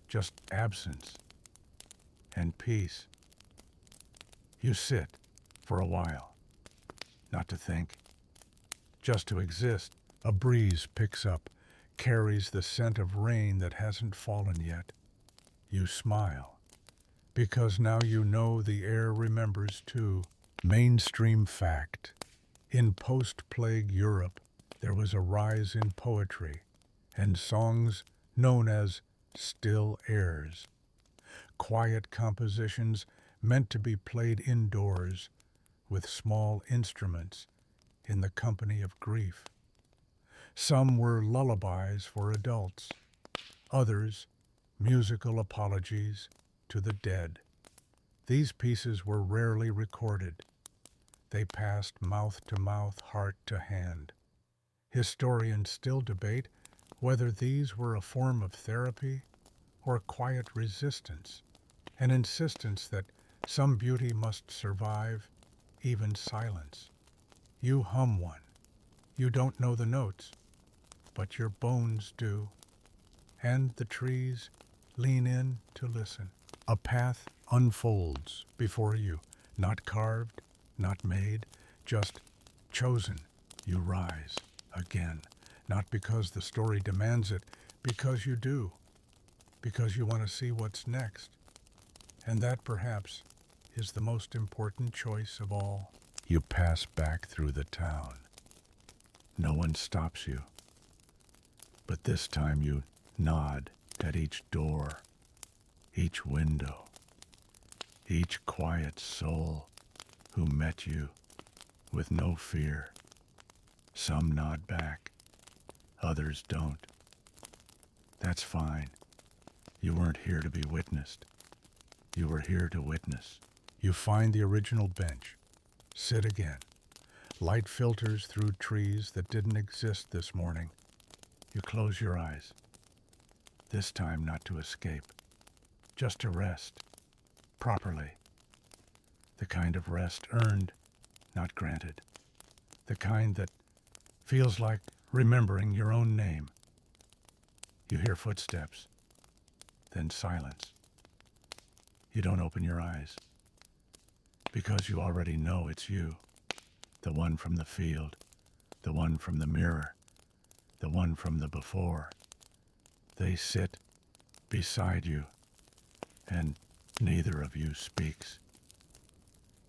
just absence and peace. You sit for a while, not to think, just to exist. A breeze picks up, carries the scent of rain that hasn't fallen yet. You smile, because now you know the air remembers too. Mainstream fact. In post-plague Europe, there was a rise in poetry and songs known as still airs, quiet compositions meant to be played indoors with small instruments in the company of grief. Some were lullabies for adults, others musical apologies to the dead. These pieces were rarely recorded. They passed mouth to mouth, heart to hand. Historians still debate whether these were a form of therapy or quiet resistance, an insistence that some beauty must survive even silence. You hum one. You don't know the notes, but your bones do. And the trees lean in to listen. A path unfolds before you, not carved, not made, just chosen. You rise again, not because the story demands it, because you do, because you want to see what's next. And that, perhaps, is the most important choice of all. You pass back through the town. No one stops you. But this time you nod at each door, each window, each quiet soul who met you with no fear. Some nod back, others don't. That's fine. You weren't here to be witnessed. You were here to witness. You find the original bench. Sit again. Light filters through trees that didn't exist this morning. You close your eyes. This time not to escape, just to rest, properly. The kind of rest earned, not granted. The kind that feels like remembering your own name. You hear footsteps, then silence. You don't open your eyes, because you already know it's you, the one from the field, the one from the mirror, the one from the before. They sit beside you, and neither of you speaks,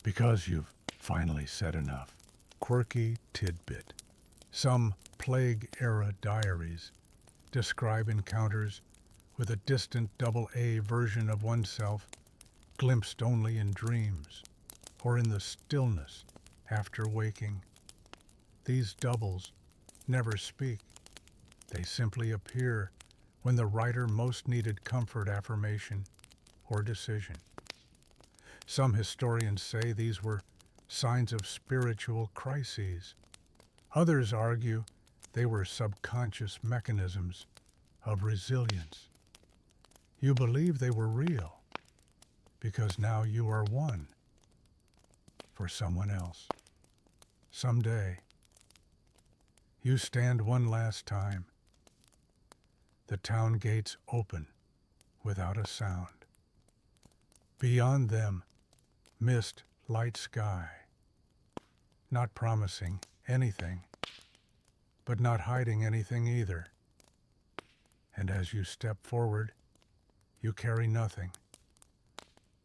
because you've finally said enough. Quirky tidbit. Some plague-era diaries describe encounters with a distant double-A version of oneself, glimpsed only in dreams or in the stillness after waking. These doubles never speak. They simply appear when the writer most needed comfort, affirmation, or decision. Some historians say these were signs of spiritual crises. Others argue they were subconscious mechanisms of resilience. You believe they were real because now you are one for someone else. Someday, you stand one last time. The town gates open without a sound. Beyond them, mist, light sky, not promising anything, but not hiding anything either. And as you step forward, you carry nothing.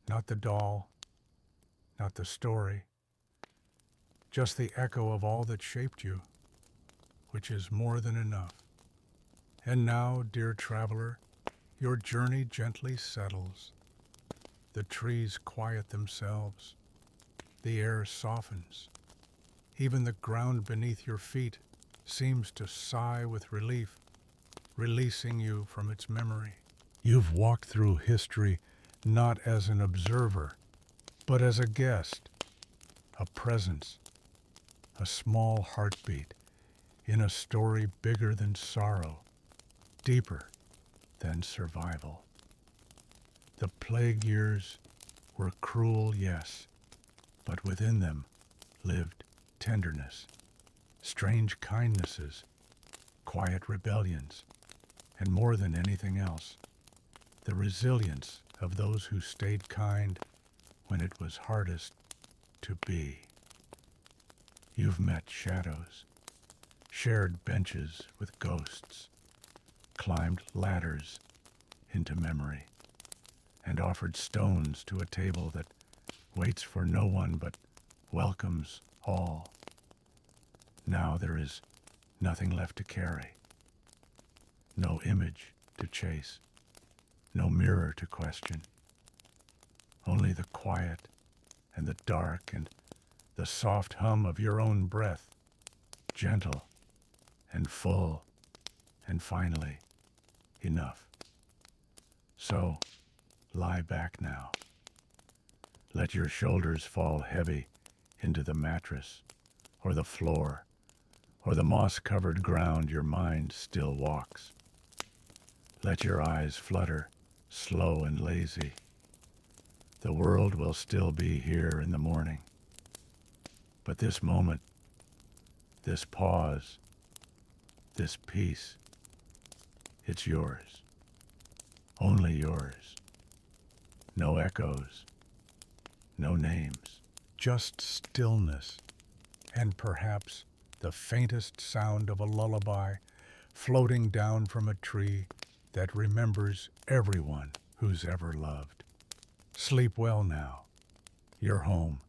Not the doll, not the story, just the echo of all that shaped you, which is more than enough. And now, dear traveler, your journey gently settles. The trees quiet themselves. The air softens. Even the ground beneath your feet seems to sigh with relief, releasing you from its memory. You've walked through history not as an observer, but as a guest, a presence, a small heartbeat in a story bigger than sorrow, deeper than survival. The plague years were cruel, yes, but within them lived tenderness, strange kindnesses, quiet rebellions, and more than anything else, the resilience of those who stayed kind when it was hardest to be. You've met shadows, shared benches with ghosts, climbed ladders into memory, and offered stones to a table that waits for no one but welcomes all. Now there is nothing left to carry, no image to chase, no mirror to question, only the quiet and the dark and the soft hum of your own breath, gentle and full, and finally, enough. So, lie back now. Let your shoulders fall heavy into the mattress, or the floor, or the moss-covered ground your mind still walks. Let your eyes flutter, slow and lazy. The world will still be here in the morning. But this moment, this pause, this peace, it's yours. Only yours. No echoes, no names. Just stillness, and perhaps the faintest sound of a lullaby floating down from a tree that remembers everyone who's ever loved. Sleep well now. You're home.